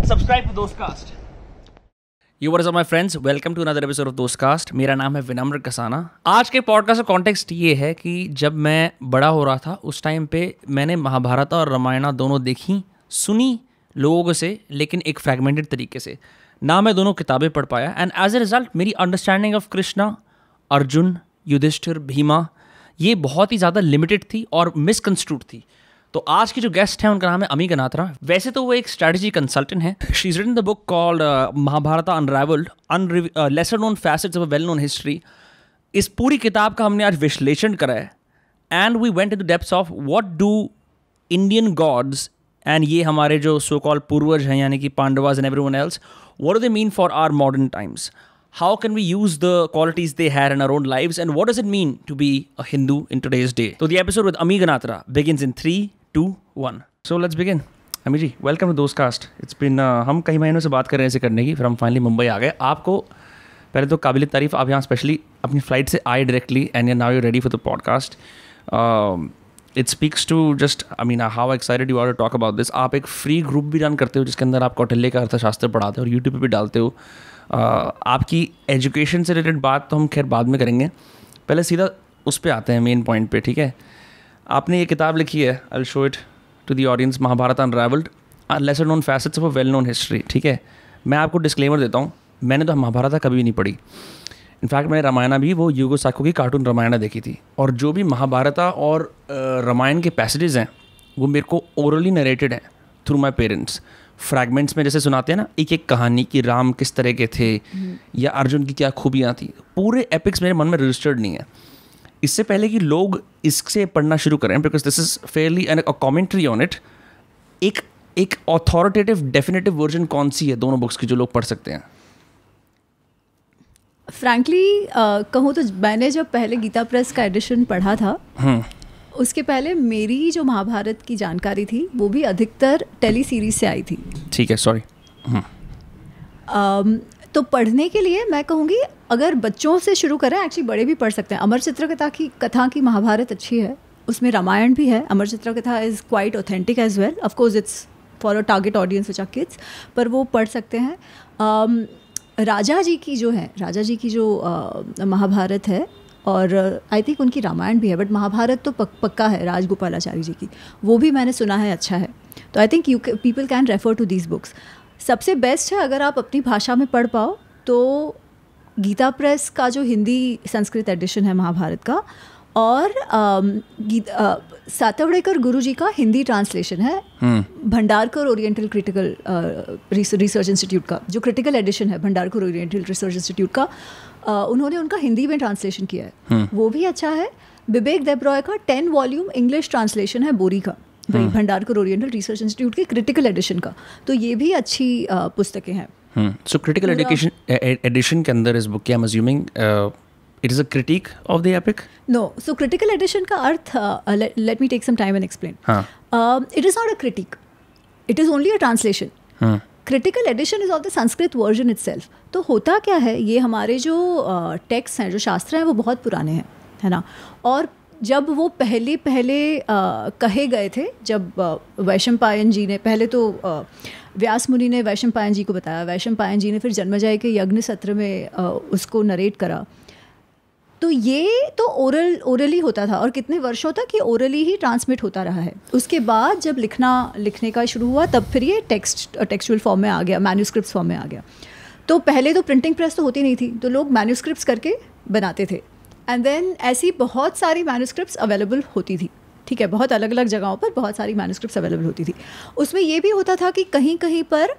Subscribe to Dostcast. Yo, what is up my friends? Welcome to another episode of Dostcast. मेरा नाम है विनम्र कसाना। आज के पॉडकास्ट का कॉन्टेक्स्ट ये है कि जब मैं बड़ा हो रहा था उस टाइम पे मैंने महाभारत और रामायण दोनों देखी, सुनी लोगों से, लेकिन एक फ्रैगमेंटेड तरीके से। ना मैं दोनों किताबें पढ़ पाया एंड एज ए रिजल्ट मेरी अंडरस्टैंडिंग ऑफ कृष्णा, अर्जुन, युधिष्ठिर, भीमा ये बहुत ही ज़्यादा लिमिटेड थी और मिसकंस्ट्रूड थी। तो आज की जो गेस्ट हैं उनका नाम है अमी गनात्रा। वैसे तो वो एक स्ट्रैटेजी कंसल्टेंट है। She is written the book called Mahabharata unravelled, lesser known facets of a well known history. इस पूरी किताब का हमने आज विश्लेषण करा है and we went into depths of what do Indian gods and ये हमारे जो सो कॉल्ड पूर्वज हैं यानी कि Pandavas and everyone else, what do they mean for our modern times? How can we use the qualities they had in our own lives, and what does it mean to be a Hindu in today's day? So the episode with Ami Ganatra begins in 3, 2, 1. So let's begin. Ami ji, welcome to Dostcast. It's been हम कई महीनों से बात कर रहे हैं इसे करने की, फिर हम फाइनली मुंबई आ गए। आपको पहले तो काबिल तारीफ, आप यहाँ स्पेशली अपनी फ्लाइट से आए directly and now you ready for the podcast. It speaks to just I mean how excited you are to talk about this. आप एक फ्री ग्रुप भी रन करते हो जिसके अंदर आप कौटिल्य का अर्थशास्त्र पढ़ाते हो और यूट्यूब पे भी डालते हो। आपकी एजुकेशन से रिलेटेड बात तो हम खैर बाद में करेंगे, पहले सीधा उस पे आते हैं मेन पॉइंट पे, ठीक है? आपने ये किताब लिखी है, I will show it to the audience, Mahabharata unravelled, lesser known facets of a well known history, ठीक है? मैं आपको डिस्क्लेमर देता हूँ, मैंने तो महाभारत कभी भी नहीं पढ़ी। इनफैक्ट मैंने रामायण भी वो युगो साको की कार्टून रामायण देखी थी, और जो भी महाभारत और रामायण के पैसेजेस हैं वो मेरे को ओरली नरेटेड हैं थ्रू माई पेरेंट्स। फ्रैगमेंट्स में जैसे सुनाते हैं ना एक एक कहानी कि राम किस तरह के थे या अर्जुन की क्या खूबियाँ थी, पूरे एपिक्स मेरे मन में रजिस्टर्ड नहीं है। इससे पहले कि लोग इससे पढ़ना शुरू करें, because this is fairly and a commentary on it, एक ऑथोरिटेटिव डेफिनेटिव वर्जन कौन सी है दोनों बुक्स की जो लोग पढ़ सकते हैं? फ्रैंकली कहूँ तो मैंने जब पहले गीता प्रेस का एडिशन पढ़ा था उसके पहले मेरी जो महाभारत की जानकारी थी वो भी अधिकतर टेली सीरीज से आई थी। ठीक है, सॉरी। तो पढ़ने के लिए मैं कहूँगी अगर बच्चों से शुरू करें, एक्चुअली बड़े भी पढ़ सकते हैं। अमर चित्रकथा की कथा की महाभारत अच्छी है, उसमें रामायण भी है। अमर चित्रकथा is quite authentic as well, of course it's for a target audience which are kids, पर वो पढ़ सकते हैं। राजा जी की जो महाभारत है, और आई थिंक उनकी रामायण भी है, बट महाभारत तो पक्का है राजगोपालाचारी जी की, वो भी मैंने सुना है अच्छा है। तो I think people can refer to these books. सबसे बेस्ट है अगर आप अपनी भाषा में पढ़ पाओ तो गीता प्रेस का जो हिंदी संस्कृत एडिशन है महाभारत का, और सातवड़ेकर गुरु जी का हिंदी ट्रांसलेशन है Bhandarkar oriental critical research institute का, जो क्रिटिकल एडिशन है भंडारकर ओरिएंटल रिसर्च इंस्टीट्यूट का, उन्होंने उनका हिंदी में ट्रांसलेशन किया है, वो भी अच्छा है। विवेक देबरॉय का 10 वॉल्यूम इंग्लिश ट्रांसलेशन है बोरी का, भंडारकर ओरिएंटल रिसर्च इंस्टीट्यूट के क्रिटिकल एडिशन का, तो ये भी अच्छी पुस्तकें हैं। सो क्रिटिकल एडिशन के अंदर इस बुक की I am assuming it is a critique of the epic? No. So critical edition का अर्थ, let me take some time and explain. It is not a critique. It is only a translation. Critical edition is of the Sanskrit version itself. तो होता क्या है, ये हमारे जो text हैं, जो शास्त्र हैं, वो बहुत पुराने हैं, है ना? और जब वो पहले कहे गए थे, जब वैशंपायन जी ने, पहले तो व्यास मुनि ने वैशंपायन जी को बताया, वैशंपायन जी ने फिर जन्मेजय के यज्ञ सत्र में उसको नरेट करा, तो ये तो ओरली होता था, और कितने वर्षों तक ये ओरली ही ट्रांसमिट होता रहा है। उसके बाद जब लिखने का शुरू हुआ तब फिर ये टेक्सचुअल फॉर्म में आ गया, मैन्यूस्क्रिप्ट्स फॉर्म में आ गया। तो पहले तो प्रिंटिंग प्रेस तो होती नहीं थी, तो लोग मैन्यूस्क्रिप्ट्स करके बनाते थे, एंड देन ऐसी बहुत सारी मैन्यूस्क्रिप्ट्स अवेलेबल होती थी, ठीक है? बहुत अलग अलग जगहों पर बहुत सारी मैन्यूस्क्रिप्ट्स अवेलेबल होती थी। उसमें ये भी होता था कि कहीं कहीं पर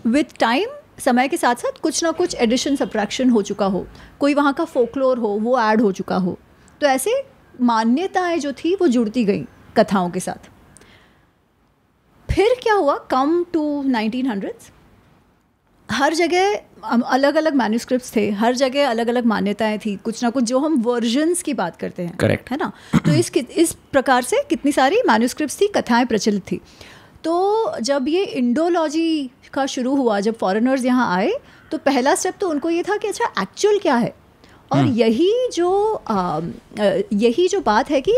विथ टाइम, समय के साथ साथ कुछ ना कुछ एडिशन सब्ट्रैक्शन हो चुका हो, कोई वहाँ का फोकलोर हो वो ऐड हो चुका हो, तो ऐसे मान्यताएं जो थी वो जुड़ती गई कथाओं के साथ। फिर क्या हुआ, कम टू 1900s, हर जगह अलग अलग मैन्यूस्क्रिप्ट्स थे, हर जगह अलग अलग मान्यताएं थी, कुछ ना कुछ, जो हम वर्जन्स की बात करते हैं, करेक्ट है ना? तो इस प्रकार से कितनी सारी मैन्यूस्क्रिप्ट्स थी, कथाएं प्रचलित थी। तो जब ये इंडोलॉजी का शुरू हुआ, जब फॉरेनर्स यहाँ आए, तो पहला स्टेप तो उनको ये था कि अच्छा एक्चुअल क्या है, और यही जो बात है कि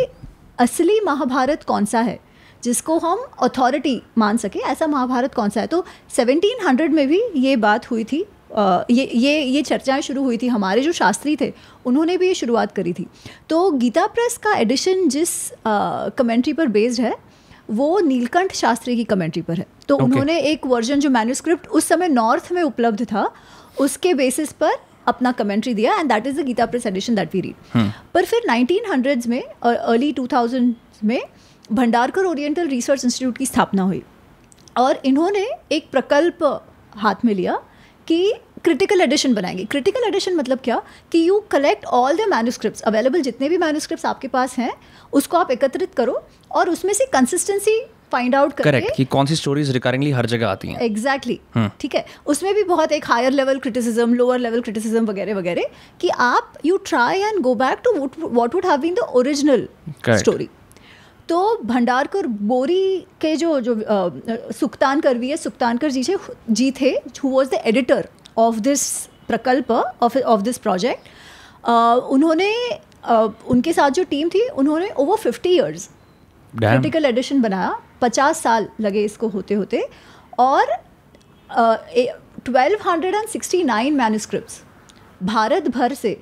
असली महाभारत कौन सा है, जिसको हम अथॉरिटी मान सके, ऐसा महाभारत कौन सा है। तो 1700 में भी ये बात हुई थी, ये चर्चाएं शुरू हुई थी। हमारे जो शास्त्री थे उन्होंने भी ये शुरुआत करी थी। तो गीता प्रेस का एडिशन जिस कमेंट्री पर बेस्ड है वो नीलकंठ शास्त्री की कमेंट्री पर है। तो उन्होंने एक वर्जन जो मैन्यूस्क्रिप्ट उस समय नॉर्थ में उपलब्ध था उसके बेसिस पर अपना कमेंट्री दिया, and that is the Gita press edition that we read. पर फिर 1900s में और अर्ली 2000 में भंडारकर ओरिएंटल रिसर्च इंस्टीट्यूट की स्थापना हुई और इन्होंने एक प्रकल्प हाथ में लिया कि क्रिटिकल एडिशन बनाएंगे। क्रिटिकल एडिशन मतलब क्या कि you collect all the manuscripts available, जितने भी मैन्यूस्क्रिप्ट्स आपके पास हैं उसको आप एकत्रित करो और उसमें से कंसिस्टेंसी फाइंड आउट करके, करेक्ट, कि कौन सी स्टोरीज रिकरिंगली हर जगह आती हैं। एग्जैक्टली, ठीक है। उसमें भी बहुत एक higher level criticism, lower level criticism वगैरह वगैरह, कि आप you try and go back to what would have been the original story. तो भंडारकर बोरी के जो सुक्तान करवी है, सुक्तानकर जी थे, who was the editor of this प्रकल्प ऑफ दिस प्रोजेक्ट। उन्होंने उनके साथ जो टीम थी उन्होंने ओवर 50 ईयर्स क्रिटिकल एडिशन बनाया। 50 साल लगे इसको होते होते, और 1269 मैन्यूस्क्रिप्ट्स भारत भर से,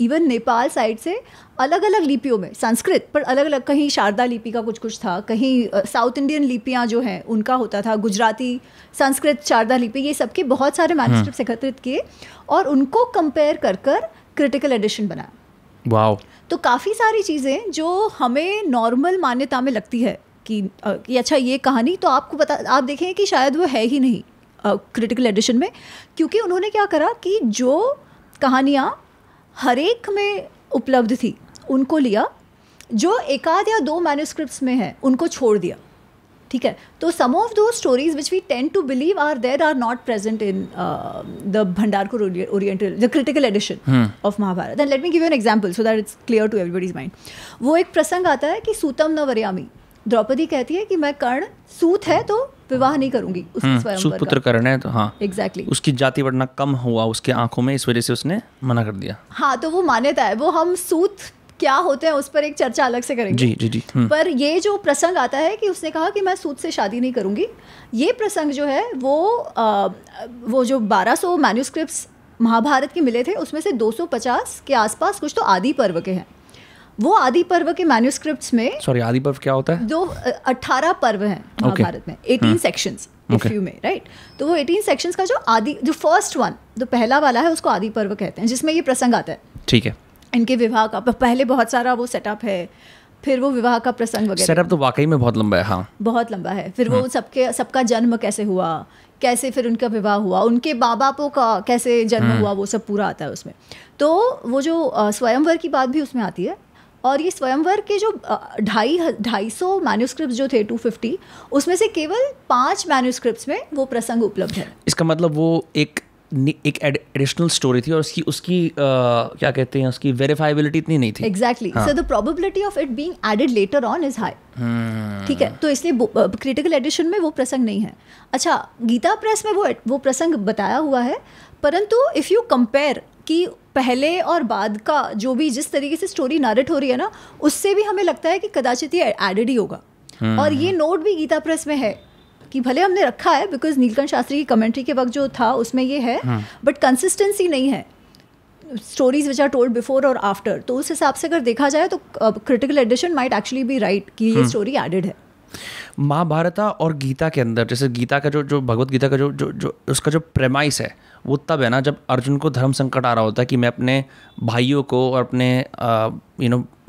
इवन नेपाल साइड से, अलग अलग लिपियों में, संस्कृत पर अलग अलग, कहीं शारदा लिपि का कुछ था, कहीं साउथ इंडियन लिपियाँ जो हैं उनका होता था, गुजराती, संस्कृत, शारदा लिपि, ये सबके बहुत सारे मैन्यूस्क्रिप्ट्स एकत्रित किए और उनको कंपेयर कर क्रिटिकल एडिशन बनाया। वाओ। तो काफ़ी सारी चीज़ें जो हमें नॉर्मल मान्यता में लगती है कि अच्छा ये कहानी, तो आपको आप देखें कि शायद वो है ही नहीं क्रिटिकल एडिशन में, क्योंकि उन्होंने क्या करा कि जो कहानियाँ हर एक में उपलब्ध थी उनको लिया, जो एक आध या दो मैन्यूस्क्रिप्ट्स में है उनको छोड़ दिया, ठीक है। तो some of those stories which we tend to believe are there are not present in the Bhandarkar Oriental, the critical edition of Mahabharata. And let me give you an example so that it's clear to everybody's mind. वो एक प्रसंग आता है कि सूतम न वरयामी, द्रौपदी कहती है कि मैं कर्ण सूत है तो विवाह नहीं करूंगी उसके स्वयंवर सूत पुत्र कर्ण है, तो हाँ एग्जैक्टली, उसकी जाति बढ़ना कम हुआ उसके आंखों में, इस वजह से उसने मना कर दिया। हाँ, तो वो मान्यता है, वो हम सूत क्या होते हैं उस पर एक चर्चा अलग से करेंगे। जी जी जी। पर ये जो प्रसंग आता है कि उसने कहा कि मैं सूत से शादी नहीं करूंगी, ये प्रसंग जो है वो जो 1200 मैन्यूस्क्रिप्ट्स महाभारत के मिले थे उसमें से 250 के आसपास कुछ तो आदि पर्व के हैं। वो आदि पर्व के मैन्यूस्क्रिप्ट्स में, सॉरी आदि पर्व क्या होता है? 18 पर्व हैं महाभारत में, 18 sections if you may, right. तो वो 18 सेक्शंस का जो फर्स्ट वन, जो पहला वाला है उसको आदि पर्व कहते हैं, जिसमें ये प्रसंग आता है, ठीक है। इनके विवाह का पहले बहुत सारा वो सेटअप है, फिर वो विवाह का प्रसंग वगैरह। सेटअप तो वाकई में बहुत लंबा है, हाँ बहुत लंबा है। फिर वो सबका जन्म कैसे हुआ, कैसे फिर उनका विवाह हुआ, उनके माँ बापों का कैसे जन्म हुआ, वो सब पूरा आता है उसमें। तो वो जो स्वयंवर की बात भी उसमें आती है, और ये स्वयंवर के जो 250 मैन्यूस्क्रिप्ट्स जो थे 250, उसमें से केवल 5 मैन्यूस्क्रिप्ट्स में वो प्रसंग उपलब्ध है। इसका मतलब वो एक एडिशनल स्टोरी थी और उसकी क्या कहते हैं, उसकी वेरीफाइबिलिटी इतनी नहीं थी। Exactly, so the probability of it being added later on is high, ठीक है। तो इसलिए क्रिटिकल एडिशन में वो प्रसंग नहीं है। अच्छा, गीता प्रेस में वो प्रसंग बताया हुआ है, परंतु इफ़ यू कंपेयर कि पहले और बाद का जो भी जिस तरीके से स्टोरी नरेट हो रही है ना, उससे भी हमें लगता है कि कदाचित ये एडेड ही होगा। और ये नोट भी गीता प्रेस में है कि भले हमने रखा है बिकॉज नीलकंठ शास्त्री की कमेंट्री के वक्त जो था उसमें ये है, बट कंसिस्टेंसी नहीं है, stories which are told before और आफ्टर। तो उस हिसाब से अगर देखा जाए तो critical edition might actually be right कि ये स्टोरी एडेड है। महाभारत और गीता के अंदर, जैसे गीता का जो भगवत गीता का जो उसका जो प्रेमाइस है, वो तब है ना जब अर्जुन को धर्म संकट आ रहा होता है कि मैं अपने भाइयों को और अपने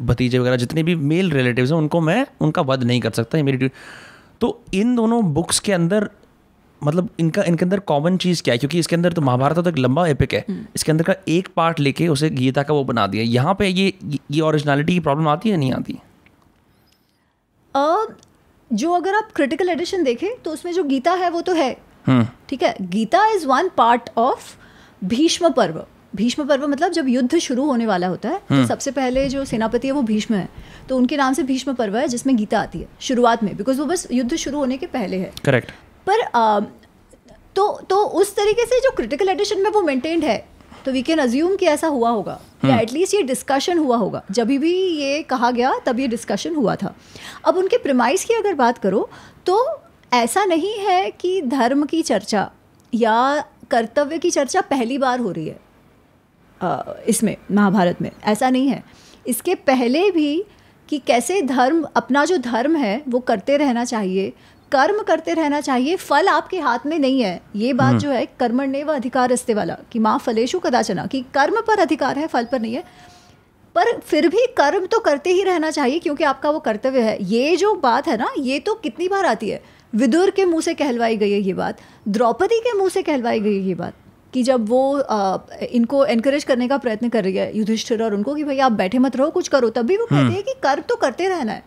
भतीजे वगैरह जितने भी मेल रिलेटिव्स हैं उनको मैं उनका वध नहीं कर सकता, मेरी। तो इन दोनों बुक्स के अंदर मतलब इनके अंदर कॉमन चीज़ क्या है? क्योंकि इसके अंदर तो महाभारत तो एक लंबा एपिक है, इसके अंदर का एक पार्ट लेके उसे गीता का वो बना दिया। यहाँ पे ये ओरिजिनलिटी की प्रॉब्लम आती है नहीं आती? जो अगर आप क्रिटिकल एडिशन देखें तो उसमें जो गीता है वो तो है, ठीक है। Gita is one part of Bhishma Parva. Bhishma पर्व मतलब जब युद्ध शुरू होने वाला होता है तो सबसे पहले जो सेनापति है वो भीष्म है, तो उनके नाम से भीष्म पर्व है, जिसमें गीता आती है शुरुआत में, बिकॉज वो बस युद्ध शुरू होने के पहले है। करेक्ट। पर तो उस तरीके से जो क्रिटिकल एडिशन में वो मेंटेन्ड है तो वी कैन अज्यूम कि ऐसा हुआ होगा, या एटलीस्ट ये डिस्कशन हुआ होगा. जब भी ये कहा गया तब ये डिस्कशन हुआ था. अब उनके प्रिमाइस की अगर बात करो तो ऐसा नहीं है कि धर्म की चर्चा या कर्तव्य की चर्चा पहली बार हो रही है इसमें महाभारत में. ऐसा नहीं है. इसके पहले भी कि कैसे धर्म, अपना जो धर्म है वो करते रहना चाहिए, कर्म करते रहना चाहिए, फल आपके हाथ में नहीं है. ये बात जो है कर्मण्येव अधिकारस्ते वाला, कि माँ फलेषु कदाचन, कि कर्म पर अधिकार है, फल पर नहीं है. पर फिर भी कर्म तो करते ही रहना चाहिए क्योंकि आपका वो कर्तव्य है. ये जो बात है ना, ये तो कितनी बार आती है. विदुर के मुंह से कहलवाई गई है ये बात, द्रौपदी के मुंह से कहलवाई गई है ये बात, कि जब वो इनको एनकरेज करने का प्रयत्न कर रही है युधिष्ठिर और उनको कि भाई आप बैठे मत रहो, कुछ करो, तब भी वो कहते हैं कि कर्म तो करते रहना है.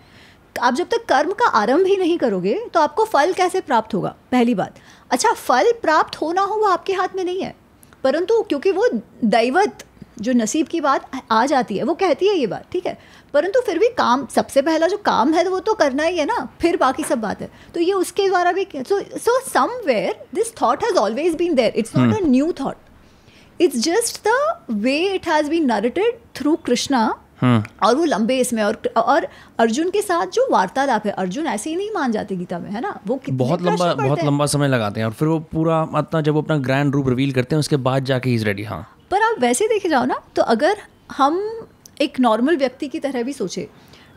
आप जब तक कर्म का आरंभ ही नहीं करोगे तो आपको फल कैसे प्राप्त होगा, पहली बात. अच्छा, फल प्राप्त होना हो वो आपके हाथ में नहीं है, परंतु क्योंकि वो दैवत जो नसीब की बात आ जाती है वो कहती है ये बात, ठीक है. परंतु फिर भी काम, सबसे पहला जो काम है वो तो करना ही है ना, फिर बाकी सब बात है. तो ये उसके द्वारा भी, so somewhere this thought has always been there. It's not a new thought, it's just the way it has been narrated through Krishna. और वो लंबे इसमें और अर्जुन के साथ जो वार्तालाप है, अर्जुन ऐसे ही नहीं मान जाते गीता में, है ना. वो बहुत लंबा समय लगाते हैं और फिर वो पूरा अपना, जब वो अपना ग्रैंड रूप रिवील करते हैं उसके बाद जाके इज रेडी. हाँ, पर आप वैसे देखे जाओ ना, तो अगर हम एक नॉर्मल व्यक्ति की तरह भी सोचे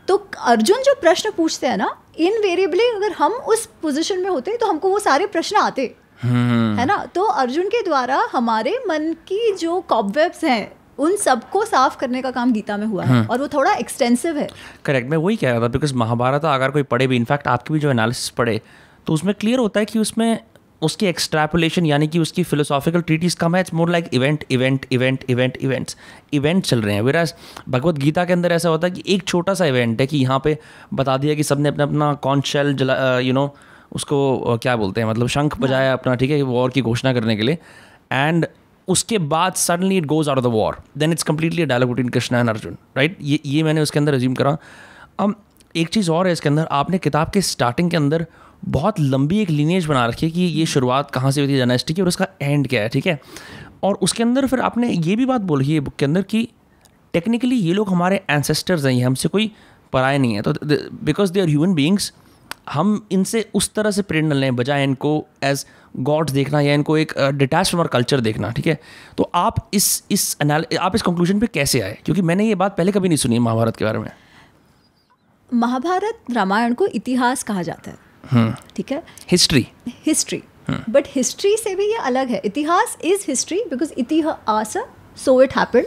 तो अर्जुन जो प्रश्न पूछते हैं ना, इनवेरिएबली अगर हम उस पोजीशन में होते तो हमको वो सारे प्रश्न आते, है ना. तो अर्जुन के द्वारा हमारे मन की जो कॉबवेब्स हैं उन सबको साफ करने का काम गीता में हुआ है, और वो थोड़ा एक्सटेंसिव है. करेक्ट, मैं वही कह रहा था, बिकॉज महाभारत अगर कोई पढ़े भी, इनफैक्ट आपकी भी जो एनालिसिस पढ़े तो उसमें क्लियर होता है कि उसमें उसकी एक्सट्रैपुलेशन यानी कि उसकी फिलोसॉफिकल ट्रीटीज कम है. इट्स मोर लाइक इवेंट चल रहे हैं. वेराज भगवत गीता के अंदर ऐसा होता है कि एक छोटा सा इवेंट है कि यहाँ पे बता दिया कि सबने अपना अपना कॉन्च शेल जला, उसको क्या बोलते हैं, मतलब शंख बजाया अपना, ठीक है, वॉर की घोषणा करने के लिए. एंड उसके बाद suddenly it goes out of the war. Then it's completely a dialogue between Krishna and Arjun, right. ये मैंने उसके अंदर अज्यूम करा. अब एक चीज़ और है इसके अंदर, आपने किताब के स्टार्टिंग के अंदर बहुत लंबी एक लीनेज बना रखी है कि ये शुरुआत कहाँ से हुई थी डायनेस्टी की और उसका एंड क्या है, ठीक है. और उसके अंदर फिर आपने ये भी बात बोली है बुक के अंदर कि टेक्निकली ये लोग हमारे एंसेस्टर्स हैं, हमसे कोई पराए नहीं है. तो because they are human beings, हम इनसे उस तरह से प्रेरणा लें बजाय इनको एज गॉड्स देखना या इनको एक डिटैच फ्रॉम आवर कल्चर देखना, ठीक है. तो आप इस कंक्लूजन पे कैसे आए, क्योंकि मैंने ये बात पहले कभी नहीं सुनी महाभारत के बारे में. महाभारत रामायण को इतिहास कहा जाता है, ठीक है, हिस्ट्री. बट हिस्ट्री से भी ये अलग है. इतिहास इज हिस्ट्री बिकॉज इतिहास सो इट हैपेंड,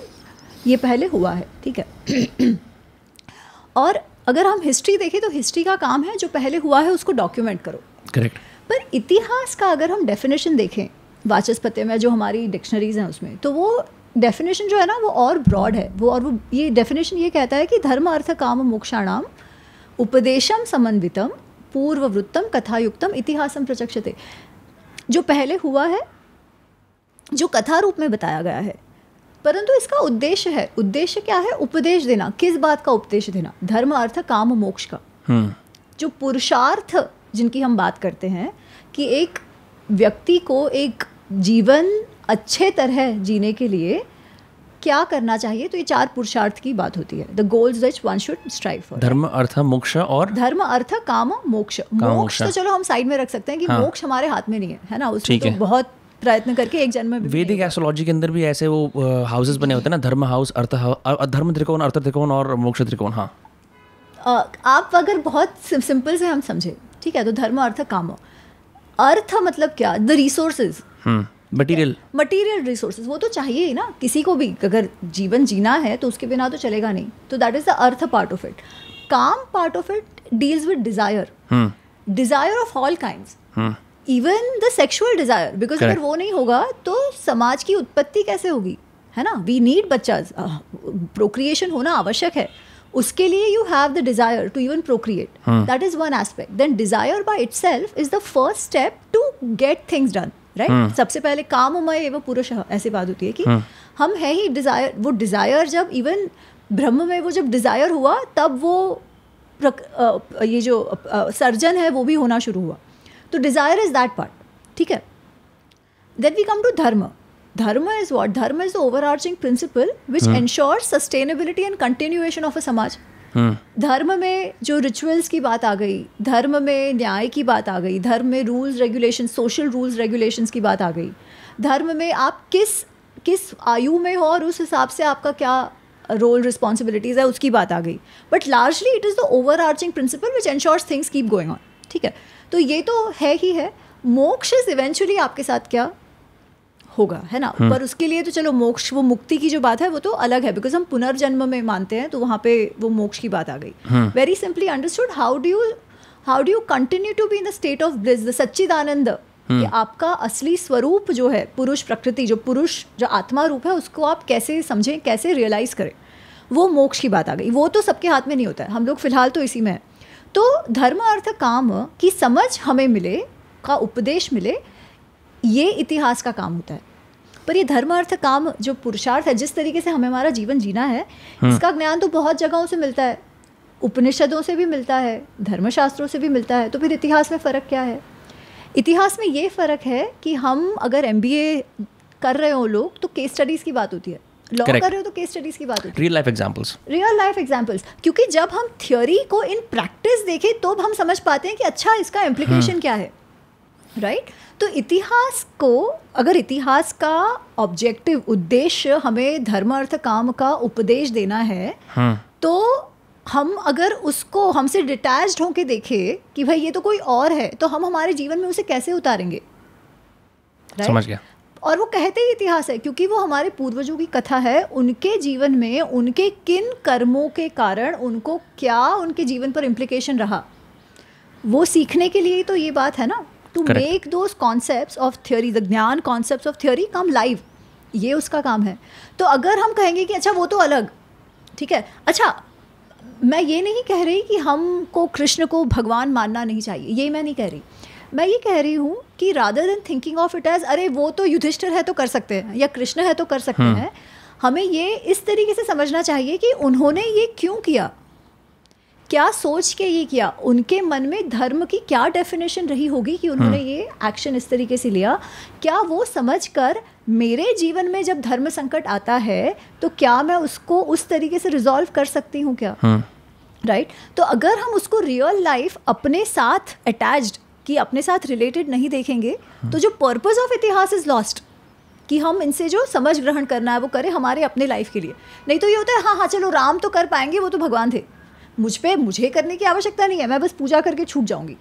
ये पहले हुआ है, ठीक है. और अगर हम हिस्ट्री देखें तो हिस्ट्री का काम है जो पहले हुआ है उसको डॉक्यूमेंट करो. करेक्ट. पर इतिहास का अगर हम डेफिनेशन देखें वाचस्पत्य में, जो हमारी डिक्शनरीज हैं उसमें, तो वो डेफिनेशन जो है ना वो और ब्रॉड है. वो ये डेफिनेशन ये कहता है कि धर्म अर्थ काम मोक्षाणाम उपदेशम समन्वितम पूर्ववृत्तम कथायुक्तम इतिहासम प्रचक्षते. जो पहले हुआ है, जो कथा रूप में बताया गया है, परंतु इसका उद्देश्य क्या है? उपदेश देना. किस बात का उपदेश देना? धर्म अर्थ काम मोक्ष का. जो पुरुषार्थ जिनकी हम बात करते हैं कि एक व्यक्ति को एक जीवन अच्छे तरह जीने के लिए क्या करना चाहिए, तो ये 4 पुरुषार्थ की बात होती है. The goals which one should strive for. धर्म अर्थ मोक्ष और धर्म अर्थ काम मोक्ष. मोक्ष तो चलो हम साइड में रख सकते हैं कि मोक्ष हमारे हाथ में नहीं है ना. उसमें तो बहुत प्रयत्न करके एक जन्म में. वैदिक एस्ट्रोलॉजी के अंदर भी ऐसे वो हाउसेस बने होते हैं ना, धर्म हाउस, धर्म त्रिकोण, अर्थ त्रिकोण और मोक्ष त्रिकोण. हाँ, आप अगर बहुत सिंपल से हम समझे, ठीक है, तो धर्म अर्थ काम. अर्थ मतलब क्या? The resources, material resources. वो तो चाहिए ही ना किसी को भी. अगर जीवन जीना है तो उसके बिना तो चलेगा नहीं. तो that is the artha part of it. Kama part of it deals with desire of all kinds, even the sexual desire. Because अगर वो नहीं होगा तो समाज की उत्पत्ति कैसे होगी, है ना. वी नीड बच्चाज, प्रोक्रिएशन होना आवश्यक है. उसके लिए you have the desire to even procreate. That is one aspect. Then desire by itself is the first step to get things done, right. सबसे पहले काममय एवं पुरुषः, ऐसी बात होती है कि हम है ही डिजायर. वो डिजायर जब इवन ब्रह्म में वो जब डिजायर हुआ तब वो ये जो सर्जन है वो भी होना शुरू हुआ. तो डिजायर इज दैट पार्ट, ठीक है. देन वी कम टू धर्म. Dharma is what? Dharma is the overarching principle which ensures sustainability and continuation of a समाज. धर्म में जो रिचुअल्स की बात आ गई, धर्म में न्याय की बात आ गई, धर्म में rules regulation, social rules regulations की बात आ गई, धर्म में आप किस आयु में हो और उस हिसाब से आपका क्या रोल रिस्पॉन्सिबिलिटीज़ है उसकी बात आ गई. But largely it is the over arching principal which ensures things keep going on. ठीक है, तो ये तो है ही है. मोक्ष इज इवेंचुअली आपके साथ क्या होगा, है ना. पर उसके लिए तो चलो मोक्ष, वो मुक्ति की जो बात है वो तो अलग है, बिकॉज हम पुनर्जन्म में मानते हैं, तो वहाँ पे वो मोक्ष की बात आ गई. Very simply understood, how do you continue to be in the state of bliss, the Sachchidananda, कि आपका असली स्वरूप जो है पुरुष प्रकृति, जो पुरुष जो आत्मा रूप है, उसको आप कैसे समझें, कैसे रियलाइज करें, वो मोक्ष की बात आ गई. वो तो सबके हाथ में नहीं होता है, हम लोग फिलहाल तो इसी में हैं. तो धर्म अर्थ काम की समझ हमें मिले, का उपदेश मिले, ये इतिहास का काम होता है. पर ये धर्म अर्थ काम जो पुरुषार्थ है, जिस तरीके से हमें हमारा जीवन जीना है, इसका ज्ञान तो बहुत जगहों से मिलता है. उपनिषदों से भी मिलता है, धर्मशास्त्रों से भी मिलता है. तो फिर इतिहास में फ़र्क क्या है? इतिहास में ये फ़र्क है कि हम अगर MBA कर रहे हो लोग, तो केस स्टडीज़ की बात होती है. लॉ कर रहे हो तो केस स्टडीज़ की बात होती है. Real life examples. क्योंकि जब हम थ्योरी को इन प्रैक्टिस देखें तो हम समझ पाते हैं कि अच्छा इसका इम्प्लीकेशन क्या है. राइट. तो इतिहास को, अगर इतिहास का ऑब्जेक्टिव उद्देश्य हमें धर्म अर्थ काम का उपदेश देना है, तो हम अगर उसको हमसे डिटैच्ड होकर देखें कि भाई ये तो कोई और है, तो हम हमारे जीवन में उसे कैसे उतारेंगे. समझ गया. और वो कहते ही इतिहास है क्योंकि वो हमारे पूर्वजों की कथा है. उनके जीवन में उनके किन कर्मों के कारण उनको क्या उनके जीवन पर इम्प्लीकेशन रहा, वो सीखने के लिए ही तो ये बात है ना. To make those concepts of theory, the gyan concepts of theory come live, ये उसका काम है. तो अगर हम कहेंगे कि अच्छा वो तो अलग, ठीक है, अच्छा मैं ये नहीं कह रही कि हमको कृष्ण को भगवान मानना नहीं चाहिए, ये मैं नहीं कह रही. मैं ये कह रही हूँ कि rather than thinking of it as अरे वो तो युधिष्ठिर है तो कर सकते हैं, या कृष्ण है तो कर सकते हैं, हमें ये इस तरीके से समझना चाहिए कि उन्होंने ये क्यों किया, क्या सोच के ये किया, उनके मन में धर्म की क्या डेफिनेशन रही होगी कि उन्होंने ये एक्शन इस तरीके से लिया. क्या वो समझकर मेरे जीवन में जब धर्म संकट आता है तो क्या मैं उसको उस तरीके से रिजॉल्व कर सकती हूँ क्या. राइट. तो अगर हम उसको रियल लाइफ अपने साथ अटैच्ड, कि अपने साथ रिलेटेड नहीं देखेंगे, तो जो पर्पस ऑफ इतिहास इज लॉस्ट, कि हम इनसे जो समझ ग्रहण करना है वो करें हमारे अपने लाइफ के लिए. नहीं तो ये होता है हाँ चलो राम तो कर पाएंगे, वो तो भगवान थे, मुझे करने की आवश्यकता नहीं है, मैं बस पूजा करके छूट जाऊंगी.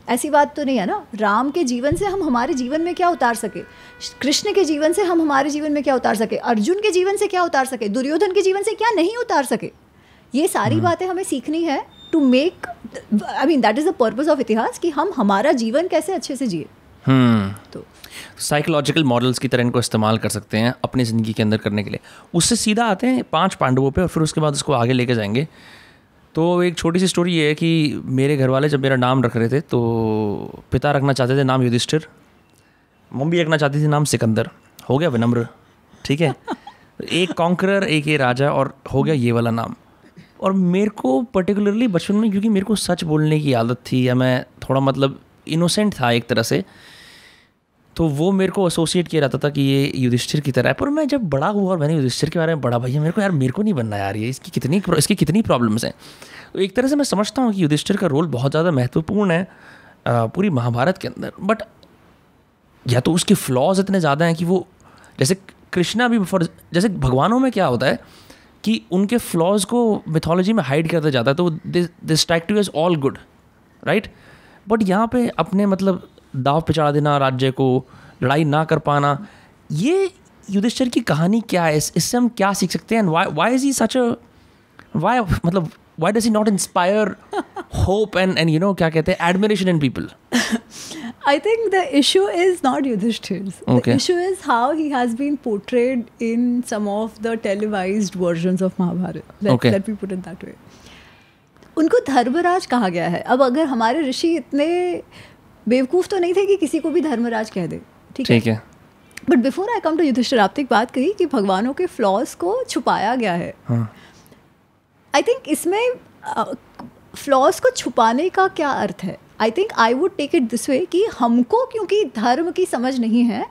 ऐसी बात तो नहीं है ना. राम के जीवन से हम हमारे जीवन में क्या उतार सके, कृष्ण के जीवन से हम हमारे जीवन में क्या उतार सके, अर्जुन के जीवन से क्या उतार सके, दुर्योधन के जीवन से क्या नहीं उतार सके, ये सारी बातें हमें सीखनी है. To make, I mean that is the purpose of itihas, कि हम हमारा जीवन कैसे अच्छे से जिए. तो साइकोलॉजिकल मॉडल्स की तरह इनको इस्तेमाल कर सकते हैं अपनी ज़िंदगी के अंदर करने के लिए. उससे सीधा आते हैं 5 पांडवों पे और फिर उसके बाद उसको आगे लेके जाएंगे. तो एक छोटी सी स्टोरी ये है कि मेरे घर वाले जब मेरा नाम रख रहे थे तो पिता रखना चाहते थे नाम युधिष्ठिर, मम्मी रखना चाहती थी नाम सिकंदर. हो गया विनम्र, ठीक है. एक कॉन्करर, एक ये राजा, और हो गया ये वाला नाम. और मेरे को पर्टिकुलरली बचपन में, क्योंकि मेरे को सच बोलने की आदत थी, या मैं थोड़ा मतलब इनोसेंट था एक तरह से, तो वो मेरे को एसोसिएट किया जाता था कि ये युधिष्ठिर की तरह है. पर मैं जब बड़ा हुआ और मैंने युधिष्ठिर के बारे में पढ़ा, भैया मेरे को नहीं बनना यार, ये इसकी कितनी प्रॉब्लम्स हैं. तो एक तरह से मैं समझता हूँ कि युधिष्ठिर का रोल बहुत ज़्यादा महत्वपूर्ण है पूरी महाभारत के अंदर. बट या तो उसके फ्लॉज इतने ज़्यादा हैं कि वो, जैसे कृष्णा भी, जैसे भगवानों में क्या होता है कि उनके फ्लॉज को मिथोलॉजी में हाइड करते जाता है, तो this strike to as all good, right. But यहाँ पे अपने मतलब दाव पे चढ़ा देना, राज्य को लड़ाई ना कर पाना, ये युधिष्ठिर की कहानी क्या है, इससे हम क्या सीख सकते हैं. Why is he such a, why does he not inspire hope and you know क्या कहते हैं, admiration in people. I think the issue is not Yudhishthir's. Okay. The issue is how he has been portrayed in some of the televised versions of Mahabharata. Let me put it that way. उनको धर्मराज कहा गया है. अब अगर हमारे ऋषि इतने बेवकूफ़ तो नहीं थे कि किसी को भी धर्मराज कह दे, ठीक है. But before I come to Yudhishthir, आपने एक बात कही कि भगवानों के फ्लॉज को छुपाया गया है. आई थिंक इसमें फ्लॉज को छुपाने का क्या अर्थ है? I think I would take it this way कि हमको क्योंकि धर्म की समझ नहीं है,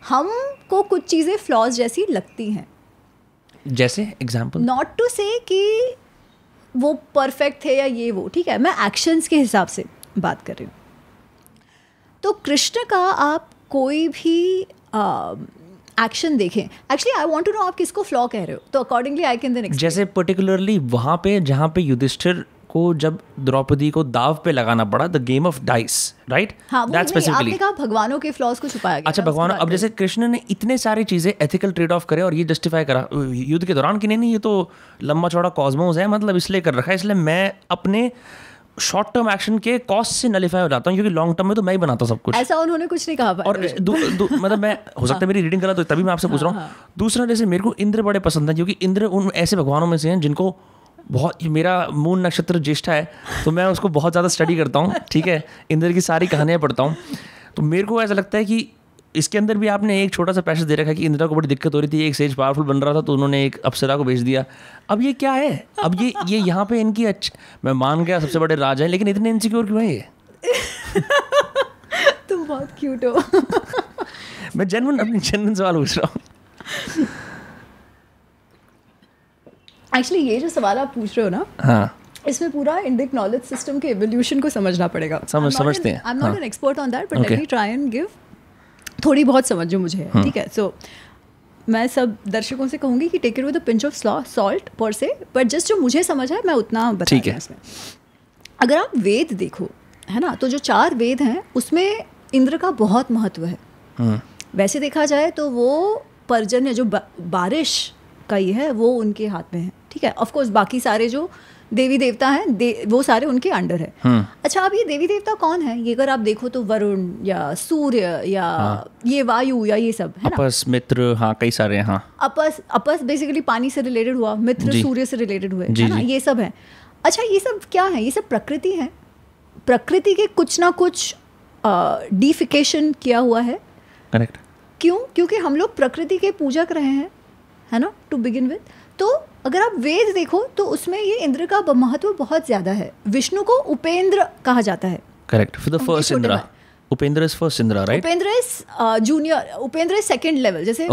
हमको कुछ चीज़ें फ्लॉज जैसी लगती हैं. जैसे एग्जाम्पल? नॉट टू से कि वो परफेक्ट थे या ये वो, ठीक है, मैं एक्शंस के हिसाब से बात कर रही हूँ. तो कृष्ण का आप कोई भी एक्शन देखें, actually I want to know आप किसको फ्लॉ कह रहे हो, तो accordingly I can then explain. जैसे पर्टिकुलरली वहाँ पे जहाँ पे युधिष्ठिर को जब द्रौपदी को दाव पे लगाना पड़ा, the game of dice, right? हाँ, वो आपने कहा भगवानों के फ्लॉज को छुपाया गया. अच्छा, भगवान. अब जैसे कृष्ण ने इतने सारी चीजें एथिकल ट्रेड ऑफ करे और ये जस्टिफाई करा युद्ध के दौरान कि नहीं ये तो लंबा चौड़ा कॉस्मोस है, मतलब इसलिए कर रखा है, इसलिए मैं अपने शॉर्ट टर्म एक्शन के कॉस्ट से नलिफाई हो जाता हूँ, क्योंकि लॉन्ग टर्म में तो मैं ही बनाता सब कुछ. ऐसा उन्होंने कुछ नहीं कहा. और मतलब मैं हो सकता है मेरी रीडिंग गलत हो, तभी मैं आपसे पूछ रहा हूँ. दूसरा, जैसे मेरे को इंद्र बड़े पसंद है, क्योंकि इंद्र उन ऐसे भगवानों में से हैं जिनको बहुत, मेरा मूल नक्षत्र ज्येष्ठा है तो मैं उसको बहुत ज़्यादा स्टडी करता हूँ, ठीक है, इंद्र की सारी कहानियाँ पढ़ता हूँ. तो मेरे को ऐसा लगता है कि इसके अंदर भी आपने एक छोटा सा पैसेज दे रखा है कि इंद्र को बड़ी दिक्कत हो रही थी, एक सेज पावरफुल बन रहा था तो उन्होंने एक अप्सरा को भेज दिया. अब ये क्या है? अब ये यहाँ पे इनकी मैं मान गया सबसे बड़े राजा हैं, लेकिन इतने इनसिक्योर क्यों है ये? तुम बहुत क्यूट हो. मैं अपनी जेन्युइन सवाल पूछ रहा हूँ. एक्चुअली ये जो सवाल आप पूछ रहे हो ना, हाँ, इसमें पूरा इंडिक नॉलेज सिस्टम के एवोल्यूशन को समझना पड़ेगा. समझते हैं. I am not an expert on that, but let me try and give थोड़ी बहुत समझ जो मुझे है, ठीक है. सो मैं सब दर्शकों से कहूँगी कि take it with a pinch of salt per se, but just जो मुझे समझ है मैं उतना बता रही हूँ इसमें. अगर आप वेद देखो, है ना, तो जो 4 वेद हैं उसमें इंद्र का बहुत महत्व है. वैसे देखा जाए तो वो पर्जन्य जो बारिश का ये है वो उनके हाथ में है, ठीक है. ऑफकोर्स बाकी सारे जो देवी देवता हैं वो सारे उनके अंडर है. अच्छा, अब ये देवी देवता कौन है? ये अगर आप देखो तो वरुण या सूर्य या ये वायु या ये सब है ना. अपस, मित्र, हाँ कई सारे हैं. हाँ, अपस बेसिकली पानी से रिलेटेड हुआ, मित्र सूर्य से रिलेटेड हुए, है ना, ये सब है. अच्छा, ये सब क्या है? ये सब प्रकृति है. प्रकृति के कुछ ना कुछ डिफिकेशन किया हुआ है. करेक्ट. क्यों? क्योंकि हम लोग प्रकृति के पूजक रहे हैं, है ना, टू बिगिन विद. तो अगर आप वेद देखो तो उसमें ये इंद्र का महत्व बहुत ज़्यादा है. विष्णु को उपेंद्र कहा जाता है. Correct. For the first Indra. Upendra is first Indra, right? Upendra is junior, Upendra is second level. जैसे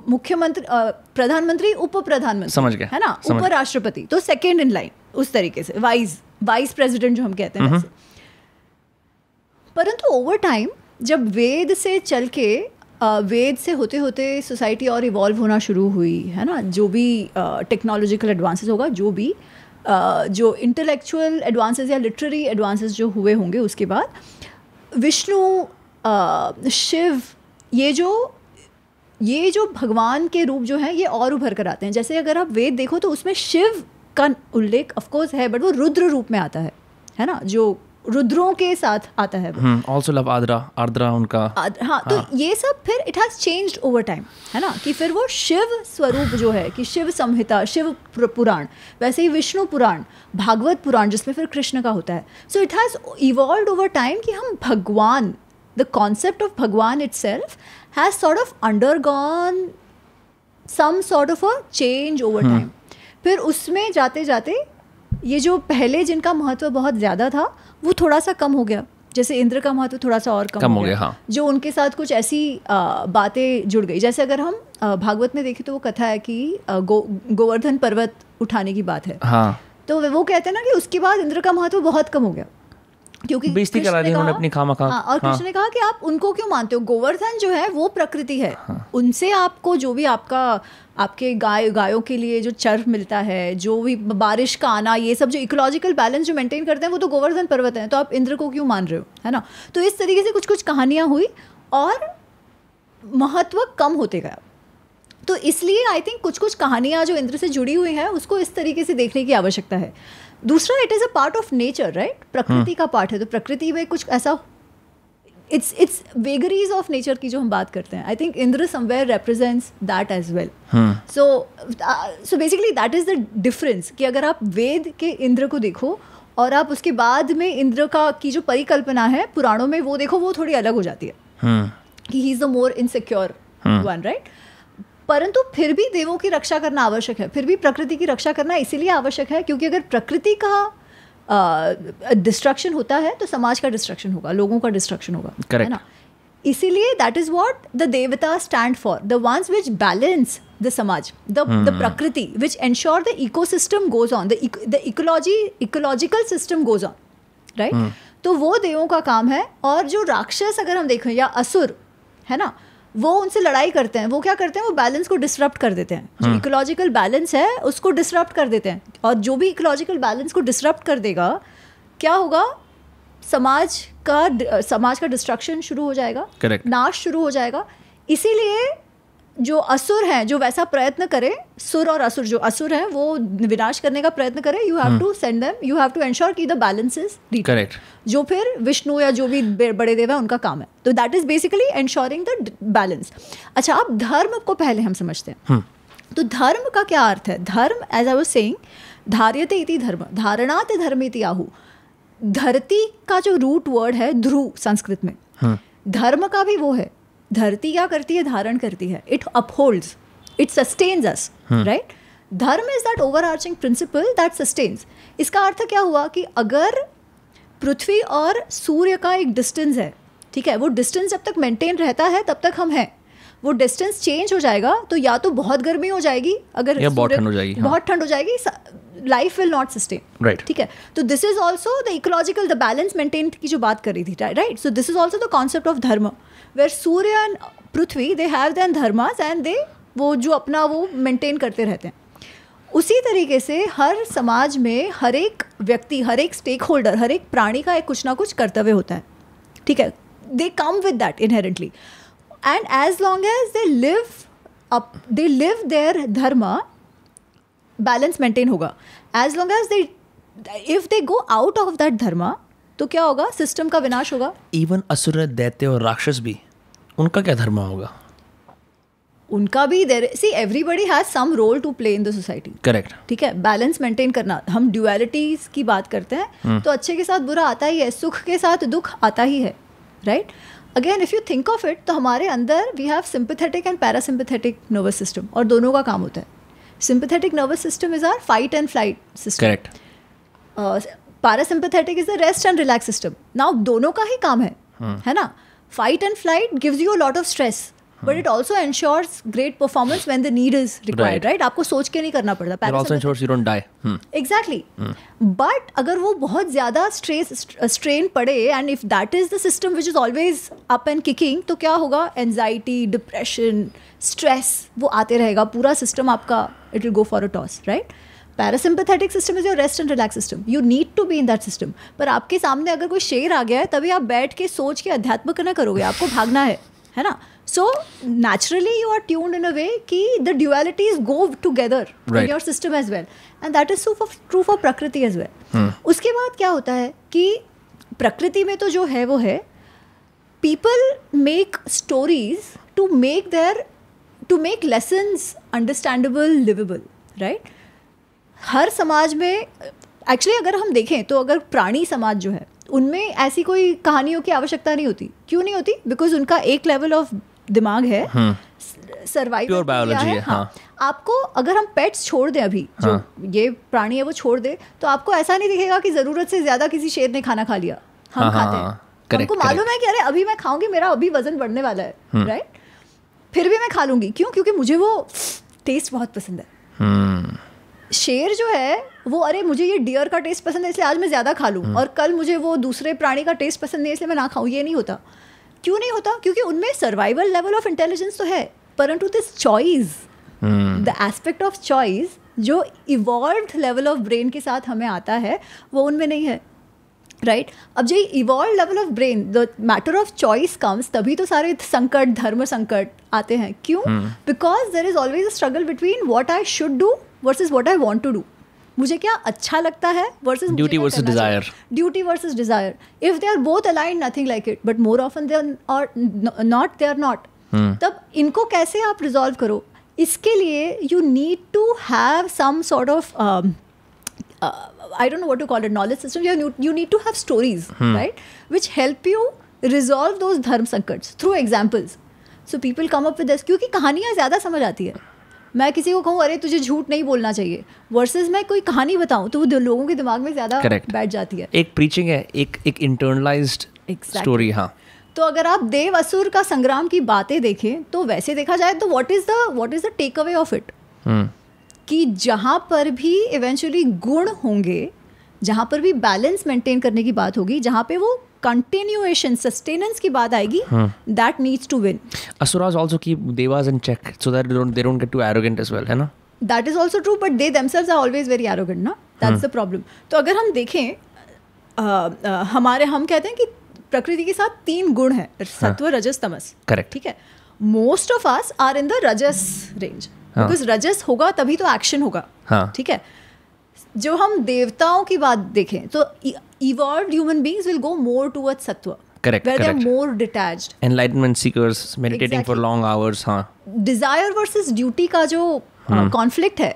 मुख्यमंत्री, प्रधानमंत्री, उप प्रधानमंत्री, समझ गए, है ना, उपराष्ट्रपति, तो सेकंड इन लाइन, उस तरीके से वाइस प्रेसिडेंट जो हम कहते हैं वैसे. परंतु ओवर टाइम जब वेद से चल के वेद से होते होते सोसाइटी और इवॉल्व होना शुरू हुई, है ना, जो भी टेक्नोलॉजिकल एडवांसेस होगा, जो भी जो इंटेलेक्चुअल एडवांसेस या लिटरेरी एडवांसेस जो हुए होंगे, उसके बाद विष्णु, शिव, ये जो भगवान के रूप जो हैं ये और उभर कर आते हैं. जैसे अगर आप वेद देखो तो उसमें शिव का उल्लेख ऑफकोर्स है, बट वो रुद्र रूप में आता है ना, जो रुद्रों के साथ आता है. also love आर्द्रा उनका. हाँ, तो ये सब फिर it has changed over time, है ना, कि फिर वो शिव स्वरूप जो है कि शिव संहिता, शिव पुराण, वैसे ही विष्णु पुराण, भागवत पुराण, जिसमें फिर कृष्ण का होता है. So it has evolved over time कि हम भगवान, the concept of Bhagwan itself has sort of undergone some sort of a change over time. फिर उसमें जाते जाते ये जो पहले जिनका महत्व बहुत ज़्यादा था वो थोड़ा सा कम हो गया. जैसे इंद्र का महत्व थोड़ा सा और कम हो गया. हाँ. जो उनके साथ कुछ ऐसी बातें जुड़ गई. जैसे अगर हम भागवत में देखें तो वो कथा है कि गोवर्धन पर्वत उठाने की बात है. हाँ. तो वो कहते हैं ना कि उसके बाद इंद्र का महत्व बहुत कम हो गया, क्योंकि बेइज्जती करा दी उन्होंने अपनी खामखा. हाँ, और कृष्ण ने कहा कि आप उनको क्यों मानते हो? गोवर्धन जो है वो प्रकृति है. हाँ. उनसे आपको जो भी आपके गायों के लिए जो चर्फ मिलता है, जो भी बारिश का आना, ये सब जो इकोलॉजिकल बैलेंस जो मेंटेन करते हैं वो तो गोवर्धन पर्वत है. तो आप इंद्र को क्यों मान रहे हो, है ना. तो इस तरीके से कुछ कहानियाँ हुई और महत्व कम होते गया. तो इसलिए आई थिंक कुछ कहानियाँ जो इंद्र से जुड़ी हुई हैं उसको इस तरीके से देखने की आवश्यकता है. दूसरा, it is a part of nature, right. प्रकृति का पार्ट है, तो प्रकृति में कुछ ऐसा इट्स वेगरीज ऑफ नेचर की जो हम बात करते हैं. I think Indra somewhere represents that as well. So basically that is the difference कि अगर आप वेद के इंद्र को देखो और आप उसके बाद में इंद्र की जो परिकल्पना है पुराणों में वो देखो, वो थोड़ी अलग हो जाती है कि he is the more insecure one, right. परंतु फिर भी देवों की रक्षा करना आवश्यक है, फिर भी प्रकृति की रक्षा करना इसीलिए आवश्यक है क्योंकि अगर प्रकृति का डिस्ट्रक्शन होता है तो समाज का डिस्ट्रक्शन होगा, लोगों का डिस्ट्रक्शन होगा, है ना. इसीलिए दैट इज व्हाट द देवता stand for, the ones which balance the समाज, द प्रकृति, which ensure the ecosystem goes on, the ecological system goes on, right. तो वो देवों का काम है. और जो राक्षस अगर हम देखें या असुर है ना, वो उनसे लड़ाई करते हैं. वो क्या करते हैं, वो बैलेंस को डिसरप्ट कर देते हैं. जो इकोलॉजिकल बैलेंस है उसको डिसरप्ट कर देते हैं. और जो भी इकोलॉजिकल बैलेंस को डिसरप्ट कर देगा, क्या होगा, समाज का डिस्ट्रक्शन शुरू हो जाएगा, नाश शुरू हो जाएगा. इसीलिए जो असुर हैं, जो वैसा प्रयत्न करे, सुर और असुर, जो असुर हैं वो विनाश करने का प्रयत्न करें, you have to send them, you have to ensure कि द बैलेंस इज करेक्ट. जो फिर विष्णु या जो भी बड़े देव है उनका काम है. तो that is basically ensuring the balance. अच्छा, अब धर्म को पहले हम समझते हैं. तो धर्म का क्या अर्थ है? धर्म, एज आई वाज सेइंग, धार्यते इति धर्म, धारणाते धर्म इति आहु. धरती का जो रूट वर्ड है ध्रुव संस्कृत में, धर्म का भी वो है. धरती क्या करती है? धारण करती है. It upholds, it sustains us, right. Dharma is that overarching principle that sustains. इसका अर्थ क्या हुआ कि अगर पृथ्वी और सूर्य का एक डिस्टेंस है, ठीक है, वो डिस्टेंस जब तक मेंटेन रहता है तब तक हम हैं. वो डिस्टेंस चेंज हो जाएगा तो या तो बहुत गर्मी हो जाएगी, अगर बहुत ठंड हो जाएगी, बहुत ठंड हो जाएगी, life will not sustain, right. ठीक है. तो this is also the ecological, the balance maintain की जो बात कर रही थी, right. So this is also the concept of dharma, where Surya and Prithvi they have their dharmas and they, वो जो अपना वो मेंटेन करते रहते हैं. उसी तरीके से हर समाज में हर एक व्यक्ति, हर एक स्टेक होल्डर, हर एक प्राणी का एक कुछ ना कुछ कर्तव्य होता है, ठीक है. They come with that inherently, and as long as they live their dharma, balance maintain होगा. As long as if they go out of that dharma, तो क्या होगा, सिस्टम का विनाश होगा. इवन असुर, दैत्य और राक्षस भी, उनका क्या धर्म होगा? उनका भी there, see everybody has some role to play in the society, correct. ठीक है, बैलेंस मेंटेन करना. हम ड्युअलिटीज की बात करते हैं तो अच्छे के साथ बुरा आता ही है, सुख के साथ दुख आता ही है, right. Again if you think of it, तो हमारे अंदर we have sympathetic and parasympathetic nervous system, और दोनों का काम होता है. Sympathetic nervous system is our fight and flight system, correct. Parasympathetic is the rest and relax system. Now दोनों का ही काम है ना. Fight and flight gives you a lot of stress, but it also ensures great performance when the need is required, right. आपको सोच के नहीं करना पड़ता. It also ensures you don't die. Exactly. But अगर वो बहुत ज़्यादा स्ट्रेन पड़े, and if that is the system which is always up and kicking, तो क्या होगा, एंजाइटी, डिप्रेशन, स्ट्रेस, वो आते रहेगा. पूरा सिस्टम आपका, it will go for a toss, right. Parasympathetic system is your rest and relax system. You need to be in that system. पर आपके सामने अगर कोई शेर आ गया है, तभी आप बैठ के सोच के अध्यात्म करना करोगे, आपको भागना है ना. So naturally you are tuned in a way कि the dualities go together in your system as well, and that is true for प्रकृति as well. उसके बाद क्या होता है कि प्रकृति में तो जो है वो है, people make stories to make lessons understandable, livable, right. हर समाज में एक्चुअली अगर हम देखें तो अगर प्राणी समाज जो है उनमें ऐसी कोई कहानियों की आवश्यकता नहीं होती. क्यों नहीं होती? बिकॉज उनका एक लेवल ऑफ दिमाग है, सर्वाइवल, प्योर बायोलॉजी है. हाँ. आपको अगर हम पेट्स छोड़ दें अभी, जो ये प्राणी है वो छोड़ दे, तो आपको ऐसा नहीं दिखेगा कि ज़रूरत से ज़्यादा किसी शेर ने खाना खा लिया. हम खाते हैं, हमको मालूम है कि अरे अभी मैं खाऊंगी, मेरा अभी वजन बढ़ने वाला है, राइट. फिर भी मैं खा लूंगी. क्यों? क्योंकि मुझे वो टेस्ट बहुत पसंद है. शेर जो है वो, अरे मुझे ये डियर का टेस्ट पसंद है इसलिए आज मैं ज़्यादा खा लूँ, और कल मुझे वो दूसरे प्राणी का टेस्ट पसंद नहीं इसलिए मैं ना खाऊँ. ये नहीं होता. क्यों नहीं होता? क्योंकि उनमें सर्वाइवल लेवल ऑफ इंटेलिजेंस तो है, परंतु this choice, the aspect of choice, जो इवॉल्व्ड लेवल ऑफ ब्रेन के साथ हमें आता है, वो उनमें नहीं है, राइट. अब जो evolve level of brain, the matter of choice comes, तभी तो सारे संकट, धर्म संकट आते हैं. क्यों? Because there is always a struggle between what I should do versus what I want to do. मुझे क्या अच्छा लगता है versus duty versus desire. Duty versus desire. If they are both aligned, nothing like it, but more often they are not, they are not. तब इनको कैसे आप resolve करो? इसके लिए you need to have some sort of I don't know what to call it, knowledge system. You need to have stories, right, which help you resolve those dharma sankats through examples. So people come up with this, क्योंकि कहानियाँ ज़्यादा समझ आती है. मैं किसी को कहूँ अरे तुझे झूठ नहीं बोलना चाहिए, वर्सेस मैं कोई कहानी बताऊँ तो वो लोगों के दिमाग में ज़्यादा बैठ जाती है. एक प्रीचिंग है, एक इंटरनलाइज्ड स्टोरी. हाँ, तो अगर आप देव असुर का संग्राम की बातें देखें तो वैसे देखा जाए तो what is the take away of it, कि जहाँ पर भी इवेंचुअली गुण होंगे, जहाँ पर भी बैलेंस मेंटेन करने की बात होगी, जहाँ पे वो कंटिन्यूएशन सस्टेनेंस की बात आएगी, that needs to win. Asuras also keep devas in check so that they don't get too arrogant as well, है ना? That is also true, but they themselves are always very arrogant, ना? That's the problem. तो अगर हम देखें, हम कहते हैं कि प्रकृति के साथ 3 गुण हैं, सत्व, रजस, तमस. करेक्ट. ठीक है. Most of us are in the rajas range, because rajas होगा तभी तो एक्शन होगा. ठीक है. जो हम देवताओं की बात देखें तो evolved human beings will go more towards sattva. Correct. Where they're more detached. Enlightenment seekers, meditating for long hours. हाँ. Desire versus duty का जो conflict है,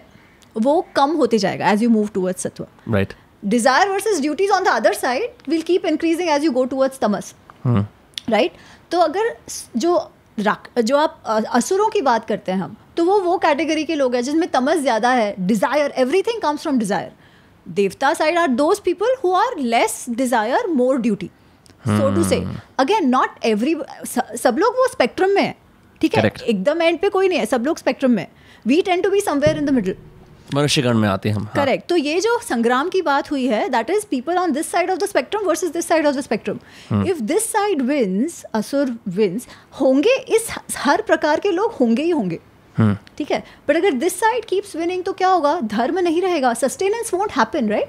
वो कम होते जाएगा as you move towards sattva. Right. Desire versus duties on the other side will keep increasing as you go towards tamas. Right? तो अगर जो आप असुरों की बात करते हैं हम, तो वो कैटेगरी के लोग हैं जिसमें तमस ज़्यादा है, desire, everything comes from desire. Devata side are those people who are less desire, more duty, so to say. Again not every, सब लोग वो स्पेक्ट्रम में है. ठीक है. एकदम एंड पे कोई नहीं है, सब लोग स्पेक्ट्रम में. We tend to be somewhere in the middle, मनुष्यगण में आते हैं हम. करेक्ट. तो ये जो संग्राम की बात हुई है, that is people on this side of the spectrum versus this side of the spectrum. If this side wins, asura wins, होंगे इस हर प्रकार के लोग होंगे ही होंगे. ठीक है. बट अगर दिस साइड कीप्स विनिंग तो क्या होगा? धर्म नहीं रहेगा, सस्टेनेंस वोंट हैपन, राइट?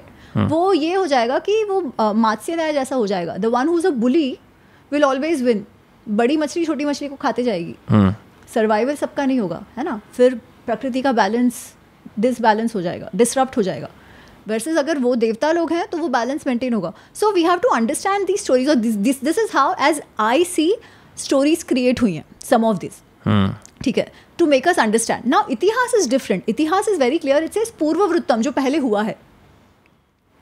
वो ये हो जाएगा कि वो मात्स्य न्याय जैसा हो जाएगा. The one who is a bully will always win. बड़ी मछली छोटी मछली को खाते जाएगी. सर्वाइवल सबका नहीं होगा, है ना? फिर प्रकृति का बैलेंस डिसबैलेंस हो जाएगा, डिसरप्ट हो जाएगा. वर्सेस अगर वो देवता लोग हैं तो वो बैलेंस मेंटेन होगा. So we have to understand these stories, और this is how as I see stories create हुई हैं, सम ऑफ दिस. ठीक है. To make us understand. Now itihasa is different. Itihasa is very clear. It says purvavrittam, जो पहले हुआ है,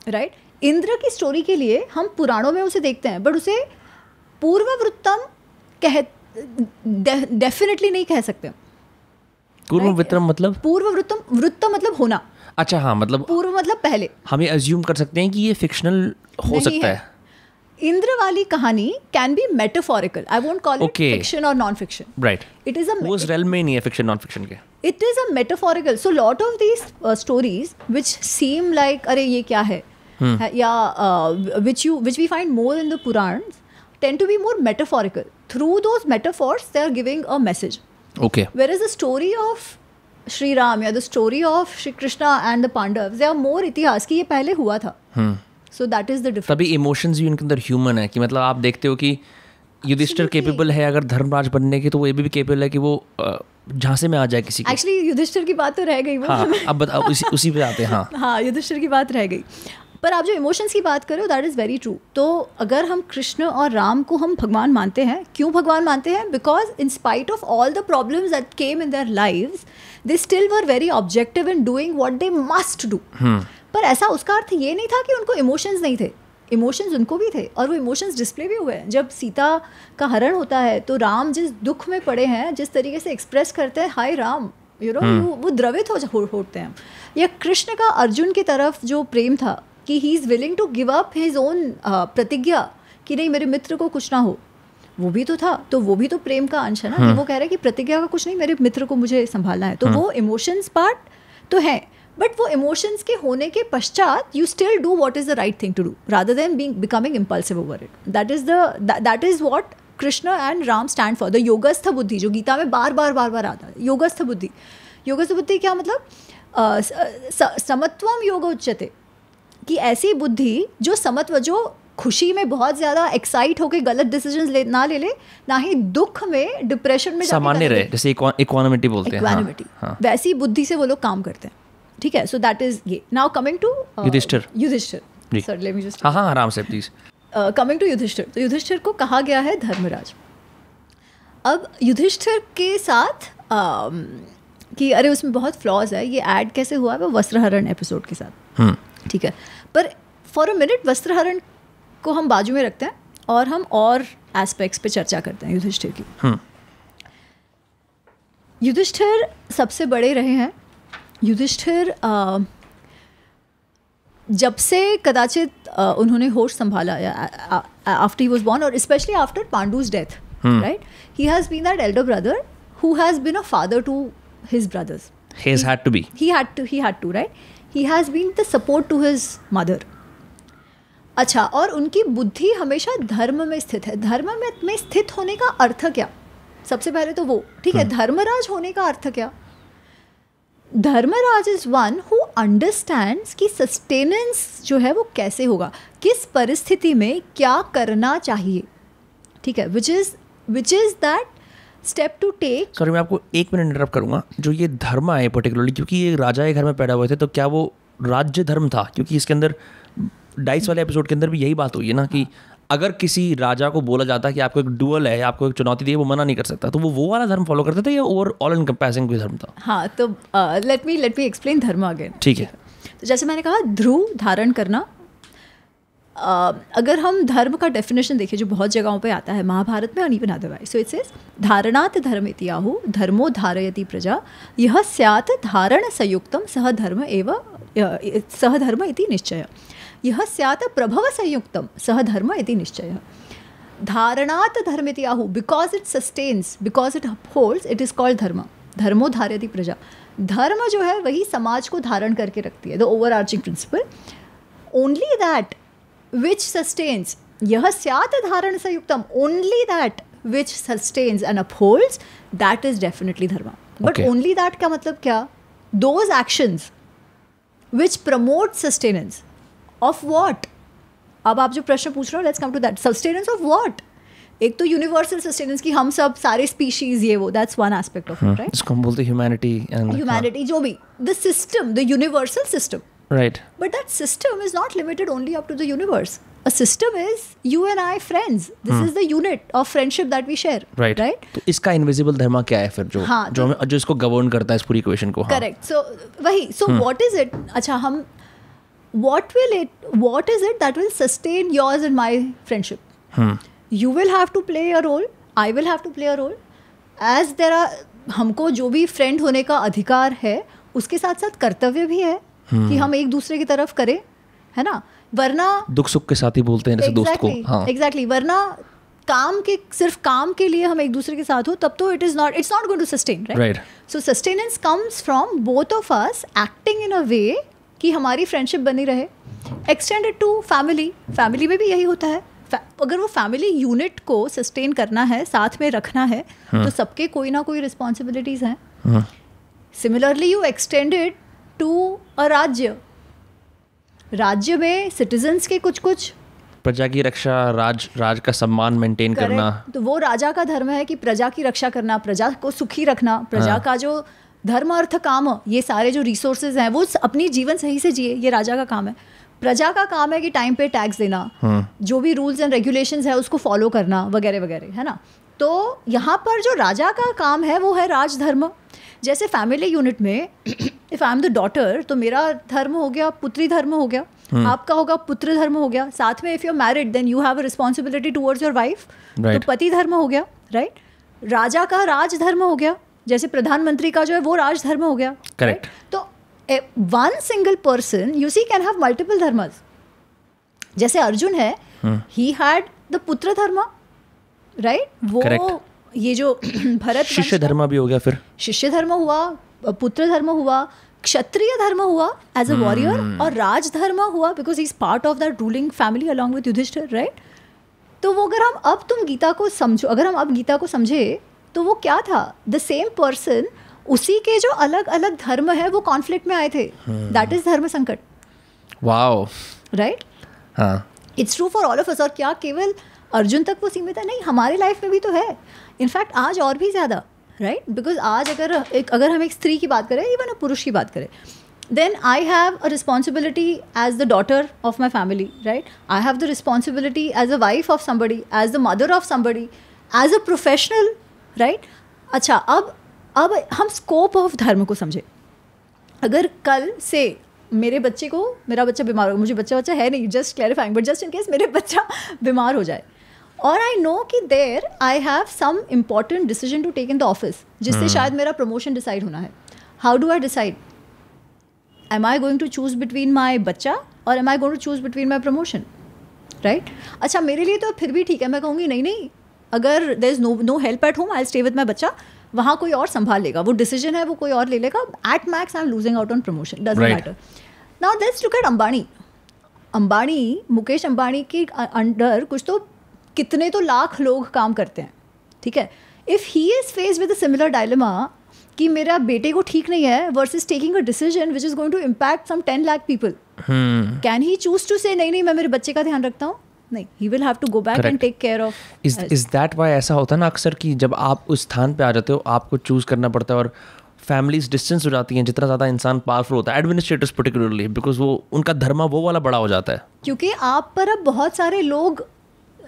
राइट? इंद्र की स्टोरी के लिए हम पुराणों में उसे देखते हैं, बट उसे पूर्ववृत्तम डेफिनेटली नहीं कह सकते. पूर्ववृत्तम मतलब? पूर्ववृत्तम, वृत्तम मतलब होना. अच्छा, हाँ, मतलब पूर्व मतलब पहले. हम ये अज्यूम कर सकते हैं कि ये फिक्शनल हो सकता है. इंद्र वाली कहानी can be metaphorical. I won't call it fiction और non fiction. Right. It is उस रेलम में नहीं है फिक्शन नॉन फिक्शन के. It is a metaphorical. So lot of these stories which seem like अरे ये क्या है, या which we find more in the Puranas tend to be more metaphorical. Through those metaphors they are giving a message. Okay. Whereas the story of Shri Ram या the story of Shri Krishna and the Pandavas, they are more इतिहास की ये पहले हुआ था. So that is the difference. तभी emotions भी उनके अंदर ह्यूमन है, कि मतलब आप देखते हो कि युधिष्ठिर केपेबल है अगर धर्मराज बनने की, तो वो ये भी केपेबल है कि वो झांसे में आ जाए किसी की. Actually युधिष्ठिर की बात तो रह गई. हाँ, अब बताओ, उसी पे आते हैं. हाँ हाँ, युधिष्ठिर की बात रह गई. पर आप जो इमोशंस की बात कर रहे हो, दैट इज़ वेरी ट्रू. तो अगर हम कृष्ण और राम को हम भगवान मानते हैं, क्यों भगवान मानते हैं? Because in spite of all the problems that came in their lives, they still were very objective in doing what they must do. पर ऐसा उसका अर्थ ये नहीं था कि उनको इमोशंस नहीं थे. इमोशंस उनको भी थे, और वो इमोशंस डिस्प्ले भी हुए हैं. जब सीता का हरण होता है तो राम जिस दुख में पड़े हैं, जिस तरीके से एक्सप्रेस करते हैं, हाय राम, यू नो, वो द्रवित होते हैं. या कृष्ण का अर्जुन की तरफ जो प्रेम था कि he is willing to give up his own pratigya कि नहीं मेरे मित्र को कुछ ना हो, वो भी तो था. तो वो भी तो प्रेम का अंश है ना, कि वो कह रहे हैं कि प्रतिज्ञा का कुछ नहीं, मेरे मित्र को मुझे संभालना है. तो वो इमोशंस पार्ट तो है, बट वो इमोशंस के होने के पश्चात you still do what is the right thing to do rather than becoming impulsive over it. That is what Krishna and Ram stand for. The yogastha buddhi, जो गीता में बार बार आता है, योगस्थ बुद्धि. योगस्थ बुद्धि क्या मतलब? समत्वम योग उच्यते, कि ऐसी बुद्धि जो समत्व, जो खुशी में बहुत ज़्यादा एक्साइट होकर गलत डिसीजन ना ले, ना ही दुख में, डिप्रेशन में सामान्य रहे, जैसे इक्वानिमिटी बोलते हैं. इक्वानिमिटी. वैसी बुद्धि से वो लोग काम करते हैं. ठीक है. सो दैट इज ये. Now coming to Yudhishthir. Sir let me just, हाँ आराम से प्लीज. Coming to Yudhishthir. तो युधिष्ठिर को कहा गया है धर्मराज. अब युधिष्ठिर के साथ कि अरे उसमें बहुत फ्लॉज है, ये ऐड कैसे हुआ है वो वस्त्रहरण एपिसोड के साथ. ठीक है. पर फॉर अ मिनट वस्त्रहरण को हम बाजू में रखते हैं और हम और एस्पेक्ट्स पे चर्चा करते हैं युधिष्ठिर की. युधिष्ठिर सबसे बड़े रहे हैं. युधिष्ठिर जब से कदाचित उन्होंने होश संभाला आफ्टर ही वाज बॉर्न, और specially after Pandu's death, right, he has been that elder brother who has been a father to his brothers. He had to be. He had to, right? He has been the support to his mother. अच्छा, और उनकी बुद्धि हमेशा धर्म में स्थित है. धर्म में स्थित होने का अर्थ क्या? सबसे पहले तो वो, ठीक है, धर्मराज होने का अर्थ क्या? Dharmaraj is one who understands कि सस्टेनेंस जो है वो कैसे होगा, किस परिस्थिति में क्या करना चाहिए, ठीक है, which is that step to take. Sorry, मैं आपको 1 मिनट इंटरप्ट करूंगा. जो ये धर्म है पर्टिकुलरली, क्योंकि ये राजा के घर में पैदा हुए थे, तो क्या वो राज्य धर्म था? क्योंकि इसके अंदर डाइस वाले एपिसोड के अंदर भी यही बात हुई है ना कि अगर किसी राजा को बोला जाता है कि आपको एक डुअल है, आपको एक चुनौती दी है, वो मना नहीं कर सकता, तो वो वाला धर्म फॉलो करते थे या ओवर ऑल एनकंपासिंग कोई धर्म था? हाँ, तो लेट मी एक्सप्लेन धर्म अगेन. ठीक है. तो जैसे मैंने कहा, ध्रुव धारण करना. अगर हम धर्म का डेफिनेशन देखें जो बहुत जगहों पे आता है, महाभारत में और even otherwise, so it says धारणात् धर्म इति आहु धर्मो धारयति प्रजा यह स्यात् धारण संयुक्तम सह धर्म इति निश्चय. यह स्यात् प्रभव संयुक्तम सह धर्म इति निश्चय. धारणात् धर्म इति आहु, because it sustains, because it upholds, it is called dharma. धर्मो धारयति प्रजा. धर्म जो है वही समाज को धारण करके रखती है, the overarching principle. Only that which sustains, यह स्यात् धारण संयुक्तम, only that which sustains and upholds, that is definitely dharma. But Okay. only that का मतलब क्या? Those actions which promote sustenance of what? अब आप जो प्रश्न पूछ रहे हो, let's come to that. Sustenance of what? एक तो यूनिवर्सल सस्टेनेंस की हम सब सारे स्पीशीज, ये वो, that's one aspect of it, right. इसको हम बोलते हैं ह्यूमैनिटी, जो भी, the system, the universal system. Right. But that system is not limited only up to the universe. A system is you and I friends. This is the unit of friendship that we share. Right. Right? तो इसका invisible धर्म क्या है फिर, जो इसको govern करता है इस पूरी इक्वेशन को? Correct. So वही. So what is it? अच्छा, हम what is it that will sustain yours and my friendship? You will have to play a role. I will have to play a role. As there are, हमको जो भी friend होने का अधिकार है, उसके साथ साथ कर्तव्य भी है कि हम एक दूसरे की तरफ करें, है ना. वरना दुख सुख के साथ ही बोलते हैं जैसे दोस्त को. हाँ, एग्जैक्टली. वरना सिर्फ काम के लिए हम एक दूसरे के साथ हो, तब तो it's not going to sustain, right. So sustenance comes from both of us acting in a way कि हमारी फ्रेंडशिप बनी रहे. एक्सटेंडेड टू फैमिली में भी यही होता है. अगर वो फैमिली यूनिट को सस्टेन करना है, साथ में रखना है, तो सबके कोई ना कोई रिस्पॉन्सिबिलिटीज हैं. Similarly you extended to a राज्य में सिटीजन्स के कुछ प्रजा की रक्षा, राज का सम्मान मेंटेन करना. तो वो राजा का धर्म है कि प्रजा की रक्षा करना, प्रजा को सुखी रखना. प्रजा का जो धर्म अर्थ काम, ये सारे जो रिसोर्सेज हैं वो अपनी जीवन सही से जिए, ये राजा का काम है. प्रजा का काम है कि टाइम पे टैक्स देना, जो भी रूल्स एंड रेगुलेशंस है उसको फॉलो करना, वगैरह वगैरह, है ना. तो यहाँ पर जो राजा का काम है वो है राजधर्म. जैसे फैमिली यूनिट में if I am the daughter, तो मेरा धर्म हो गया पुत्री धर्म हो गया, आपका होगा पुत्र धर्म हो गया. साथ में if you are married then you have a responsibility towards your wife, तो पति धर्म हो गया, राइट. राजा का राजधर्म हो गया, जैसे प्रधानमंत्री का जो है वो राजधर्म हो गया, करेक्ट. तो one single person you see can have multiple dharmas. जैसे अर्जुन है, ही हैड द पुत्र धर्म, राइट. वो Correct. ये जो भरत शिष्य धर्म भी हो गया, फिर शिष्य धर्म हुआ, पुत्र धर्म हुआ, क्षत्रिय धर्म हुआ एज अ वॉरियर, और राजधर्म हुआ because he is part of that ruling family along with Yudhishthir, right. तो वो अगर हम अब गीता को समझो, अगर हम अब गीता को समझे, तो वो क्या था? द सेम पर्सन, उसी के जो अलग अलग धर्म है वो कॉन्फ्लिक्ट में आए थे. That is dharma sankat. Wow, right. हाँ, it's true for all of us. और क्या केवल अर्जुन तक वो सीमित है? नहीं, हमारी लाइफ में भी तो है. इनफैक्ट आज और भी ज़्यादा, राइट. बिकॉज आज अगर हम एक स्त्री की बात करें, इवन अ पुरुष की बात करें, then I have a responsibility as the daughter of my family, right? I have the responsibility as a wife of somebody, as the mother of somebody, as a professional, right? अच्छा, अब हम scope of धर्म को समझे. अगर कल से मेरा बच्चा बीमार हो, मुझे बच्चा है नहीं, just clarifying, but just in case मेरे बच्चा बीमार हो जाए, और आई नो कि there I have some important decision to take in the office जिससे शायद मेरा प्रमोशन डिसाइड होना है. How do I decide? Am I going to choose between my bachcha और am I going to choose between my promotion? Right. अच्छा, मेरे लिए तो फिर भी ठीक है, मैं कहूँगी नहीं, अगर there is no help at home, I stay with my bachcha, वहाँ कोई और संभाल लेगा, वो डिसीजन है वो कोई और ले लेगा. At max I am losing out on promotion, doesn't matter. Now let's look at Ambani, Mukesh Ambani के अंडर कुछ तो कितने तो लाख लोग काम करते हैं, ठीक है. If he is faced with a similar dilemma कि मेरा बेटे को ठीक नहीं है versus taking a decision which is going to impact some 10 lakh people, can he choose to say नहीं मैं मेरे बच्चे का ध्यान रखता हूँ? नहीं, he will have to go back and take care of. Is that why ऐसा होता है ना अक्सर कि जब आप उस स्थान पे आ जाते हो आपको चूज करना पड़ता है और फैमिलीज डिस्टेंस हो जाती हैं जितना ज़्यादा इंसान पावरफुल होता है, एडमिनिस्ट्रेटर्स पर्टिकुलरली, बिकॉज वो उनका धर्मा वो वाला बड़ा हो जाता है. क्योंकि आप पर अब बहुत सारे लोग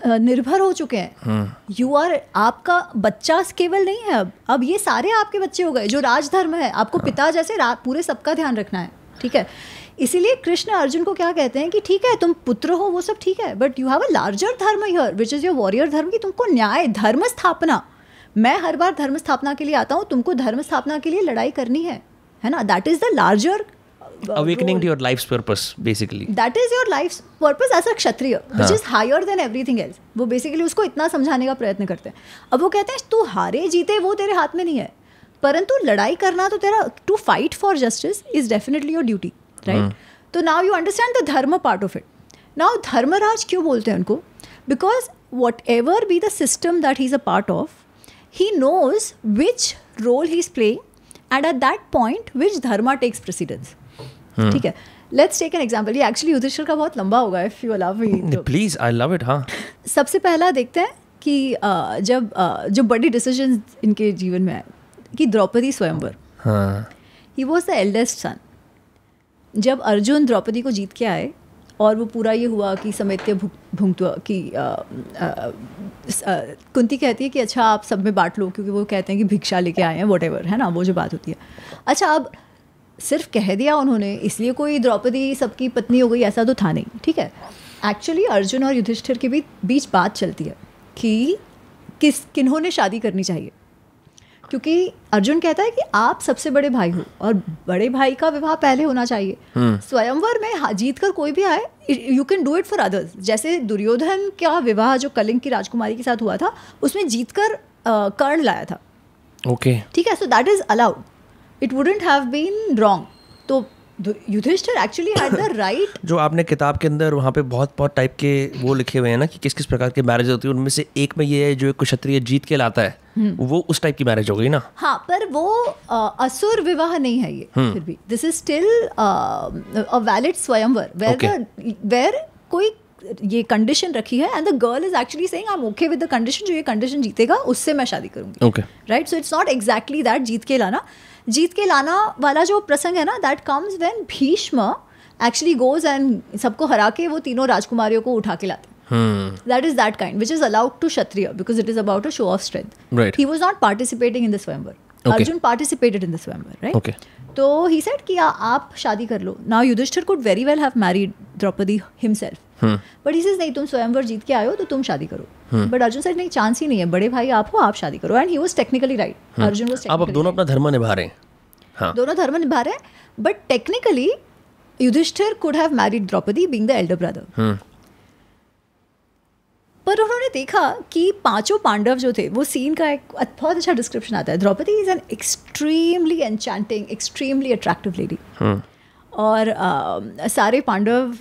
निर्भर हो चुके हैं. यू आर, आपका बच्चा केवल नहीं है, अब ये सारे आपके बच्चे हो गए. जो राजधर्म है, आपको पिता जैसे पूरे सबका ध्यान रखना है, ठीक है. इसीलिए कृष्ण अर्जुन को क्या कहते हैं कि ठीक है तुम पुत्र हो, वो सब ठीक है, but you have a larger dharma here which is your warrior dharma, कि तुमको न्याय, धर्म स्थापना. मैं हर बार धर्म स्थापना के लिए आता हूँ, तुमको धर्म स्थापना के लिए लड़ाई करनी है ना. That is the larger awakening to your life's purpose basically. That is your life's purpose as a Kshatriya, which is higher than everything else. वो बेसिकली उसको इतना समझाने का प्रयत्न करते हैं. अब वो कहते हैं तू हारे जीते वो तेरे हाथ में नहीं है, परंतु लड़ाई करना तो तेरा, to fight for justice is definitely your duty, right. तो now you understand the dharma part of it. Now Dharmaraj क्यों बोलते हैं उनको? Because whatever be the system that he is a part of, he knows which role he's playing and at that point which dharma takes precedence. ठीक है. Let's take an example. ये actually Yudhishthir का बहुत लंबा होगा if you allow me. Please, I love it. हाँ. सबसे पहला देखते हैं कि जब जो बड़ी डिसीजन इनके जीवन में आए कि द्रौपदी स्वयंवर, he was the eldest son. जब अर्जुन द्रौपदी को जीत के आए और वो पूरा ये हुआ कि समेत्य भुंक्त्वा कि कुंती कहती है कि अच्छा आप सब में बांट लो, क्योंकि वो कहते हैं कि भिक्षा लेके आए हैं, व्हाटएवर, है ना, वो जो बात होती है. अच्छा, अब सिर्फ कह दिया उन्होंने इसलिए कोई द्रौपदी सबकी पत्नी हो गई, ऐसा तो था नहीं, ठीक है. एक्चुअली अर्जुन और युधिष्ठिर के बीच बात चलती है कि किन्होंने शादी करनी चाहिए, क्योंकि अर्जुन कहता है कि आप सबसे बड़े भाई हो और बड़े भाई का विवाह पहले होना चाहिए. स्वयंवर में जीत कर कोई भी आए, you can do it for others. जैसे दुर्योधन का विवाह जो कलिंग की राजकुमारी के साथ हुआ था, उसमें जीत कर कर्ण लाया था, ओके, ठीक है. So that is allowed, it wouldn't have been wrong. तो Yudhishthira actually had the right. जो आपने किताब के अंदर वहाँ पे बहुत टाइप के वो लिखे हुए हैं ना कि किस किस प्रकार के मैरिज होती है, उनमें से एक में ये है जो एक क्षत्रिय जीत के लाता है, वो उस टाइप की मैरिज हो गई ना. हाँ, पर वो असुर विवाह नहीं है ये. फिर भी this is still a valid swayamvar where कोई ये कंडीशन रखी है and the girl is actually saying I am okay with the condition, जो ये कंडीशन जीतेगा उससे मैं शादी करूंगी, okay, right. So it's not exactly that जीत के लाना वाला जो प्रसंग है ना, that comes when Bhishma actually goes and सबको हरा के वो तीनों राजकुमारियों को उठा के लाते. That is that kind, which is allowed to Kshatriya because it is about a show of strength. Right. He was not participating in the Swayamvar. Okay. Arjun participated in the Swayamvar, right? Okay. So he said कि आप शादी कर लो. Now Yudhishthir could very well have married Draupadi himself. But he says नहीं, तुम स्वयंवर जीत के आए हो तो तुम शादी करो. But Arjun said नहीं, चांस ही नहीं है, बड़े भाई आप हो, आप शादी करो. And he was technically right. Arjun was technically अब दोनों अपना धर्म निभा रहे हैं. हाँ. दोनों धर्म निभा रहे हैं, but technically Yudhishthir could have married Draupadi being the elder brother. पर उन्होंने देखा कि पांचों पांडव जो थे, वो सीन का एक बहुत अच्छा डिस्क्रिप्शन आता है. Draupadi is an extremely enchanting, extremely attractive lady, और सारे पांडव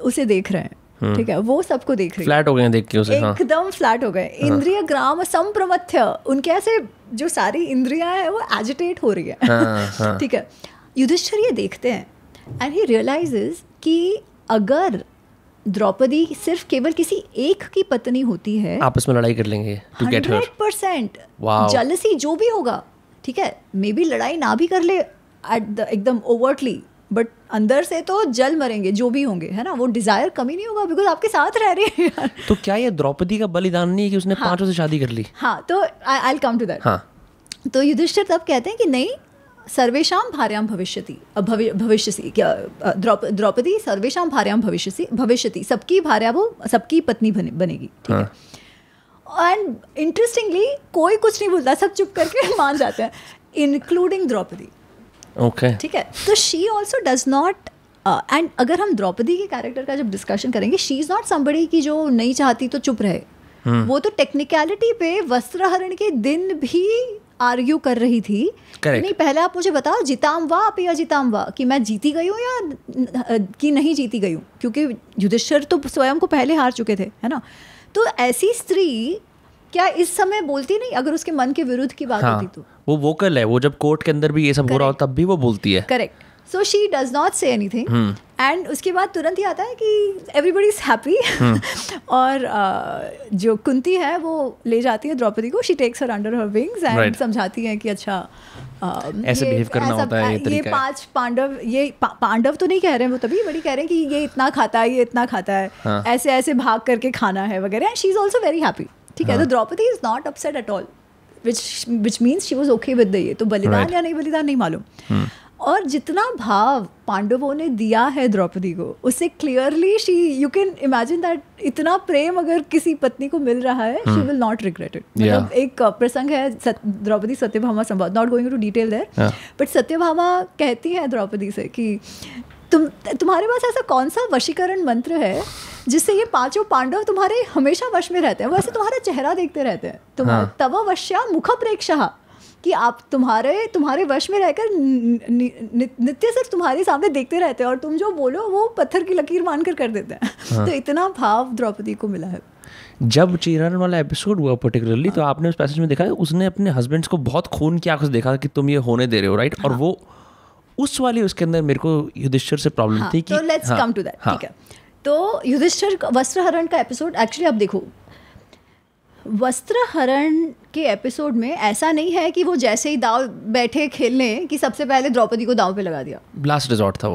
उसे देख रहे हैं, ठीक है, वो सबको देख रहे हैं, फ्लैट हो गए देख के उसे, एकदम फ्लैट हो गए. इंद्रिय ग्राम संप्रमथ्य, उनके ऐसे जो सारी इंद्रियां हैं वो एजिटेट हो रही है, ठीक है. युधिष्ठिर ये देखते हैं एंड ही रियलाइजेस कि अगर द्रौपदी सिर्फ केवल किसी एक की पत्नी होती है, आपस में लड़ाई कर लेंगे to get her. 100% jealousy जो भी होगा, ठीक है, मे बी लड़ाई ना भी कर ले एकदम ओवर्टली, बट अंदर से तो जल मरेंगे जो भी होंगे, है ना. वो डिजायर कमी नहीं होगा बिकॉज आपके साथ रह रहे हैं. तो क्या ये द्रौपदी का बलिदान नहीं है कि उसने पांचों से शादी कर ली? हाँ, तो I will come to that. तो युधिष्ठिर तब कहते हैं कि नहीं, सर्वेशां भार्यां भविष्यसि, द्रौपदी सर्वेशां भार्यां भविष्यसि, सबकी भार्या वो सबकी पत्नी बनेगी, ठीक है. एंड इंटरेस्टिंगली कोई कुछ नहीं बोलता, सब चुप करके मान जाते हैं, इंक्लूडिंग द्रौपदी. ओके. ठीक है, तो she also does not, and अगर हम द्रौपदी के कैरेक्टर का जब डिस्कशन करेंगे, शी इज़ नॉट समबडी की जो नहीं चाहती तो चुप रहे. वो तो टेक्निकलिटी पे वस्त्रहरण के दिन भी आर्ग्यू कर रही थी. नहीं, पहले आप मुझे बताओ जिताम वा आप या जिताम वा, कि मैं जीती गई हूँ या कि नहीं जीती गई हूँ, क्योंकि युधिष्ठिर तो स्वयं को पहले हार चुके थे, है ना. तो ऐसी स्त्री क्या इस समय बोलती नहीं अगर उसके मन के विरुद्ध की बात होती तो. वो वोकल है, वो जब कोर्ट के अंदर भी ये सब हो रहा हो तब भी वो बोलती है. Correct. So she does not say anything, and उसके बाद तुरंत ही आता है कि एवरीबडी इज हैप्पी. और जो कुंती है वो ले जाती है द्रौपदी को, she takes her under her wings and समझाती है कि अच्छा ऐसे बिहेव करना होता है, ये 5 पांडव, ये पांडव तो नहीं कह रहे हैं, वो तभी बड़ी कह रहे हैं कि ये इतना खाता है, ये इतना खाता है, ऐसे ऐसे भाग करके खाना है वगैरह. And she is also very happy. ठीक है, तो Draupadi is not upset at all, which means she was okay with ये. तो बलिदान या नहीं बलिदान नहीं मालूम. और जितना भाव पांडवों ने दिया है द्रौपदी को, उससे clearly she, you can imagine that इतना प्रेम अगर किसी पत्नी को मिल रहा है, she will not regret it. मतलब एक प्रसंग है द्रौपदी सत्यभामा संवाद, not going to detail there, but Satyabhama कहती है द्रौपदी से कि तुम्हारे पास ऐसा कौन सा वशीकरण मंत्र है जिससे ये 5 पांडव तुम्हारे हमेशा वश में रहते हैं, वैसे तुम्हारा चेहरा देखते रहते हैं, तव वश्या मुख प्रेक्षः, कि आप तुम्हारे वश में रहकर नित्य सिर्फ तुम्हारे सामने देखते रहते हैं और तुम जो बोलो वो पत्थर की लकीर मानकर कर देते हैं. तो इतना भाव द्रौपदी को मिला है. जब चीरन वाला एपिसोड हुआ पर्टिकुलरली, तो आपने उस पैसेज में देखा है उसने अपने हस्बैंड्स को बहुत खून की आंखों से देखा कि तुम ये होने दे रहे हो, राइट. और वो उस वाली उसके अंदर मेरे को युधिष्ठिर से प्रॉब्लम थी कि तो लेट्स कम टू दैट. ठीक है, तो युधिष्ठिर वस्त्रहरण का एपिसोड, एक्चुअली आप देखो वस्त्रहरण के एपिसोड में ऐसा नहीं है कि वो जैसे ही दाव बैठे खेलने कि सबसे पहले द्रौपदी को दाव पे लगा दिया. लास्ट रिजॉर्ट था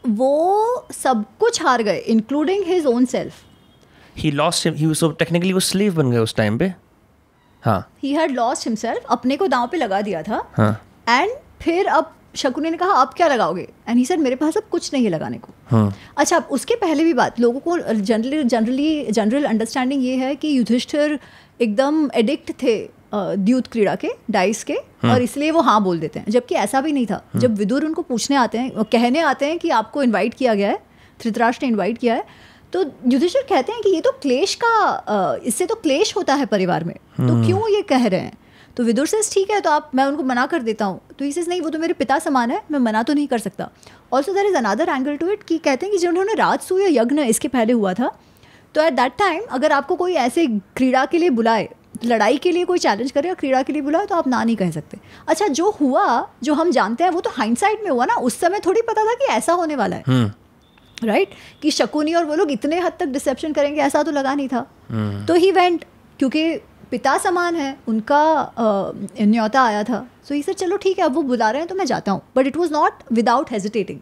वो सब कुछ हार गए, including his own self. He lost him, he was so technically वो स्लेव बन गए उस टाइम पे. हाँ, ही हैड लॉस्ट हिमसेल्फ, अपने को दाव पे लगा दिया था. एंड फिर अब शकुनी ने कहा अब क्या लगाओगे, एंड ही सेड मेरे पास अब कुछ नहीं है लगाने को. अच्छा, अब उसके पहले भी बात, लोगों को जनरल अंडरस्टैंडिंग ये है कि युधिष्ठिर एकदम एडिक्ट थे द्यूत क्रीड़ा के, डाइस के, और इसलिए वो हाँ बोल देते हैं, जबकि ऐसा भी नहीं था. जब विदुर उनको पूछने आते हैं, कहने आते हैं कि आपको इन्वाइट किया गया है, धृतराष्ट्र ने इन्वाइट किया है, तो युधिष्ठिर कहते हैं कि ये तो क्लेश का, इससे तो क्लेश होता है परिवार में, तो क्यों ये कह रहे हैं. तो विदुर से ठीक है, तो आप, मैं उनको मना कर देता हूँ. तो इसे नहीं, वो तो मेरे पिता समान है, मैं मना तो नहीं कर सकता. Also there is another angle to it, कि कहते हैं कि जब उन्होंने राजसूय यज्ञ इसके पहले हुआ था, तो एट दैट टाइम अगर आपको कोई ऐसे क्रीड़ा के लिए बुलाए, लड़ाई के लिए कोई चैलेंज करे या क्रीड़ा के लिए बुलाए, तो आप ना नहीं कह सकते. अच्छा, जो हुआ, जो हम जानते हैं, वो तो हाइंडसाइट में हुआ ना, उस समय थोड़ी पता था कि ऐसा होने वाला है, राइट. कि शकुनी और वो लोग इतने हद तक डिसेप्शन करेंगे ऐसा तो लगा नहीं था. तो ही वेंट, क्योंकि पिता समान है, उनका न्योता आया था. सो ही सर चलो ठीक है, अब वो बुला रहे हैं तो मैं जाता हूँ. But it was not without hesitating.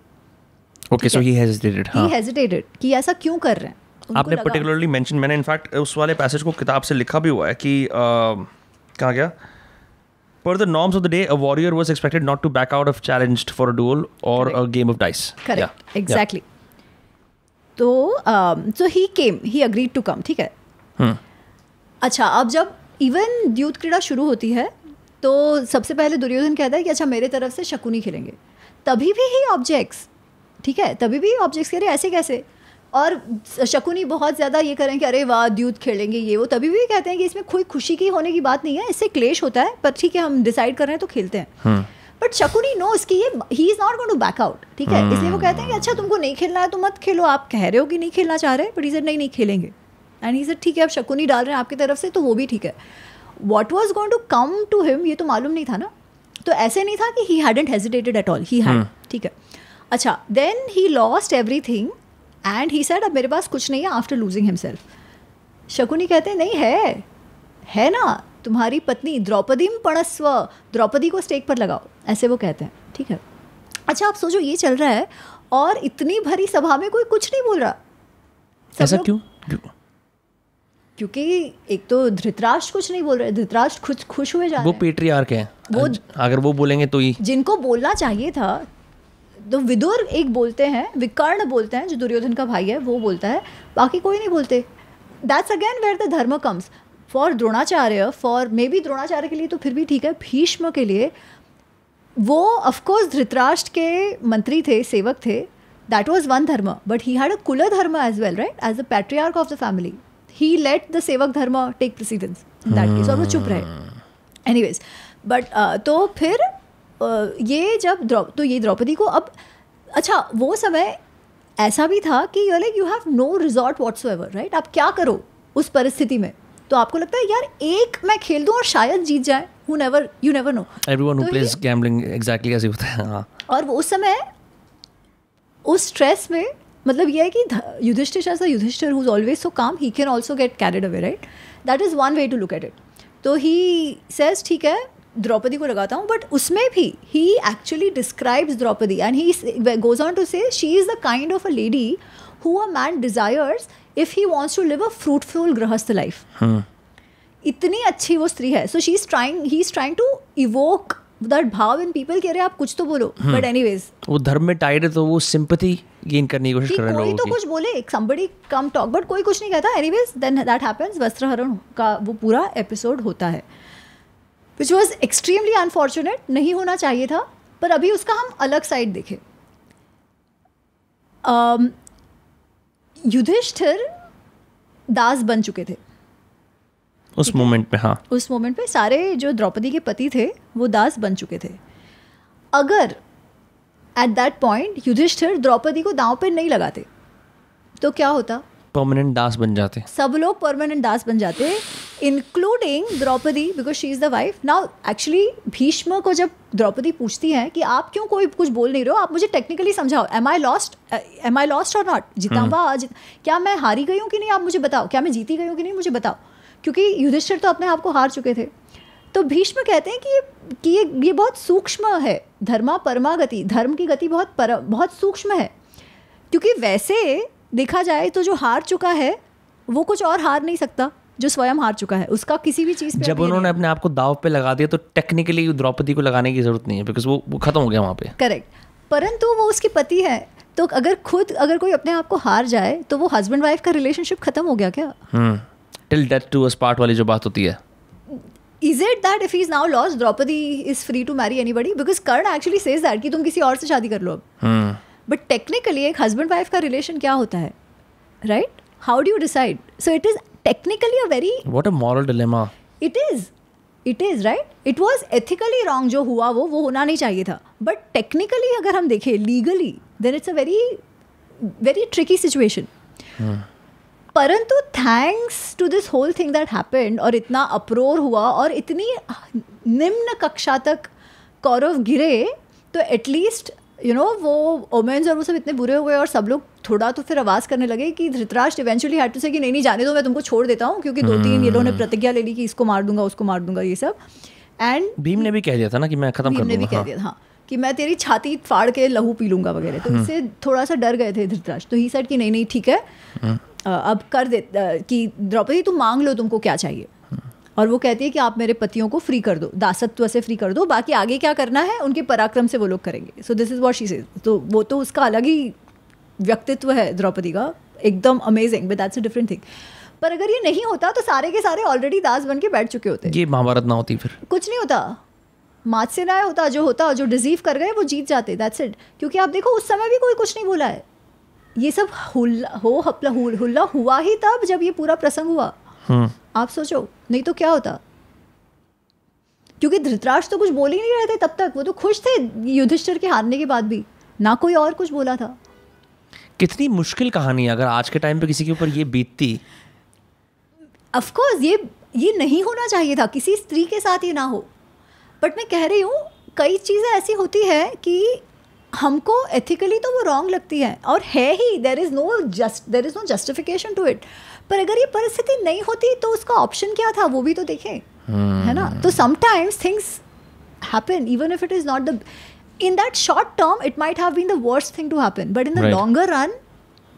Okay, so he hesitated. He hesitated कि ऐसा क्यों कर रहे हैं. आपने पर्टिकुलरली मेंशन, मैंने इनफैक्ट उस वाले पैसेज को किताब से लिखा भी हुआ है कि कहाँ गया, पर the norms of the day a warrior was expected not to back out of challenged for a duel और a game of dice. Correct, exactly. तो he came, he agreed to come. ठीक है. अच्छा, अब जब इवन द्यूत क्रीड़ा शुरू होती है, तो सबसे पहले दुर्योधन कहता है कि अच्छा मेरे तरफ से शकुनी खेलेंगे. तभी भी ही ऑब्जेक्ट्स, ठीक है, तभी भी ऑब्जेक्ट्स कह रहे ऐसे कैसे, और शकुनी बहुत ज़्यादा ये करें कि अरे वाह द्यूत खेलेंगे ये वो. तभी भी कहते हैं कि इसमें कोई खुशी की होने की बात नहीं है, इससे क्लेश होता है, पर ठीक है हम डिसाइड कर रहे हैं तो खेलते हैं. बट शकुनी नोस कि ये he is not going to back out. ठीक है, इसलिए वो कहते हैं कि अच्छा तुमको नहीं खेलना है तो मत खेलो, आप कह रहे हो कि नहीं खेलना चाह रहे, बट ही सेड नहीं खेलेंगे. एंड ही सेड ठीक है, अब शकुनी डाल रहे हैं आपकी तरफ से तो वो भी ठीक है. What was going to come to him ये तो मालूम नहीं था ना. तो ऐसे नहीं था कि he hadn't hesitated at all, he had. ठीक है. अच्छा, then he lost everything and he said अब मेरे पास कुछ नहीं है आफ्टर लूजिंग हिमसेल्फ. शकुनी कहते हैं नहीं है ना, तुम्हारी पत्नी द्रौपदीम पणस्व, द्रौपदी को स्टेक पर लगाओ, ऐसे वो कहते हैं. ठीक है. अच्छा, आप सोचो ये चल रहा है और इतनी भरी सभा में कोई कुछ नहीं बोल रहा. ऐसा क्यों? क्योंकि एक तो धृतराष्ट्र कुछ नहीं बोल रहे, धृतराष्ट्र खुश हुए जा रहे हैं. वो पेट्रियार्क हैं, वो अगर वो बोलेंगे तो ही, जिनको बोलना चाहिए था. तो विदुर एक बोलते हैं, विकर्ण बोलते हैं जो दुर्योधन का भाई है, वो बोलता है, बाकी कोई नहीं बोलते. that's again where the dharma comes. For Dronacharya, for maybe Dronacharya के लिए तो फिर भी ठीक है, भीष्म के लिए वो of course धृतराष्ट्र के मंत्री थे, सेवक थे, that was one dharma, but he had a kula dharma as well, right? As the patriarch of the family, he let the sevak dharma take precedence in that case, और वो चुप रहे. Anyways, but तो फिर ये जब तो ये द्रौपदी को अब अच्छा वो समय ऐसा भी था कि you have no resort whatsoever, right? आप क्या करो उस परिस्थिति में? तो आपको लगता है यार एक मैं खेल दूं और शायद जीत जाए. you never know. Everyone who तो plays gambling exactly ऐसे होता है. हाँ. और वो उस समय उस स्ट्रेस में मतलब ये है कि Yudhishthir as a Yudhishthir who's always so calm, he can also get carried away, right? That is one way to look at it. तो he says ठीक है द्रौपदी को लगाता हूँ, बट उसमें भी he actually describes Draupadi and he goes on to say she is the kind of a lady who a man desires if he wants to live a fruitful grahastha life. इतनी अच्छी वो स्त्री है. So he is trying to evoke that भाव in people कि अरे आप कुछ तो बोलो. But anyways, वो धर्म में टाइड है तो वो सिंपैथी गेन करने की कोशिश कर रहे हैं कोई लोगों तो की. कुछ बोले, somebody come talk, but कोई कुछ नहीं कहता. Anyways, then that happens. वस्त्रहरण का वो पूरा एपिसोड होता है, which was extremely unfortunate. नहीं होना चाहिए था. पर अभी उसका हम अलग साइड देखें. युधिष्ठिर दास बन चुके थे उस मोमेंट पे. हाँ, उस मोमेंट पे सारे जो द्रौपदी के पति थे वो दास बन चुके थे. अगर at that point Yudhishthir Draupadi को दांव पे नहीं लगाते तो क्या होता? परमानेंट दास बन जाते. सब लोग परमानेंट दास बन जाते, including Draupadi, because she is the wife. Now actually Bhishma को जब द्रौपदी पूछती है कि आप क्यों कोई कुछ बोल नहीं रहे हो, आप मुझे टेक्निकली समझाओ, एम आई लॉस्ट और नॉट, जीता क्या मैं हारी गई हूँ कि नहीं, आप मुझे बताओ, क्या मैं जीती गई हूँ कि नहीं, मुझे बताओ. क्योंकि युधिष्ठिर तो अपने आप को हार चुके थे. तो भीष्म कहते हैं कि ये बहुत सूक्ष्म है. धर्मा परमा गति, धर्म की गति बहुत सूक्ष्म है. क्योंकि वैसे देखा जाए तो जो हार चुका है वो कुछ और हार नहीं सकता जो स्वयं हार चुका है. उसका किसी भी चीज़ पे जब उन्होंने अपने आप को दाव पे लगा दिया तो टेक्निकली द्रौपदी को लगाने की जरूरत नहीं है, बिकॉज वो खत्म हो गया वहाँ पे. करेक्ट. परंतु वो उसकी पति है, तो अगर कोई अपने आप को हार जाए तो वो हस्बैंड वाइफ का रिलेशनशिप खत्म हो गया क्या? Till death do us part वाली जो बात होती है. Is it that if he's now lost, Draupadi is free to marry anybody? Because Karna actually says that कि तुम किसी और से शादी कर लो अब. But technically एक husband wife का relation क्या होता है, right? How do you decide? So it is technically a very What a moral dilemma. It is right. It was ethically wrong जो हुआ वो होना नहीं चाहिए था. But technically अगर हम देखें legally, then it's a very very tricky situation. परंतु thanks to this whole thing that happened और इतना अप्रोर हुआ और इतनी निम्न कक्षा तक कौरव गिरे, तो एटलीस्ट वो ओमेन्स और वो सब इतने बुरे हुए और सब लोग थोड़ा तो फिर आवाज़ करने लगे कि धृतराष्ट्र इवेंचुअली हैड टू से कि नहीं जाने दो, मैं तुमको छोड़ देता हूँ, क्योंकि 2-3 ये लोगों ने प्रतिज्ञा ले ली कि इसको मार दूंगा उसको मार दूंगा ये सब. एंड भीम ने भी कह दिया था ना कि मैं खत्म कर दूंगा. भीम ने भी कह दिया था कि मैं तेरी छाती फाड़ के लहू पी लूंगा वगैरह. तो इससे थोड़ा सा डर गए थे धृतराष्ट्र. तो ही सेड कि नहीं ठीक है, अब कर दे कि द्रौपदी तुम मांग लो तुमको क्या चाहिए. और वो कहती है कि आप मेरे पतियों को फ्री कर दो, दासत्व से फ्री कर दो, बाकी आगे क्या करना है उनके पराक्रम से वो लोग करेंगे. सो this is what she says. तो वो तो उसका अलग ही व्यक्तित्व है द्रौपदी का, एकदम amazing, but that's a different thing. पर अगर ये नहीं होता तो सारे के सारे ऑलरेडी दास बन के बैठ चुके होते. ये महाभारत ना होती फिर कुछ नहीं होता. मात्स्यन्याय होता, जो डिजीव कर गए वो जीत जाते, दैट्स इट. क्योंकि आप देखो उस समय भी कोई कुछ नहीं बोला है. ये सब हुल्ला हुआ ही तब जब ये पूरा प्रसंग हुआ. आप सोचो, नहीं तो क्या होता. क्योंकि धृतराष्ट्र तो कुछ बोल ही नहीं रहे थे तब तक, वो तो खुश थे युधिष्ठिर के हारने के बाद भी, ना कोई और कुछ बोला था. कितनी मुश्किल कहानी है अगर आज के टाइम पे किसी के ऊपर ये बीतती. ऑफ कोर्स ये नहीं होना चाहिए था, किसी स्त्री के साथ ये ना हो. बट मैं कह रही हूँ कई चीज़ें ऐसी होती है कि हमको एथिकली तो वो रॉन्ग लगती है और है ही. There is no justification to it. पर अगर ये परिस्थिति नहीं होती तो उसका ऑप्शन क्या था वो भी तो देखें, है ना. तो sometimes things happen even if it is not the in that short term it might have been the worst thing to happen, but in the longer run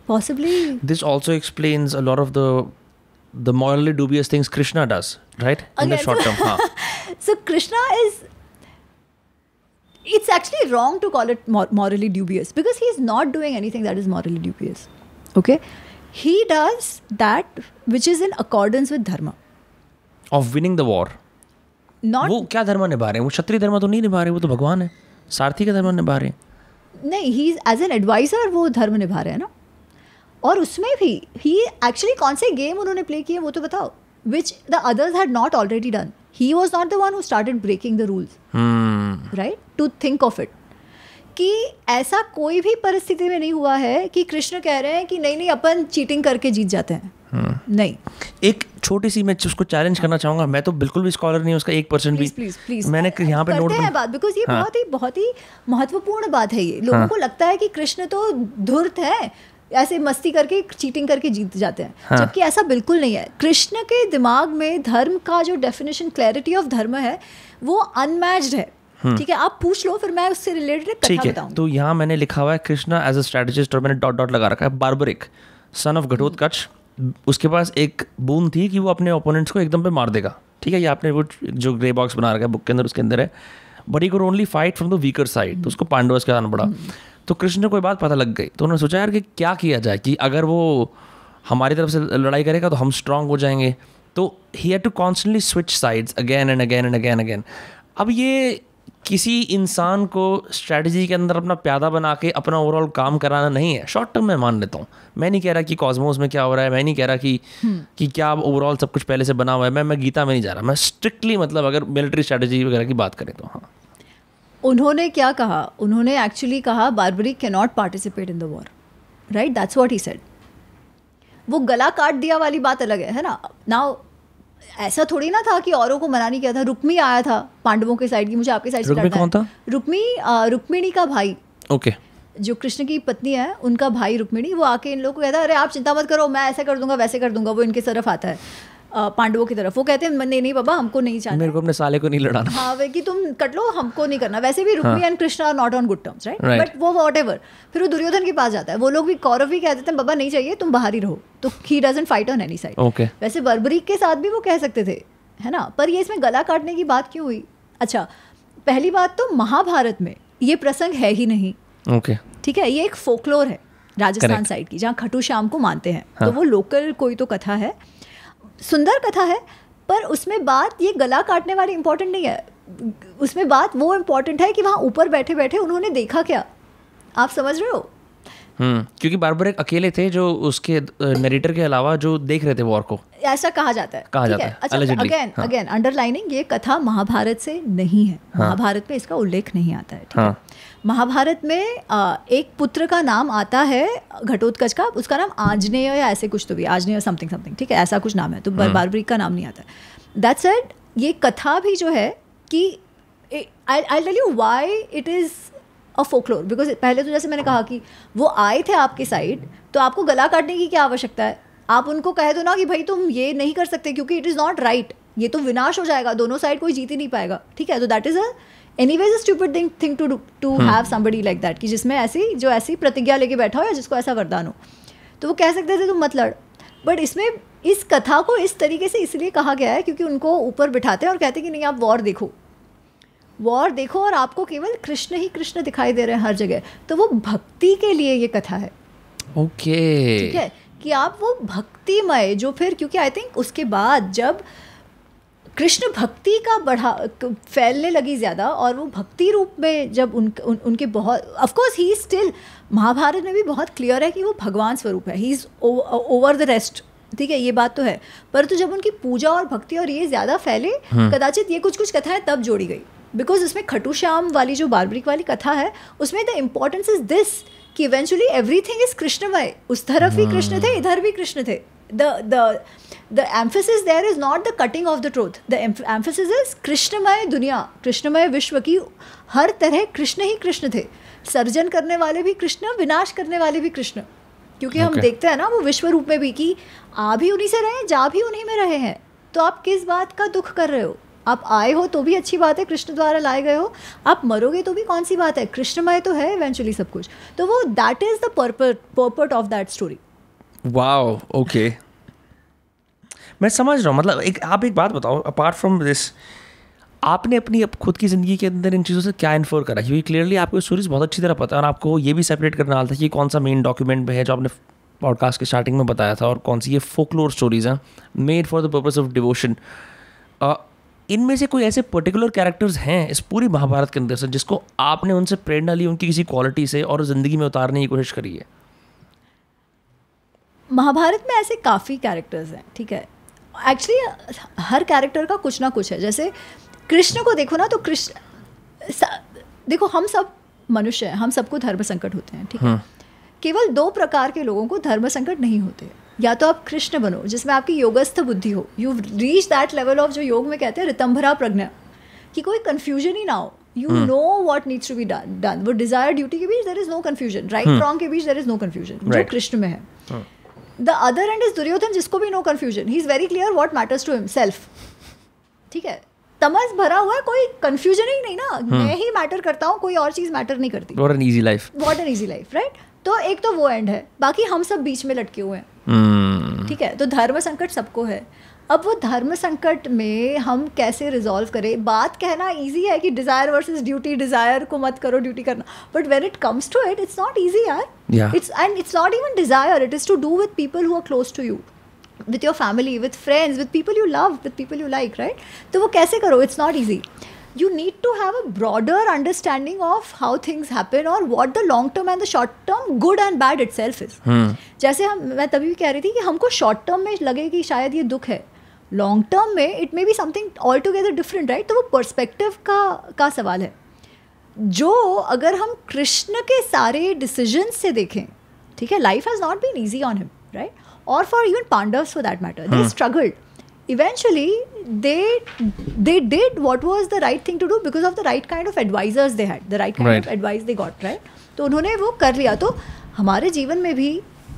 possibly. This also explains a lot of the morally dubious things Krishna does, right? In the short term. So Krishna is, it's actually wrong to call it morally dubious because he is not doing anything that is morally dubious. Okay, he does that which is in accordance with dharma. Of winning the war. Not वो क्या धर्म निभा रहे हैं? वो क्षत्रिय धर्म तो नहीं निभा रहे, वो तो भगवान है. सारथी का धर्म निभा रहे हैं. नहीं, ही एज एन एडवाइजर वो धर्म निभा रहे हैं ना. और उसमें भी ही एक्चुअली कौन से गेम उन्होंने प्ले किए वो तो बताओ, which the others had not already done. He was not the one who started breaking the rules, right? To think of it कि ऐसा कोई भी परिस्थिति में नहीं हुआ है कि कृष्ण कह रहे हैं कि नहीं नहीं अपन चीटिंग करके जीत जाते हैं. नहीं. एक छोटी सी मैं उसको चैलेंज करना चाहूंगा. मैं तो बिल्कुल भी स्कॉलर नहीं हूँ उसका 1% भी. प्लीज मैंने यहाँ पे नोट करते हैं बात, बिकॉज ये बहुत ही महत्वपूर्ण बात है. ये लोगों को लगता है कि कृष्ण तो धूर्त है, ऐसे मस्ती करके चीटिंग करके जीत जाते हैं. जबकि ऐसा बिल्कुल नहीं है. कृष्ण के दिमाग में धर्म का जो डेफिनेशन, क्लैरिटी ऑफ धर्म है, वो अनमैच्ड है. ठीक है, आप पूछ लो, फिर मैं उससे रिलेटेड एक कथा बताऊंगा. तो यहाँ मैंने लिखा हुआ है कृष्णा एज अ स्ट्रेटेजिस्ट, और मैंने डॉट डॉट लगा रखा है. Barbarik son of Ghatotkach. उसके पास एक बूंद थी कि वो अपने ओपोनेंट्स को एकदम पे मार देगा. ठीक है, ये आपने वो जो ग्रे बॉक्स बना रखा है बुक के अंदर, उसके अंदर है. But he could only fight from the weaker side. तो उसको पांडवस का आना पड़ा. तो कृष्ण को कोई बात पता लग गई, तो उन्होंने सोचा यार कि क्या किया जाए कि अगर वो हमारी तरफ से लड़ाई करेगा तो हम स्ट्रांग हो जाएंगे. तो he had to constantly switch sides again and again and again again. अब ये किसी इंसान को स्ट्रैटेजी के अंदर अपना प्यादा बना के अपना ओवरऑल काम कराना नहीं है. शॉर्ट टर्म में मान लेता हूँ. मैं नहीं कह रहा कि कॉस्मोस में क्या हो रहा है, मैं नहीं कह रहा कि क्या ओवरऑल सब कुछ पहले से बना हुआ है. मैं गीता में नहीं जा रहा. मैं स्ट्रिक्टली मतलब अगर मिलिट्री स्ट्रैटेजी वगैरह की बात करें तो हाँ. उन्होंने क्या कहा? उन्होंने एक्चुअली कहा barbaric can not participate in the war, right? That's what he said. वो गला काट दिया वाली बात अलग है ना. नाउ ऐसा थोड़ी ना था कि औरों को मना नहीं किया था. रुक्मी आया था पांडवों के साइड की, मुझे आपके साइड से रुक्मी कौन था? रुक्मिणी का भाई. ओके. जो कृष्ण की पत्नी है, उनका भाई रुक्मिणी. वो आके इन लोगों को कहता है अरे आप चिंता मत करो, मैं ऐसा कर दूंगा वैसे कर दूंगा. वो इनके तरफ आता है, पांडवों की तरफ. वो कहते हैं नहीं नहीं बाबा, हमको नहीं चाहिए, मेरे को अपने साले को नहीं लड़ाना. हाँ, वे कि तुम कट लो, हमको नहीं करना. वैसे भी Rukmi and Krishna are not on good terms, right? But वो व्हाटएवर. फिर वो दुर्योधन के पास जाता है. वो लोग भी, कौरव भी कह देते हैं बाबा नहीं चाहिए, तुम बाहर ही रहो. तो he doesn't fight on any side. Okay. वैसे बर्बरीक के साथ भी वो कह सकते थे, है ना. पर ये इसमें गला काटने की बात क्यों हुई? अच्छा, पहली बात तो महाभारत में ये प्रसंग है ही नहीं. ओके. ठीक है, ये एक फोकलोर है राजस्थान साइड की, जहाँ खटू श्याम को मानते हैं. तो वो लोकल कोई तो कथा है, सुंदर कथा है. पर उसमें बात ये गला काटने वाली इंपॉर्टेंट नहीं है. उसमें बात वो इम्पॉर्टेंट है कि वहाँ ऊपर बैठे बैठे उन्होंने देखा क्या. आप समझ रहे हो? क्योंकि बार्बरिक अकेले थे जो उसके नरेटर के अलावा जो देख रहे थे वॉर को. ऐसा कहा जाता है. अच्छा, अगेन अंडरलाइनिंग, ये कथा महाभारत से नहीं है. महाभारत में इसका उल्लेख नहीं आता है. ठीक है. महाभारत में एक पुत्र का नाम आता है घटोत्कच का. उसका नाम आंजनेय या ऐसे कुछ तो भी, आंजनेय समथिंग समथिंग. ठीक है, ऐसा कुछ नाम है. तो बार्बरिक का नाम नहीं आता. That's it. ये कथा भी जो है कि I tell you why it is a folklore. Because पहले तो जैसे मैंने कहा कि वो आए थे आपके साइड, तो आपको गला काटने की क्या आवश्यकता है? आप उनको कह दो ना कि भाई तुम ये नहीं कर सकते क्योंकि इट इज़ नॉट राइट, ये तो विनाश हो जाएगा, दोनों साइड कोई जीत ही नहीं पाएगा. ठीक है. तो that is anyways a stupid thing to have somebody like that, कि जिसमें ऐसी प्रतिज्ञा लेके बैठा हो या जिसको ऐसा वरदान हो. तो वो कह सकते थे तुम मत लड़. बट इसमें इस कथा को इस तरीके से इसलिए कहा गया है क्योंकि उनको ऊपर बिठाते हैं और कहते हैं कि नहीं आप वॉर देखो और आपको केवल कृष्ण ही कृष्ण दिखाई दे रहे हैं हर जगह. तो वो भक्ति के लिए ये कथा है. ओके. ठीक है, कि आप वो भक्तिमय जो फिर, क्योंकि आई थिंक उसके बाद जब कृष्ण भक्ति का फैलने लगी ज़्यादा, और वो भक्ति रूप में जब उनके बहुत, ऑफकोर्स ही स्टिल, महाभारत में भी बहुत क्लियर है कि वो भगवान स्वरूप है. He is over the rest. ठीक है, ये बात तो है. परंतु जब उनकी पूजा और भक्ति और ये ज़्यादा फैले, कदाचित ये कुछ कथाएं तब जोड़ी गई. बिकॉज उसमें खटू श्याम वाली जो बार्बरिक वाली कथा है, उसमें द इम्पोर्टेंस इज दिस कि इवेंचुअली एवरीथिंग इज कृष्णमय. उस तरफ भी कृष्ण थे, इधर भी कृष्ण थे. the emphasis there is not the cutting of the truth. The emphasis is कृष्णमय दुनिया, कृष्णमय विश्व की हर तरह कृष्ण ही कृष्ण थे. सर्जन करने वाले भी कृष्ण, विनाश करने वाले भी कृष्ण. क्योंकि हम देखते हैं ना वो विश्व रूप में भी कि आ भी उन्हीं से रहे, जा भी उन्हीं में रहे हैं. तो आप किस बात का दुख कर रहे हो? आप आए हो तो भी अच्छी बात है, कृष्ण द्वारा लाए गए हो. आप मरोगे तो भी कौन सी बात है, कृष्णमय तो है इवेंचुअली सब कुछ. तो वो that is the पर्पट of that story. Wow. Okay, मैं समझ रहा हूँ. मतलब आप एक बात बताओ, अपार्ट फ्रॉम दिस, आपने अपनी खुद की ज़िंदगी के अंदर इन चीज़ों से क्या इन्फोर करा? क्योंकि क्लियरली आपको स्टोरीज बहुत अच्छी तरह पता है और आपको ये भी सेपरेट करना आता है कि कौन सा मेन डॉक्यूमेंट में है जो आपने पॉडकास्ट के स्टार्टिंग में बताया था और कौन सी ये फोकलोर स्टोरीज हैं made for the purpose of devotion, इनमें से कोई ऐसे पर्टिकुलर कैरेक्टर्स हैं इस पूरी महाभारत के अंदर से जिसको आपने उनसे प्रेरणा ली, उनकी किसी क्वालिटी से, और ज़िंदगी में उतारने की कोशिश करी है? महाभारत में ऐसे काफ़ी कैरेक्टर्स हैं, ठीक है। एक्चुअली हर कैरेक्टर का कुछ ना कुछ है। जैसे कृष्ण को देखो ना, तो कृष्ण देखो, हम सब मनुष्य हैं, हम सबको धर्म संकट होते हैं, ठीक है। केवल 2 प्रकार के लोगों को धर्म संकट नहीं होते। या तो आप कृष्ण बनो जिसमें आपकी योगस्थ बुद्धि हो, you reach that level of, जो योग में कहते हैं ऋतंभरा प्रज्ञा, कि कोई कन्फ्यूजन ही ना हो, you know what needs to be done. वो डिजायर ड्यूटी के बीच there is no confusion, right wrong के बीच देयर इज नो कन्फ्यूजन, जो कृष्ण में है। The other end is Duryodhana, जिसको भी no confusion, he is very clear what matters to himself, ठीक है। तमस भरा हुआ है, कोई कन्फ्यूजन ही नहीं ना, मैं ही मैटर करता हूँ, कोई और चीज़ मैटर नहीं करती। What an easy life, what an easy life, right. तो एक तो वो एंड है, बाकी हम सब बीच में लटके हुए हैं, ठीक है। तो धर्म संकट सबको है। अब वो धर्म संकट में हम कैसे रिजॉल्व करें? बात कहना इजी है कि डिजायर वर्सेस ड्यूटी, डिजायर को मत करो, ड्यूटी करना, but when it comes to it, it's not easy यार। It's not even desire, it is to do with people who are close to you, with your family, with friends, with people you love, with people you like, right? तो वो कैसे करो? It's not easy. You need to have a broader understanding of how things happen or what the long term and the short term good and bad itself is. जैसे मैं तभी भी कह रही थी कि हमको short term में लगे कि शायद ये दुख है, long term में it may be something altogether different, right? तो वो perspective का सवाल है, जो अगर हम कृष्ण के सारे decisions से देखें, ठीक है, life has not been easy on him, right? Or for even Pandavas for that matter, they struggled. Eventually, they did what was the right thing to do because of the right kind of advisors they had, the right kind of advice they got, right? तो उन्होंने वो कर लिया। तो हमारे जीवन में भी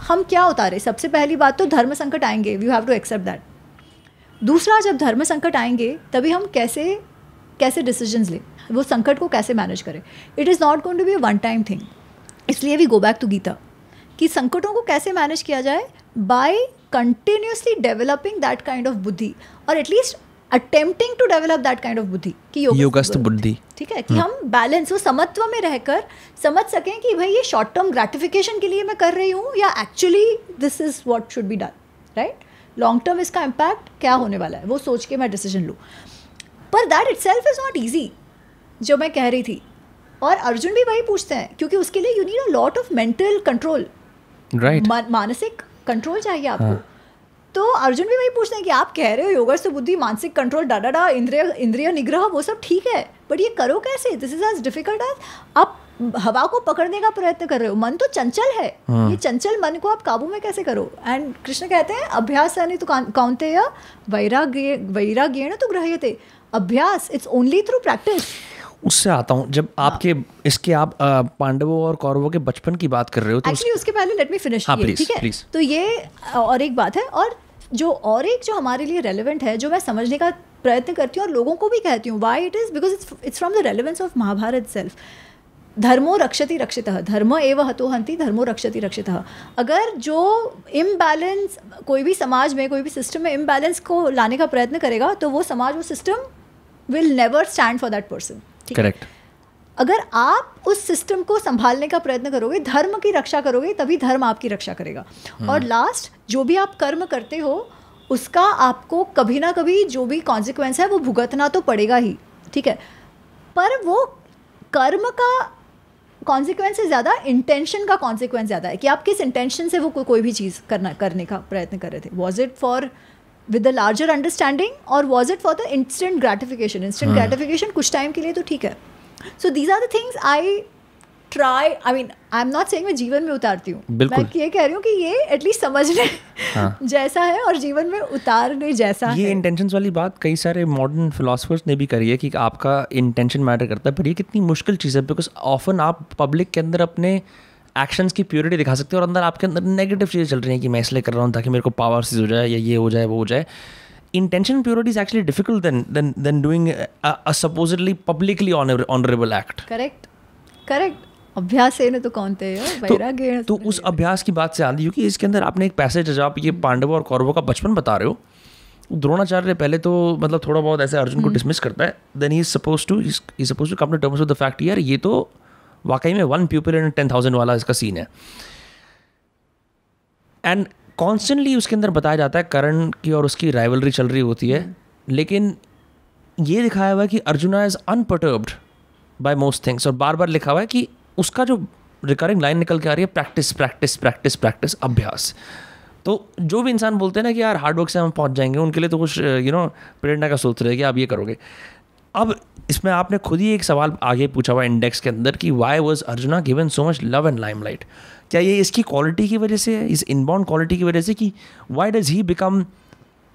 हम क्या उतारे? सबसे पहली बात तो धर्म संकट आएंगे, we have to accept that। दूसरा, जब धर्म संकट आएंगे तभी हम कैसे डिसीजंस लें, वो संकट को कैसे मैनेज करें। It is not going to be a one time thing. इसलिए we go back to Gita कि संकटों को कैसे मैनेज किया जाए, by continuously developing that kind of buddhi, और at least attempting to develop that kind of buddhi कि योगस्थ बुद्धि, ठीक है, कि हम बैलेंस, वो समत्व में रहकर समझ सकें कि भाई ये शॉर्ट टर्म ग्रेटिफिकेशन के लिए मैं कर रही हूँ या actually this is what should be done, right. Long term इसका इम्पैक्ट क्या होने वाला है वो सोच के मैं डिसीजन लूँ। पर that itself is not easy, जो मैं कह रही थी। और अर्जुन भी वही पूछते हैं, क्योंकि उसके लिए you need a lot of mental control, right, मानसिक कंट्रोल चाहिए आपको। तो अर्जुन भी वही पूछते हैं कि आप कह रहे हो योगस्थ बुद्धि, मानसिक कंट्रोल, डाडा इंद्रिय निग्रह, वो सब ठीक है, बट ये करो कैसे? This is as difficult as आप हवा को पकड़ने का प्रयत्न कर रहे हो। मन तो चंचल है, ये चंचल मन को आप काबू में कैसे करो? एंड कृष्ण कहते हैं अभ्यास नहीं तो कौन्तेय वैराग्येण तो गृह्यते। अभ्यास, इट्स ओनली थ्रू प्रैक्टिस। उससे आता हूँ, जब आपके इसके आप पांडवों और कौरवों के बचपन की बात कर रहे हो, तो एक्चुअली उसके पहले लेट मी फिनिश, ठीक है। तो ये और एक बात है, और जो हमारे लिए रेलेवेंट है, जो मैं समझने का प्रयत्न करती हूँ और लोगों को भी कहती हूँ, why it is because it's from the relevance of Mahabharat self. धर्मो रक्षति रक्षितः, धर्म एव हतो हन्ति, धर्मो रक्षति रक्षितः। अगर जो इम्बैलेंस कोई भी समाज में, कोई भी सिस्टम में इम्बैलेंस को लाने का प्रयत्न करेगा, तो वो समाज, वो system will never stand for that person. Correct. अगर आप उस सिस्टम को संभालने का प्रयत्न करोगे, धर्म की रक्षा करोगे, तभी धर्म आपकी रक्षा करेगा। और लास्ट, जो भी आप कर्म करते हो उसका आपको कभी ना कभी जो भी कॉन्सिक्वेंस है वो भुगतना तो पड़ेगा ही, ठीक है। पर वो कर्म का कॉन्सिक्वेंस से ज़्यादा इंटेंशन का कॉन्सिक्वेंस ज़्यादा है, कि आप किस इंटेंशन से वो कोई भी चीज़ करने का प्रयत्न कर रहे थे। Was it for with the larger understanding or was it for the instant gratification? Instant gratification कुछ टाइम के लिए तो ठीक है। So these are the things I try, I mean I'm not saying मैं जीवन में उतारती हूँ, मैं ये कह रही हूँ कि ये एटलीस्ट समझने जैसा है और जीवन में उतारने जैसा है। ये इंटेंशंस वाली बात कई सारे मॉडर्न फिलोसफर्स ने भी करी है कि आपका इंटेंशन मैटर करता है, पर ये कितनी मुश्किल चीज़ है, बिकॉज ऑफन आप पब्लिक के अंदर अपने एक्शंस की प्योरिटी दिखा सकते हो और अंदर आपके अंदर नेगेटिव चीज़ें चल रही हैं कि मैं इसलिए कर रहा हूँ ताकि मेरे को पावर सीज हो जाए, या ये हो जाए, वो हो जाए। Intention purity is actually difficult then doing a supposedly publicly honourable act. Correct. अभ्यास है ना तो कौनते हैं, वैराग्य। तो उस अभ्यास की बात से आती है, क्योंकि इसके अंदर आपने एक पैसेज है जब आप ये पांडवों और कौरवों का बचपन बता रहे हो, द्रोणाचार्य पहले तो मतलब थोड़ा बहुत ऐसे अर्जुन को डिसमिस करता है, then he is suppose to come to terms with the fact यार ये तो वाकई में 1 pupil in 10,000 वाला इसका सीन है। एंड कॉन्स्टेंटली उसके अंदर बताया जाता है करण की और उसकी राइवलरी चल रही होती है, लेकिन ये दिखाया हुआ है कि Arjuna is unperturbed by most things, और बार बार लिखा हुआ है कि उसका जो रिकरिंग लाइन निकल के आ रही है प्रैक्टिस प्रैक्टिस प्रैक्टिस प्रैक्टिस, अभ्यास। तो जो भी इंसान बोलते हैं ना कि यार हार्डवर्क से हम पहुंच जाएंगे, उनके लिए तो कुछ प्रेरणा का सूत्र है कि आप ये करोगे। अब इसमें आपने खुद ही एक सवाल आगे पूछा हुआ इंडेक्स के अंदर कि why was arjuna given so much love and limelight. क्या ये इसकी क्वालिटी की वजह से है, इस इनबॉर्न क्वालिटी की वजह से, कि why does he become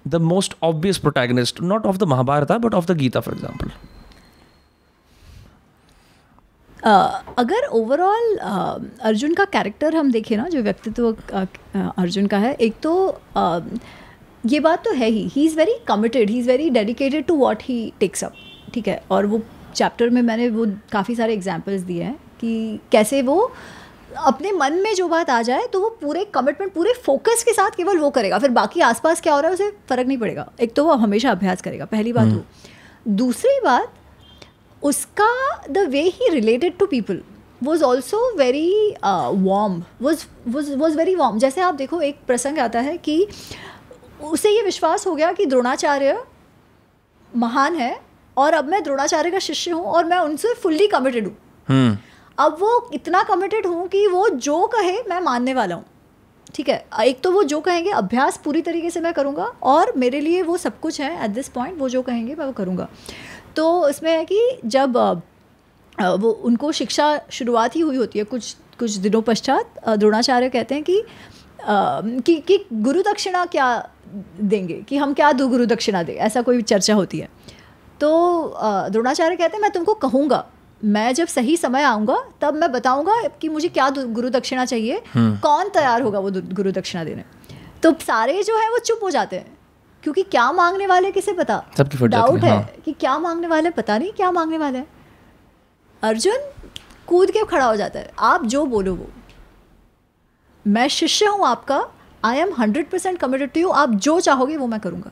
the most obvious protagonist not of the Mahabharat but of the Gita for example? अगर ओवरऑल अर्जुन का कैरेक्टर हम देखें ना, जो व्यक्तित्व अर्जुन का है, एक तो ये बात तो है he is very committed, he is very dedicated to what he takes up, ठीक है। और वो चैप्टर में मैंने वो काफ़ी सारे एग्जांपल्स दिए हैं कि कैसे वो अपने मन में जो बात आ जाए तो वो पूरे कमिटमेंट, पूरे फोकस के साथ केवल वो करेगा, फिर बाकी आसपास क्या हो रहा है उसे फ़र्क नहीं पड़ेगा। एक तो वो हमेशा अभ्यास करेगा, पहली बात वो। दूसरी बात, उसका the way he related to people was also very warm, was very warm. जैसे आप देखो, एक प्रसंग आता है कि उसे ये विश्वास हो गया कि द्रोणाचार्य महान है और अब मैं द्रोणाचार्य का शिष्य हूँ और मैं उनसे फुल्ली कमिटेड हूँ। अब वो इतना कमिटेड हूँ कि वो जो कहे मैं मानने वाला हूँ, ठीक है। एक तो वो जो कहेंगे अभ्यास पूरी तरीके से मैं करूँगा और मेरे लिए वो सब कुछ है एट दिस पॉइंट, वो जो कहेंगे मैं वो करूँगा। तो इसमें है कि जब वो उनको शिक्षा शुरुआत ही हुई होती है कुछ दिनों पश्चात, द्रोणाचार्य कहते हैं कि गुरु दक्षिणा क्या देंगे, कि हम क्या गुरु दक्षिणा दें, ऐसा कोई चर्चा होती है। तो द्रोणाचार्य कहते हैं मैं तुमको कहूँगा, मैं जब सही समय आऊँगा तब मैं बताऊँगा कि मुझे क्या गुरु दक्षिणा चाहिए, कौन तैयार होगा वो गुरु दक्षिणा देने। तो सारे जो है वो चुप हो जाते हैं, क्योंकि क्या मांगने वाले किसे पता, डाउट है कि क्या मांगने वाले, पता नहीं क्या मांगने वाले हैं। अर्जुन कूद के खड़ा हो जाता है, आप जो बोलो वो, मैं शिष्य हूँ आपका, I am 100% committed to you, आप जो चाहोगे वो मैं करूँगा,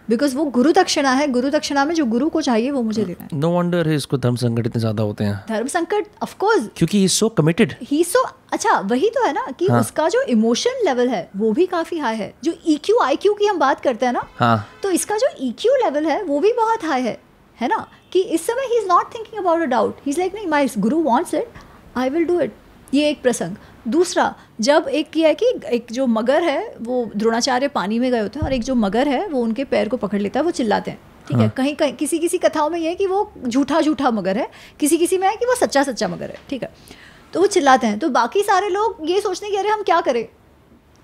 बिकॉज वो गुरु दक्षिणा है। गुरु दक्षिणा में जो गुरु को चाहिए वो मुझे देना है। नो वंडर है इसको धर्म संकट इतने ज़्यादा होते हैं। धर्म संकट ऑफ कोर्स, क्योंकि ही इज सो कमिटेड, ही सो, अच्छा वही तो है ना कि उसका जो इमोशन लेवल है वो भी काफ़ी हाई है। जो EQ IQ की हम बात करते हैं ना, तो इसका जो EQ लेवल है वो भी बहुत हाई है ना, कि इस समय ही is not thinking about a doubt, he is like नहीं, my Guru wants it, I will do it. ये एक प्रसंग। दूसरा, जब एक किया है कि एक जो मगर है, वो द्रोणाचार्य पानी में गए होते हैं और एक जो मगर है वो उनके पैर को पकड़ लेता है, वो चिल्लाते हैं, ठीक है। कहीं कहीं किसी कथाओं में ये है कि वो झूठा मगर है, किसी में है कि वो सच्चा मगर है, ठीक है। तो वो चिल्लाते हैं, तो बाकी सारे लोग ये सोचते हैं कि अरे हम क्या करें,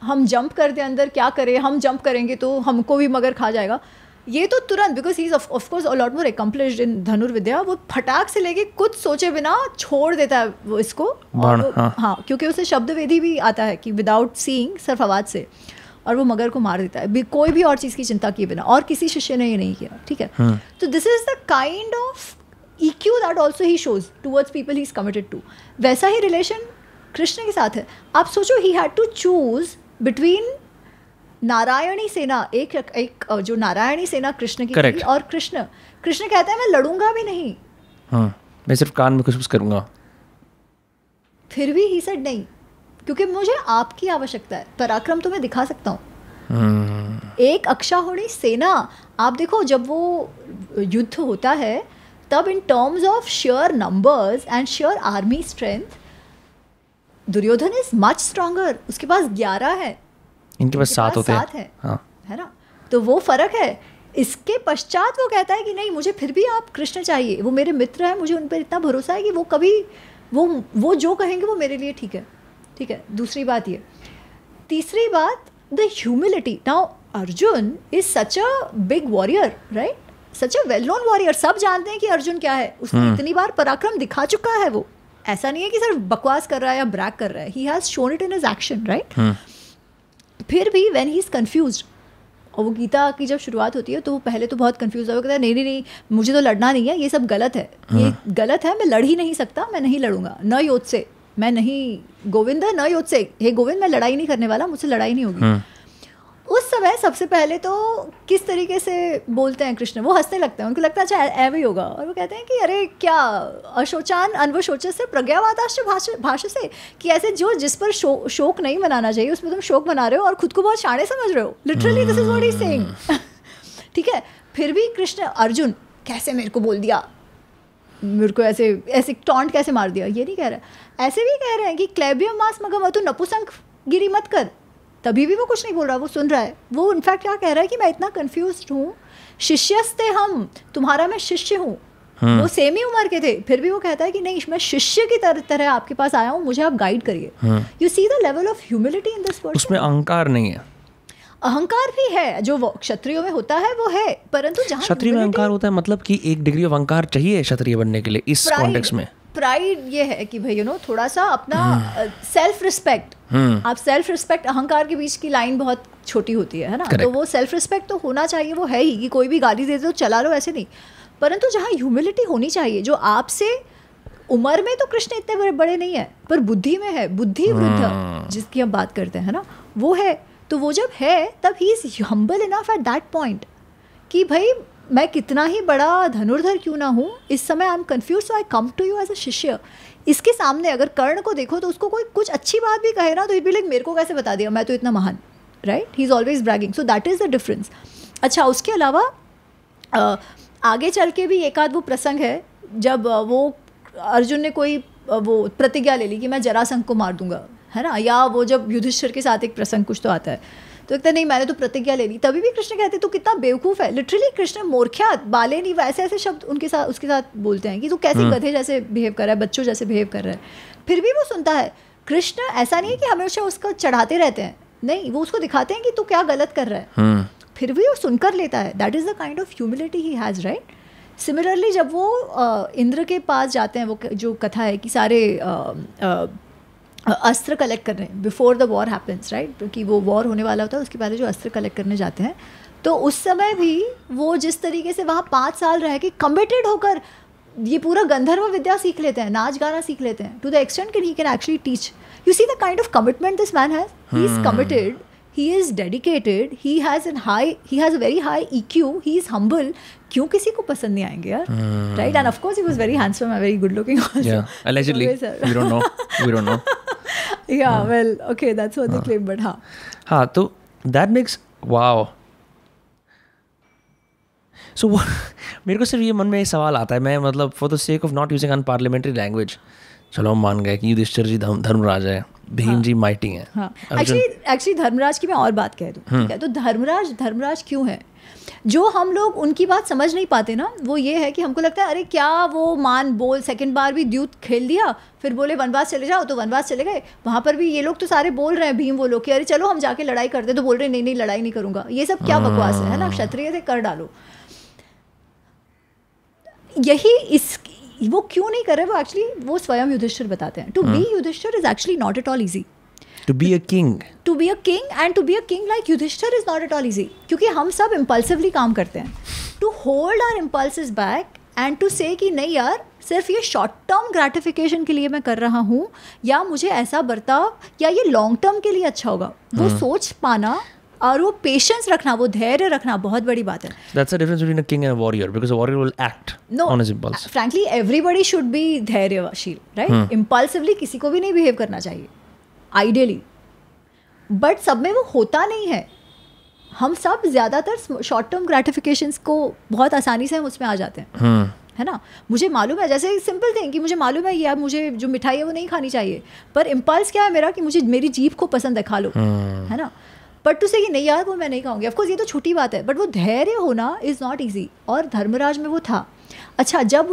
हम जंप कर दें अंदर, क्या करें, हम जंप करेंगे तो हमको भी मगर खा जाएगा। ये तो तुरंत, because he is of course a lot more accomplished in dhanurvidya, वो फटाक से लेके कुछ सोचे बिना छोड़ देता है वो इसको। और हाँ, क्योंकि उसे शब्द वेदी भी आता है कि विदाउट सीइंग, सिर्फ आवाज़ से, और वो मगर को मार देता है कोई भी और चीज़ की चिंता किए बिना, और किसी शिष्य ने ये नहीं किया, ठीक है। तो this is the kind of EQ that also he shows towards people he's committed to. वैसा ही रिलेशन कृष्ण के साथ है। आप सोचो, he had to choose between Narayani सेना, एक जो नारायणी सेना कृष्ण की थी, और कृष्ण कहता है मैं लड़ूंगा भी नहीं, मैं सिर्फ कान में खुशबू करूंगा। फिर भी he said नहीं, क्योंकि मुझे आपकी आवश्यकता है, पराक्रम तो मैं दिखा सकता हूँ। एक अक्षाहुणी सेना, आप देखो जब वो युद्ध होता है तब in terms of share numbers and share army strength, Duryodhan is much stronger, उसके पास 11 है, इनके पास 7 होते हैं, है ना। तो वो फर्क है। इसके पश्चात वो कहता है कि नहीं, मुझे फिर भी आप कृष्ण चाहिए, वो मेरे मित्र हैं, मुझे उन पर इतना भरोसा है कि वो कभी वो जो कहेंगे वो मेरे लिए ठीक है। दूसरी बात ये। तीसरी बात, the humility. Now Arjun is such a big warrior, right, such a well known warrior, सब जानते हैं कि अर्जुन क्या है, उसने इतनी बार पराक्रम दिखा चुका है। वो ऐसा नहीं है कि सिर्फ बकवास कर रहा है या ब्रैग कर रहा है, he has shown it in his action, right. फिर भी व्हेन ही इज कंफ्यूज्ड, और वो गीता की जब शुरुआत होती है तो वो पहले तो बहुत कंफ्यूज है, वो कहता है नहीं मुझे तो लड़ना नहीं है, ये सब गलत है, ये गलत है, मैं लड़ ही नहीं सकता, मैं नहीं लड़ूंगा, न योद्ध से, मैं नहीं, गोविंद न योद्ध से, हे गोविंद मैं लड़ाई नहीं करने वाला, मुझसे लड़ाई नहीं होगी। उस समय सबसे पहले तो किस तरीके से बोलते हैं कृष्ण, वो हंसने लगते हैं, उनको लगता है अच्छा ऐवे ही होगा, और वो कहते हैं कि अरे क्या अशोचान अन्वशोच से प्रज्ञावादाश्च भाष्य से, कि ऐसे जो जिस पर शोक नहीं मनाना चाहिए उसमें तुम शोक मना रहे हो और खुद को बहुत शाणे समझ रहे हो, literally this is what he is saying. ठीक है, फिर भी कृष्ण अर्जुन कैसे मेरे को बोल दिया, मेरे को ऐसे ऐसे टॉन्ट कैसे मार दिया, ये नहीं कह रहा, ऐसे भी कह रहे हैं कि क्लेबियम मास मगम तू नपुसंक गिरी मत कर, तभी भी वो कुछ नहीं बोल रहा, वो सुन रहा है। वो इनफैक्ट क्या कह रहा है कि मैं इतना कंफ्यूज्ड हूँ, शिष्यस्ते हम, तुम्हारा मैं शिष्य हूँ। वो सेम ही उम्र के थे, फिर भी वो कहता है कि नहीं मैं शिष्य की तरह आपके पास आया हूँ, मुझे आप गाइड करिए। You see the level of humility in this person. उसमें अहंकार नहीं है, अहंकार भी है जो क्षत्रियों में होता है वो है, परंतु जहाँ क्षत्रिय में अहंकार होता है, मतलब कि एक डिग्री ऑफ अहंकार चाहिए क्षत्रिय बनने के लिए इस कॉन्टेक्स्ट में। प्राइड ये है कि भाई यू नो थोड़ा सा अपना सेल्फ रिस्पेक्ट, आप सेल्फ रिस्पेक्ट अहंकार के बीच की लाइन बहुत छोटी होती है ना, तो वो सेल्फ रिस्पेक्ट तो होना चाहिए, वो है ही कि कोई भी गाली दे दो चला लो, ऐसे नहीं, परंतु जहाँ ह्यूमिलिटी होनी चाहिए, जो आपसे उम्र में तो कृष्ण इतने बड़े नहीं है पर बुद्धि में है, बुद्धि वृद्ध जिसकी हम बात करते हैं ना, वो है। तो वो जब है तब he is humble enough eight that point कि भाई मैं कितना ही बड़ा धनुर्धर क्यों ना हूँ, इस समय I am confuse, so I come to you as a shishya. इसके सामने अगर कर्ण को देखो तो उसको कोई कुछ अच्छी बात भी कहे ना तो इट बी लाइक मेरे को कैसे बता दिया, मैं तो इतना महान, right, he is always bragging, so that is the difference. अच्छा, उसके अलावा आगे चल के भी एक आध वो प्रसंग है जब वो अर्जुन ने कोई वो प्रतिज्ञा ले ली कि मैं जरासंध को मार दूंगा, है ना, या वो जब युधिष्ठिर के साथ एक प्रसंग कुछ तो आता है, तो कहते नहीं मैंने तो प्रतिज्ञा ले ली, तभी भी कृष्ण कहते तू कितना बेवकूफ़ है, लिटरली कृष्ण मूर्ख्यात बाले नहीं, वैसे ऐसे शब्द उनके साथ उसके साथ बोलते हैं कि तू कैसे गधे जैसे बिहेव कर रहा है, बच्चों जैसे बिहेव कर रहा है, फिर भी वो सुनता है। कृष्ण ऐसा नहीं है कि हमेशा उसको चढ़ाते रहते हैं, नहीं, वो उसको दिखाते हैं कि तू क्या गलत कर रहा है, फिर भी वो सुनकर लेता है। That is the kind of humility he has, right. Similarly जब वो इंद्र के पास जाते हैं, वो जो कथा है कि सारे अस्त्र कलेक्ट कर रहे हैं before the war happens, right, क्योंकि वो वॉर होने वाला होता है, उसके पहले जो अस्त्र कलेक्ट करने जाते हैं, तो उस समय भी वो जिस तरीके से वहाँ 5 साल रह के कमिटेड होकर ये पूरा गंधर्व विद्या सीख लेते हैं, नाच गाना सीख लेते हैं, to the extent can he can actually teach. You see the kind of commitment this man has, he is committed, he is dedicated, he has a very high EQ, he is humble, क्यों किसी को पसंद नहीं आएंगे यार, right? And of course he was very handsome and very good looking also. Yeah, allegedly. We don't know. Yeah, well, okay, that's what they claim, but हाँ, तो that makes, wow. So मेरे को सिर्फ ये मन में एक सवाल आता है, मैं मतलब for the sake of not using unparliamentary language, चलो हम मान गए कि युधिष्ठिर जी धर्मराज है, भीम जी माइटी हैं। हाँ, एक्चुअली धर्मराज की मैं और बात कह दूँ, ठीक है, तो धर्मराज क्यों है, जो हम लोग उनकी बात समझ नहीं पाते ना, वो ये है कि हमको लगता है अरे क्या वो मान बोल सेकंड बार भी द्यूत खेल दिया, फिर बोले वनवास चले जाओ तो वनवास चले गए, वहाँ पर भी ये लोग तो सारे बोल रहे हैं भीम वो लोग कि अरे चलो हम जाके लड़ाई करते, तो बोल रहे नहीं लड़ाई नहीं करूँगा, ये सब क्या बकवास है ना, क्षत्रिय थे कर डालो। यही वो क्यों नहीं कर रहे, वो एक्चुअली वो स्वयं युधिष्ठिर बताते हैं, to be Yudhishthir is actually not at all easy, to be a king and to be a king like Yudhishthir is not at all easy, क्योंकि हम सब impulsively काम करते हैं, to hold our impulses back and to say कि नहीं यार सिर्फ ये शॉर्ट टर्म ग्रेटिफिकेशन के लिए मैं कर रहा हूँ, या मुझे ऐसा बर्ताव, या ये लॉन्ग टर्म के लिए अच्छा होगा, वो सोच पाना और वो पेशेंस रखना, वो धैर्य रखना बहुत बड़ी बात है। That's the difference between a king and a warrior, because a warrior will act on his impulse. Frankly, everybody should be Dhairyasheel, right? Impulsively किसी को भी नहीं बिहेव करना चाहिए आइडियली, बट सब में वो होता नहीं है। हम सब ज़्यादातर शॉर्ट टर्म ग्रेटिफिकेशंस को बहुत आसानी से हम उसमें आ जाते हैं, है ना। मुझे मालूम है, जैसे सिंपल थिंग कि मुझे मालूम है यार मुझे जो मिठाई है वो नहीं खानी चाहिए, पर इम्पल्स क्या है मेरा कि मुझे मेरी जीभ को पसंद है, खा लो, है ना। बट टू से कि नहीं यार वो मैं नहीं खाऊंगी, ऑफकोर्स ये तो छोटी बात है, बट वो धैर्य होना इज़ नॉट ईजी, और धर्मराज में वो था। अच्छा, जब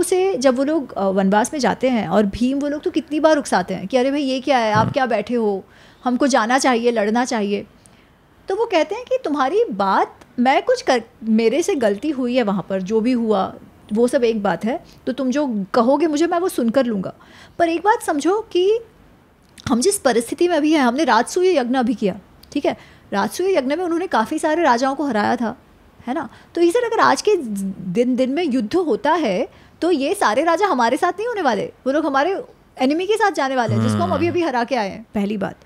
वो लोग वनवास में जाते हैं और भीम वो लोग तो कितनी बार उकसाते हैं कि अरे भाई ये क्या है, आप क्या बैठे हो, हमको जाना चाहिए, लड़ना चाहिए, तो वो कहते हैं कि तुम्हारी बात मैं मेरे से गलती हुई है, वहाँ पर जो भी हुआ वो सब एक बात है, तो तुम जो कहोगे मुझे मैं वो सुनकर लूँगा, पर एक बात समझो कि हम जिस परिस्थिति में अभी हैं, हमने राजसूय यज्ञ अभी किया, ठीक है, राजसूय यज्ञ में उन्होंने काफ़ी सारे राजाओं को हराया था, है ना। तो इसे अगर आज के दिन में युद्ध होता है तो ये सारे राजा हमारे साथ नहीं होने वाले, वो लोग हमारे एनिमी के साथ जाने वाले हैं, जिसको हम अभी हरा के आए हैं, पहली बात।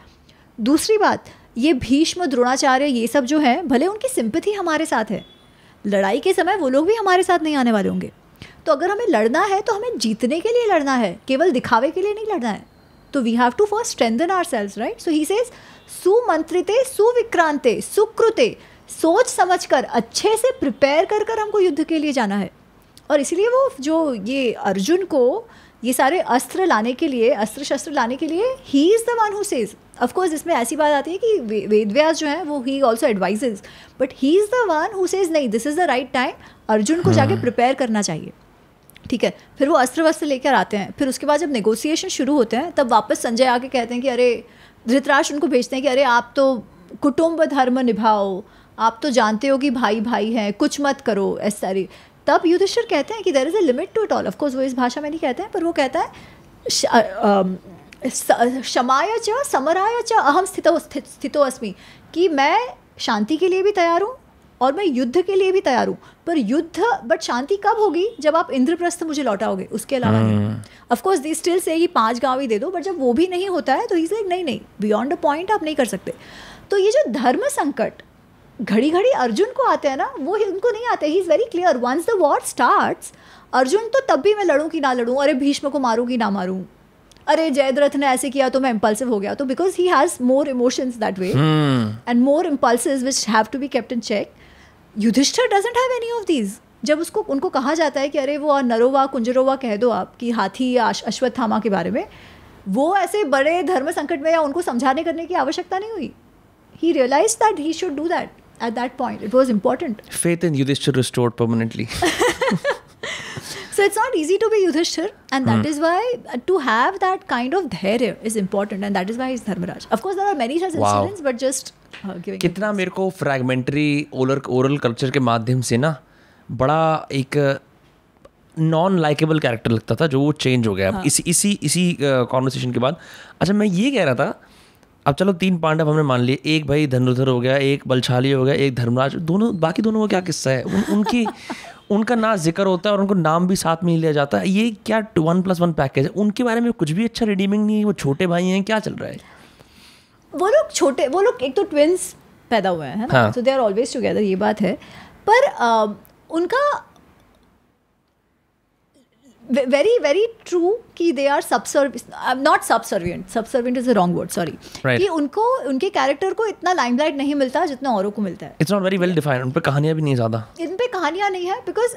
दूसरी बात, ये भीष्म, द्रोणाचार्य, ये सब जो है, भले उनकी सिंपैथी हमारे साथ है, लड़ाई के समय वो लोग भी हमारे साथ नहीं आने वाले होंगे। तो अगर हमें लड़ना है तो हमें जीतने के लिए लड़ना है, केवल दिखावे के लिए नहीं लड़ना है। तो we have to first strengthen ourselves, right? So he says सुमंत्रिते सुविक्रांते सुकृते, सोच समझकर अच्छे से प्रिपेयर कर कर हमको युद्ध के लिए जाना है। और इसलिए वो जो ये अर्जुन को ये सारे अस्त्र लाने के लिए, अस्त्र शस्त्र लाने के लिए, ही is the one who says. Of course इसमें ऐसी बात आती है कि वेदव्यास जो है वो he also advises, but he is the one who says नहीं, this is the right time, Arjun को जाके प्रिपेयर करना चाहिए। ठीक है, फिर वो अस्त्र वस्त्र लेकर आते हैं। फिर उसके बाद जब नेगोशिएशन शुरू होते हैं तब वापस संजय आके कहते हैं कि अरे, धृतराष्ट्र उनको भेजते हैं कि अरे आप तो कुटुंब धर्म निभाओ, आप तो जानते हो कि भाई भाई हैं, कुछ मत करो ऐसा सारी। तब युधिष्ठिर कहते हैं कि there is a limit to it all. Of course वो इस भाषा में नहीं कहते हैं, पर वो कहता है क्षमाय च समराय च अहम स्थितो अस्मि, कि मैं शांति के लिए भी तैयार हूँ और मैं युद्ध के लिए भी तैयार हूँ, पर युद्ध बट शांति कब होगी? जब आप इंद्रप्रस्थ मुझे लौटाओगे, उसके अलावा नहीं। Of course they still say कि 5 गाँव ही दे दो, बट जब वो भी नहीं होता है तो इज लाइक नहीं, बियॉन्ड अ पॉइंट आप नहीं कर सकते। तो ये जो धर्म संकट घड़ी घड़ी अर्जुन को आते हैं ना, वो उनको नहीं आते। He is very clear, once the war starts, Arjun तो तब भी मैं लड़ूँ कि ना लड़ूँ, अरे भीष्म को मारूँ कि ना मारूँ, अरे जयद्रथ ने ऐसे किया तो मैं इम्पल्सिव हो गया। तो because he has more emotions that way and more impulses which have to be kept in check. Yudhishthir doesn't have any of these. जब उसको उनको कहा जाता है कि अरे वो नरोवा कुंजरोवा कह दो आप, कि हाथी या अश्वत्थामा के बारे में, वो ऐसे बड़े धर्म संकट में या उनको समझाने करने की आवश्यकता नहीं हुई। He realized that he should do that at that point. It was important. Faith in Yudhishthir restored permanently. So it's not easy to be Yudhishthir, and that is why to have that kind of dhairya is important, and that is why he's Dharmaraj. Of course, there are many such incidents, but just giving. कितना मेरे को फ्रैगमेंटरी oral culture के माध्यम से ना बड़ा एक non likeable character लगता था, जो वो चेंज हो गया। हाँ. इसी कॉन्वर्सेशन के बाद। अच्छा, मैं ये कह रहा था, अब चलो 3 पांडव हमने मान लिए, एक भाई धनुर्धर हो गया, एक बलशाली हो गया, एक धर्मराज, बाकी दोनों का क्या किस्सा है? उनका ना जिक्र होता है और उनको नाम भी साथ में ही लिया जाता है। ये क्या 1+1 पैकेज है? उनके बारे में कुछ भी अच्छा रिडीमिंग नहीं है। वो छोटे भाई हैं, क्या चल रहा है? वो लोग एक तो ट्विंस पैदा हुए हैं, है ना, सो दे आर ऑलवेज टुगेदर, ये बात है। पर उनका very very true कि they are not subservient is the wrong word, sorry, कि उनको उनके कैरेक्टर को इतना लाइमलाइट नहीं मिलता जितना औरों को मिलता है। It's not very well defined. उन पे कहानियाँ भी नहीं ज़्यादा, इन पे कहानियाँ नहीं है, बिकॉज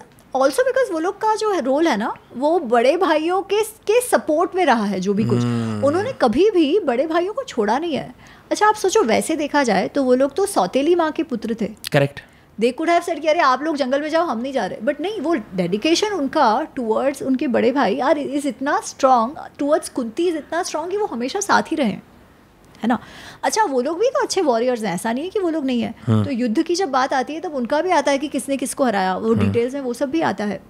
वो लोग का जो रोल है ना, वो बड़े भाइयों के सपोर्ट में रहा है। जो भी कुछ उन्होंने कभी भी बड़े भाइयों को छोड़ा नहीं है। अच्छा, आप सोचो, वैसे देखा जाए तो वो लोग तो सौतेली माँ के पुत्र थे। Correct. They could have said कि अरे आप लोग जंगल में जाओ, हम नहीं जा रहे, बट नहीं, वो डेडिकेशन उनका टूवर्ड्स उनके बड़े भाई यार इज़ इतना स्ट्रॉन्ग, टूवर्ड्स कुंती इज़ इतना स्ट्रॉन्ग कि वो हमेशा साथ ही रहे, है ना। अच्छा, वो लोग भी तो अच्छे वॉरियर्स हैं, ऐसा नहीं है कि वो लोग नहीं है। तो युद्ध की जब बात आती है तब उनका भी आता है कि किसने किसको हराया, वो डिटेल्स में वो सब भी आता है।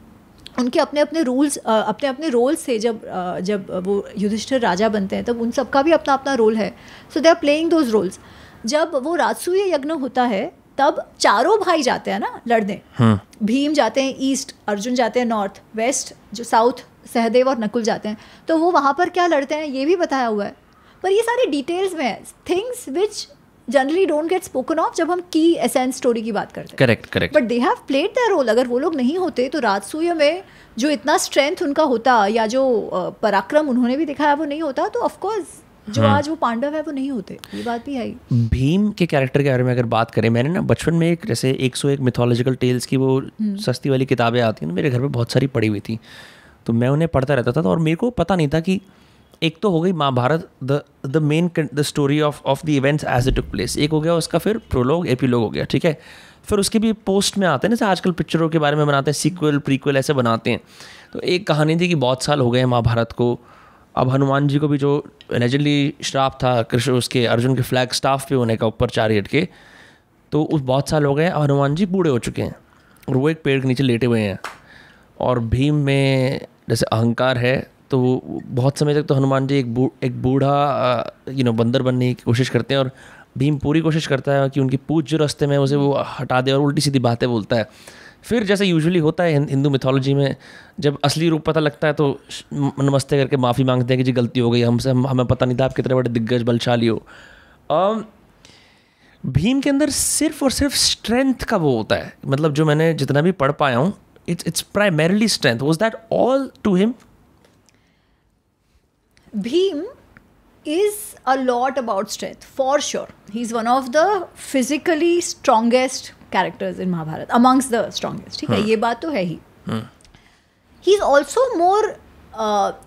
उनके अपने अपने रूल्स, अपने अपने रोल्स थे। जब वो युधिष्ठिर राजा बनते हैं तब उन सबका भी अपना अपना रोल है। So they are playing those roles. जब वो राजसूय यज्ञ होता है तब चारों भाई जाते हैं ना लड़ने। भीम जाते हैं ईस्ट, अर्जुन जाते हैं नॉर्थ, वेस्ट जो साउथ सहदेव और नकुल जाते हैं। तो वो वहाँ पर क्या लड़ते हैं ये भी बताया हुआ है, पर ये सारे डिटेल्स में है, things which generally don't get spoken of जब हम की एसेंस स्टोरी की बात करते हैं। Correct. But they have played their role. अगर वो लोग नहीं होते तो राजसूय में जो इतना स्ट्रेंथ उनका होता या जो पराक्रम उन्होंने भी दिखाया वो नहीं होता, तो ऑफकोर्स जो आज वो पांडव है वो नहीं होते। ये बात भी है। भीम के कैरेक्टर के बारे में अगर बात करें, मैंने ना बचपन में एक जैसे 101 मिथोलॉजिकल टेल्स की वो सस्ती वाली किताबें आती हैं ना, मेरे घर में बहुत सारी पड़ी हुई थी, तो मैं उन्हें पढ़ता रहता था। और मेरे को पता नहीं था कि एक तो हो गई Mahabharat, the main the story of the events as it took place, एक हो गया उसका, फिर प्रोलॉग एपिलॉग हो गया, ठीक है। फिर उसके भी पोस्ट में आते हैं ना, जैसे आजकल पिक्चरों के बारे में बनाते हैं, सीक्वल प्रीक्वल ऐसे बनाते हैं। तो एक कहानी थी कि बहुत साल हो गए महाभारत को, अब हनुमान जी को भी जो एलिजिडली श्राप था कृष्ण उसके अर्जुन के फ्लैग स्टाफ पे होने का ऊपर चैरियट के, तो उस बहुत साल हो गए, अब हनुमान जी बूढ़े हो चुके हैं और वो एक पेड़ के नीचे लेटे हुए हैं। और भीम में जैसे अहंकार है, तो बहुत समय तक तो हनुमान जी एक बूढ़ा बंदर बनने की कोशिश करते हैं, और भीम पूरी कोशिश करता है कि उनकी पूछ जो रास्ते में उसे वो हटा दे और उल्टी सीधी बातें बोलता है। फिर जैसे यूजुअली होता है हिंदू मिथोलॉजी में, जब असली रूप पता लगता है तो नमस्ते करके माफ़ी मांगते हैं कि जी गलती हो गई हमसे, हमें पता नहीं था आप कितने बड़े दिग्गज बलशाली हो। भीम के अंदर सिर्फ और सिर्फ स्ट्रेंथ का वो होता है, मतलब जो मैंने जितना भी पढ़ पाया हूँ, it's primarily strength. Was that all to him? Bhim is a lot about strength, for sure. He's one of the physically strongest characters in Mahabharata, amongst the strongest. ठीक है, ये बात तो है ही. He's also more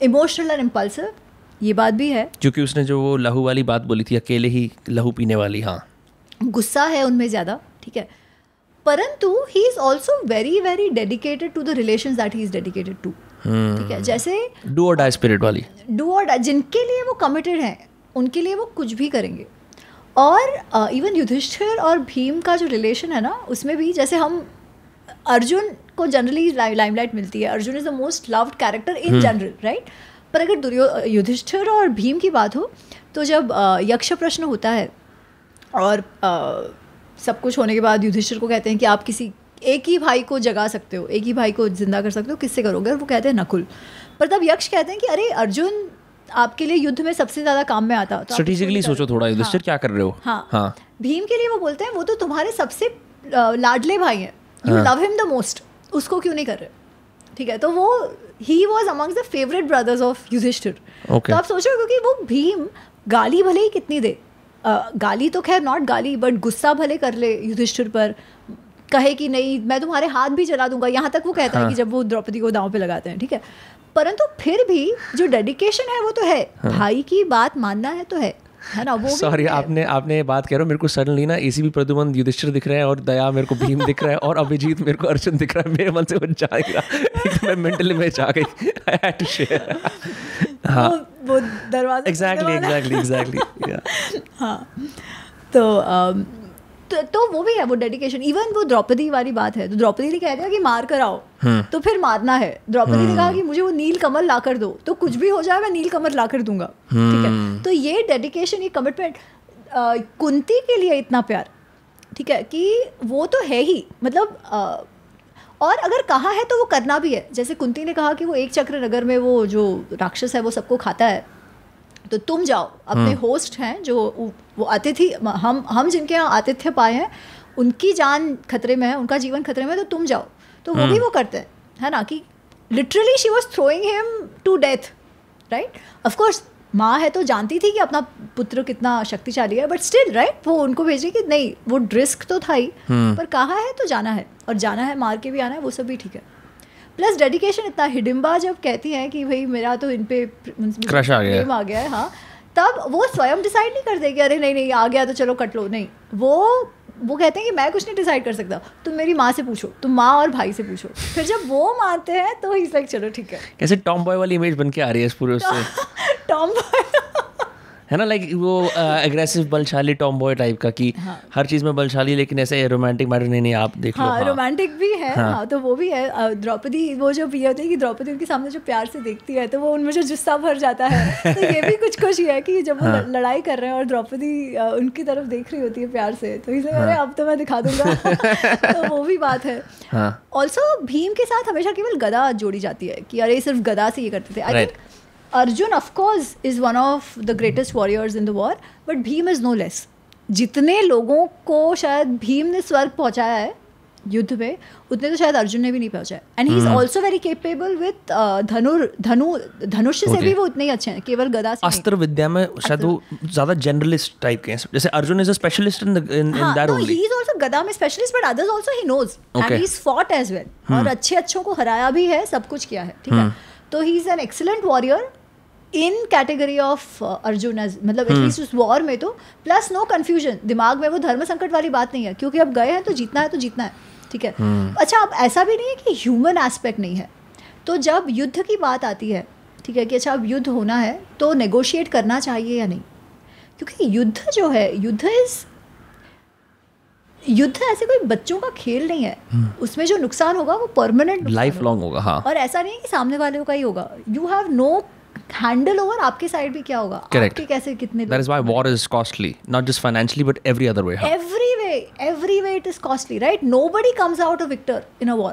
emotional and impulsive. ये बात भी है. क्योंकि उसने जो वो लहू वाली बात बोली थी, अकेले ही लहू पीने वाली, हाँ. गुस्सा है उनमें ज़्यादा, ठीक है. परंतु he is also very very dedicated to the relations that he is dedicated to. ठीक है, जैसे डू और डाई स्पिरिट वाली, डू और डाई, जिनके लिए वो कमिटेड हैं उनके लिए वो कुछ भी करेंगे. और इवन युधिष्ठिर और भीम का जो रिलेशन है ना, उसमें भी जैसे हम अर्जुन को जनरली लाइमलाइट मिलती है, Arjun is the most loved character in general, right. पर अगर युधिष्ठिर और भीम की बात हो तो जब यक्ष प्रश्न होता है और सब कुछ होने के बाद युधिष्ठिर को कहते हैं कि आप किसी एक ही भाई को जगा सकते हो, एक ही भाई को जिंदा कर सकते हो, किससे करोगे? और वो कहते हैं नकुल. पर तब यक्ष कहते हैं कि अरे अर्जुन आपके लिए युद्ध में सबसे ज़्यादा काम में आता. तो स्ट्रेटेजिकली सोचो थोड़ा, युधिष्ठिर क्या कर रहे हो. हाँ. भीम के लिए वो बोलते हैं वो तो तुम्हारे सबसे लाडले भाई हैं, you love him the most, उसको क्यों नहीं कर रहे. ठीक है, तो वो he was amongst the favourite brothers of Yudhishthira. तो आप सोचो, क्योंकि वो भीम गाली भले ही कितनी दे, गाली तो खैर नॉट गाली बट गुस्सा भले कर ले युधिष्ठिर पर, कहे कि नहीं मैं तुम्हारे हाथ भी जला दूंगा, यहाँ तक वो कहता है कि जब वो द्रौपदी को दांव पे लगाते हैं. ठीक है, परंतु फिर भी जो डेडिकेशन है वो तो है. भाई की बात मानना है तो है ना. वो सॉरी, आपने बात कह रहे हो, मेरे को सडनली ना एसीबी प्रद्युमन युधिष्ठिर दिख रहा है और दया मेरे को भीम दिख रहा है और अभिजीत मेरे को अर्जुन दिख रहा है. मेरे मन से वो जा गया, मैं मेंटली में जा गई. I had to share. हाँ, वो दरवाजा एग्जैक्टली. हाँ, तो वो भी है वो डेडिकेशन. इवन वो द्रौपदी वाली बात है, तो द्रौपदी ने कह दिया कि मार कर आओ, तो फिर मारना है. द्रौपदी ने कहा कि मुझे वो नील कमल ला कर दो, तो कुछ भी हो जाए मैं नील कमल ला कर दूंगा. ठीक है, तो ये डेडिकेशन, ये कमिटमेंट, कुंती के लिए इतना प्यार, ठीक है, कि वो तो है ही, मतलब और अगर कहा है तो वो करना भी है. जैसे कुंती ने कहा कि वो एक चक्र नगर में वो जो राक्षस है वो सबको खाता है, तो तुम जाओ, अपने होस्ट हैं जो वो अतिथि, हम जिनके यहाँ आतिथ्य पाए हैं उनकी जान खतरे में है, उनका जीवन खतरे में है, तो तुम जाओ. तो वो भी वो करते हैं, है ना, कि literally she was throwing him to death, right. Of course माँ है तो जानती थी कि अपना पुत्र कितना शक्तिशाली है, बट स्टिल राइट, वो उनको भेजे कि नहीं, वो रिस्क तो था ही, पर कहा है तो जाना है, और जाना है, मार के भी आना है, वो सब भी ठीक है. प्लस डेडिकेशन इतना. हिडिम्बा जब कहती है कि भाई मेरा तो इन पे क्रश आ गया है, हाँ, तब वो स्वयं डिसाइड नहीं करते कि अरे नहीं आ गया तो चलो कट लो. नहीं, वो कहते हैं कि मैं कुछ नहीं डिसाइड कर सकता, तुम मेरी माँ से पूछो, तुम माँ और भाई से पूछो. फिर जब वो मानते हैं तो ही लाइक चलो ठीक है. कैसे टॉम बॉय वाली इमेज बन के आ रही है इस पूरे उससे. टॉम बॉय है ना, लाइक वो एग्रेसिव बलशाली टॉम बॉय टाइप का, कि हर चीज़ में बलशाली, लेकिन ऐसे रोमांटिक मैटर नहीं आप देख लो. हाँ, रोमांटिक भी है. हाँ, तो वो भी है. द्रौपदी, वो जो ये होती है कि द्रौपदी उनके सामने जो प्यार से देखती है तो वो उनमें जो जुस्सा भर जाता है. तो ये भी कुछ ही है कि जब वो लड़ाई कर रहे हैं और द्रौपदी उनकी तरफ देख रही होती है प्यार से, तो इसलिए अरे अब तो मैं दिखा दूंगा. तो वो भी बात है. ऑल्सो भीम के साथ हमेशा केवल गदा जोड़ी जाती है कि अरे सिर्फ गदा से ये करते थे. I think Arjun of course is one of the greatest warriors in the war, but Bhim is no less. जितने लोगों को शायद भीम ने स्वर्ग पहुंचाया है युद्ध में, उतने तो शायद अर्जुन ने भी नहीं पहुंचाया. And he is also very capable with dhanush से भी वो उतने ही अच्छे हैं, केवल गदा से. अस्त्र विद्या में शायद वो ज्यादा जनरलिस्ट टाइप के हैं, जैसे Arjun is a specialist in that only. He is also गदा में specialist, but others also he knows and he is fought as well. और अच्छों को हराया भी है, सब कुछ किया है. ठीक है, तो he is an excellent warrior in category of Arjun, मतलब एटलीस्ट उस वॉर में. तो प्लस नो कन्फ्यूजन, दिमाग में वो धर्म संकट वाली बात नहीं है, क्योंकि अब गए हैं तो जीतना है तो जीतना है. ठीक है. अच्छा, अब ऐसा भी नहीं है कि ह्यूमन एस्पेक्ट नहीं है. तो जब युद्ध की बात आती है, ठीक है, कि अच्छा अब युद्ध होना है तो नेगोशिएट करना चाहिए या नहीं, क्योंकि युद्ध जो है, युद्ध ऐसे कोई बच्चों का खेल नहीं है. उसमें जो नुकसान होगा वो परमानेंट लाइफ लॉन्ग होगा. हाँ, और ऐसा नहीं है कि सामने वाले का ही होगा. You have no handle over आपके साइड भी क्या होगा. Correct. आपके कैसे कितने. That is why war is costly, not just financially but every other way. Every way it is costly, right? Nobody comes out a victor in a war.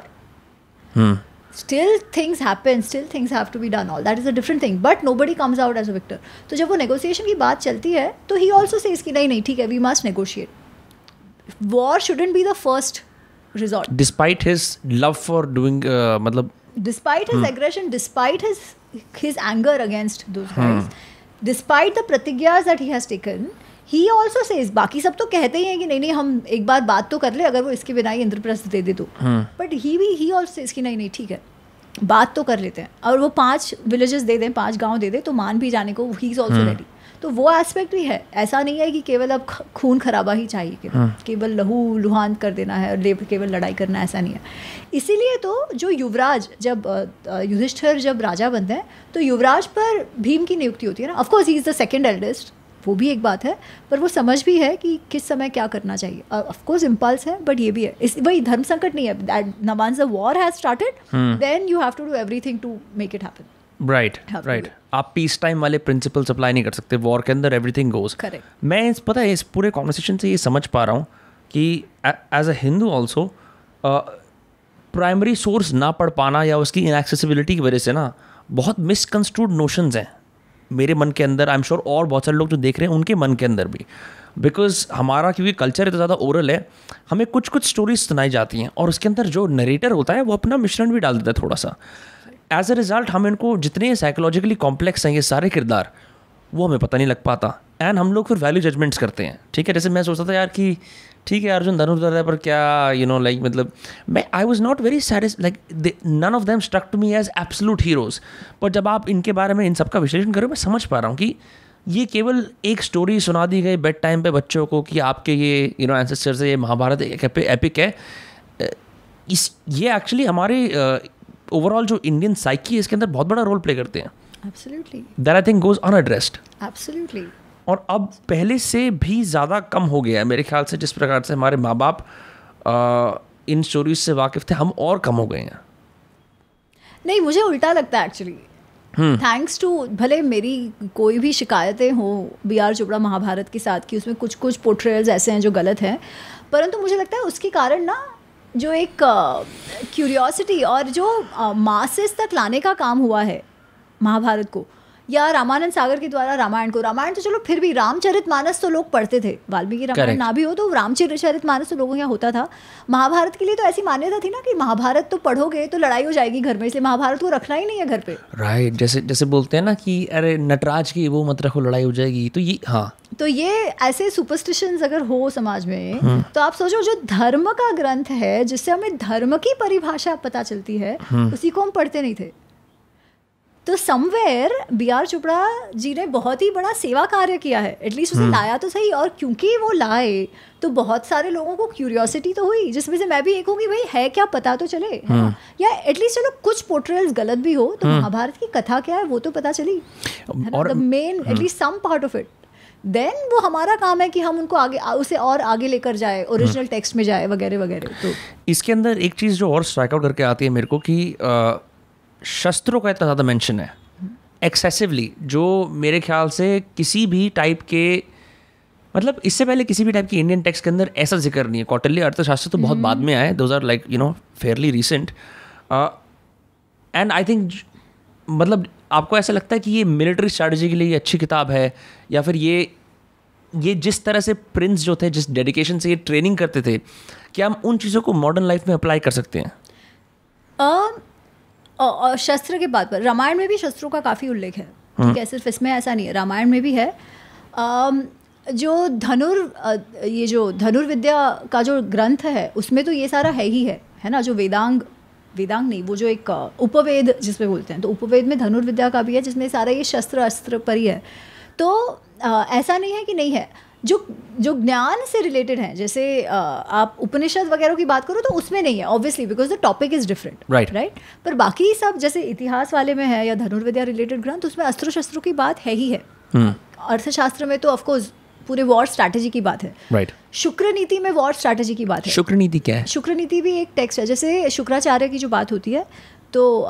Still things happen, still things have to be done. All that is a different thing, but nobody comes out as a victor. तो जब वो negotiation की बात चलती है तो he also says कि नहीं ठीक है, we must negotiate. war shouldn't be the first resort. Despite his love for doing मतलब Despite his aggression, despite his anger against those guys, despite the pratigyas that he has taken, he also says, बाकी सब तो कहते ही हैं कि नहीं हम एक बार बात तो कर ले, अगर वो इसके बिना ही इंद्रप्रस्थ दे दे तो, बट he also says कि नहीं ठीक है, बात तो कर लेते हैं, और वो 5 villages दे दें, 5 गांव दे दें तो मान भी जाने को he is also ready. तो वो एस्पेक्ट भी है, ऐसा नहीं है कि केवल अब खून खराबा ही चाहिए, केवल लहू लुहान कर देना है और केवल लड़ाई करना, ऐसा नहीं है. इसीलिए तो जो युवराज, जब युधिष्ठिर जब राजा बनते हैं तो युवराज पर भीम की नियुक्ति होती है ना. Of course he is the second eldest, वो भी एक बात है, पर वो समझ भी है कि किस समय क्या करना चाहिए. ऑफकोर्स इम्पल्स है, बट ये भी है, वही धर्म संकट नहीं है. Once the war has started then you have to do everything to make it happen. Right. आप पीस टाइम वाले प्रिंसिपल अप्लाई नहीं कर सकते, वॉर के अंदर एवरीथिंग गोज. मैं पता है इस पूरे कॉन्वर्सेशन से ये समझ पा रहा हूँ कि as a Hindu also primary source ना पढ़ पाना या उसकी इनएक्सेसिबिलिटी की वजह से ना बहुत मिसकंस्ट्रूड नोशंस हैं मेरे मन के अंदर, आई एम श्योर और बहुत सारे लोग जो देख रहे हैं उनके मन के अंदर भी. बिकॉज हमारा क्योंकि कल्चर इतना ज़्यादा ओरल है, हमें कुछ स्टोरीज सुनाई जाती हैं और उसके अंदर जो नरेटर होता है वो अपना मिश्रण भी डाल देता है थोड़ा सा. एज अ रिज़ल्ट हम इनको जितने साइकोलॉजिकली कॉम्प्लेक्स हैं ये सारे किरदार, वो हमें पता नहीं लग पाता, एंड हम लोग फिर वैल्यू जजमेंट्स करते हैं. ठीक है, जैसे मैं सोचता था यार कि ठीक है अर्जुन धनुर्धर है, पर क्या लाइक मतलब मैं I was not very satisfied, like none of them struck to me as absolute heroes. पर जब आप इनके बारे में इन सब का विश्लेषण करो, मैं समझ पा रहा हूँ कि ये केवल एक स्टोरी सुना दी गई बेड टाइम पे बच्चों को कि आपके ये एंसेस्टर से ये महाभारत एक एपिक है. ये एक्चुअली हमारे ओवरऑल जो इंडियन साइकी है इसके अंदर बहुत बड़ा रोल प्ले करते हैं. Absolutely. That I think goes unaddressed. Absolutely. और अब पहले से भी ज़्यादा कम हो गया है मेरे ख्याल से. जिस प्रकार से हमारे माँ बाप इन स्टोरीज से वाकिफ़ थे, हम और कम हो गए हैं. नहीं, मुझे उल्टा लगता है एक्चुअली. थैंक्स टू, भले मेरी कोई भी शिकायतें हो B.R. चोपड़ा महाभारत के साथ कि उसमें कुछ पोर्ट्रेयल्स ऐसे हैं जो गलत हैं, परंतु मुझे लगता है उसके कारण ना जो एक क्यूरियोसिटी और जो मासेस तक लाने का काम हुआ है महाभारत को, या रामानंद सागर के द्वारा रामायण को. रामायण तो चलो फिर भी, रामचरितमानस तो लोग पढ़ते थे, वाल्मीकि रामायण ना भी हो तो रामचरितमानस तो लोगों के यहाँ होता था. महाभारत के लिए तो ऐसी मान्यता थी ना कि महाभारत तो पढ़ोगे तो लड़ाई हो जाएगी घर में, इसलिए महाभारत को रखना ही नहीं है घर पे. राइट. जैसे बोलते हैं ना कि अरे नटराज की वो मत रखो, लड़ाई हो जाएगी. तो ये तो ये ऐसे सुपरस्टिशंस अगर हो समाज में, तो आप सोचो जो धर्म का ग्रंथ है जिससे हमें धर्म की परिभाषा पता चलती है, उसी को हम पढ़ते नहीं थे. तो समवेयर B.R. चोपड़ा जी ने बहुत ही बड़ा सेवा कार्य किया है, एटलीस्ट उसे लाया तो सही. और क्योंकि वो लाए तो बहुत सारे लोगों को क्यूरियोसिटी तो हुई, जिसमें से मैं भी एक हूँ कि भाई है क्या, पता तो चले, है ना? या एटलीस्ट चलो कुछ पोर्ट्रेयल्स गलत भी हो तो महाभारत की कथा क्या है वो तो पता चली, the main at least some part of it. Then वो हमारा काम है कि हम उनको आगे उसे और आगे लेकर जाए, ओरिजिनल टेक्स्ट में जाए वगैरह वगैरह. तो इसके अंदर एक चीज़ जो और स्ट्राइक आउट करके आती है मेरे को कि शस्त्रों का इतना ज़्यादा मेंशन है एक्सेसिवली, जो मेरे ख्याल से किसी भी टाइप के, मतलब इससे पहले किसी भी टाइप की इंडियन टेक्स्ट के अंदर ऐसा जिक्र नहीं है. कौटिल्य अर्थशास्त्र तो बहुत बाद में आए, those are like fairly recent. And I think मतलब आपको ऐसा लगता है कि ये मिलिट्री स्ट्रैटेजी के लिए अच्छी किताब है, या फिर ये जिस तरह से प्रिंस जो थे, जिस डेडिकेशन से ये ट्रेनिंग करते थे, क्या हम उन चीज़ों को मॉडर्न लाइफ में अप्लाई कर सकते हैं? और शस्त्र के बात पर, रामायण में भी शस्त्रों का काफ़ी उल्लेख है. ठीक है, सिर्फ इसमें ऐसा नहीं है, रामायण में भी है. जो ये जो धनुर्विद्या का जो ग्रंथ है उसमें तो ये सारा है ही है ना. जो वेदांग नहीं, वो जो एक उपवेद जिसमें बोलते हैं, तो उपवेद में धनुर्विद्या का भी है जिसमें सारा ये शस्त्र अस्त्र पर ही है. तो ऐसा नहीं है कि नहीं है. जो ज्ञान से रिलेटेड हैं, जैसे आप उपनिषद वगैरह की बात करो तो उसमें नहीं है obviously, because the topic is different. Right. पर बाकी सब जैसे इतिहास वाले में है या धनुर्विद्या रिलेटेड ग्रंथ, उसमें अस्त्र शस्त्रों की बात है ही है. अर्थशास्त्र में तो ऑफकोर्स पूरे वॉर स्ट्रैटेजी की बात है. राइट. शुक्र नीति में वॉर स्ट्रैटेजी की बात है. शुक्र नीति क्या है? शुक्र नीति भी एक टेक्स्ट है. जैसे शुक्राचार्य की जो बात होती है, तो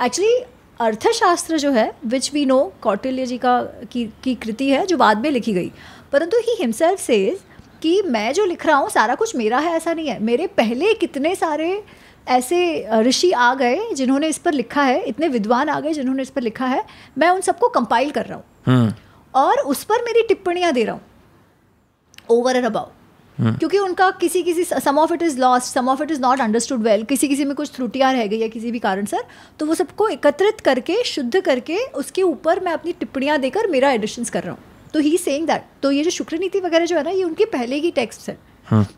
एक्चुअली अर्थशास्त्र जो है, विच वी नो कौटिल्य जी की कृति है जो बाद में लिखी गई, परंतु ही हिमसेल्फ सेज कि मैं जो लिख रहा हूँ सारा कुछ मेरा है, ऐसा नहीं है. मेरे पहले कितने सारे ऐसे ऋषि आ गए जिन्होंने इस पर लिखा है, इतने विद्वान आ गए जिन्होंने इस पर लिखा है, मैं उन सबको कंपाइल कर रहा हूँ और उस पर मेरी टिप्पणियाँ दे रहा हूँ ओवर एंड अबाउ. क्योंकि उनका किसी some of it is lost, some of it is not understood well, किसी में कुछ त्रुटियाँ रह गई या किसी भी कारण सर, तो वो सबको एकत्रित करके शुद्ध करके उसके ऊपर मैं अपनी टिप्पणियाँ देकर मेरा एडिशंस कर रहा हूँ. तो ही सेइंग दैट. तो ये जो शुक्र नीति वगैरह जो है ना, ये उनके पहले की टेक्स्ट है.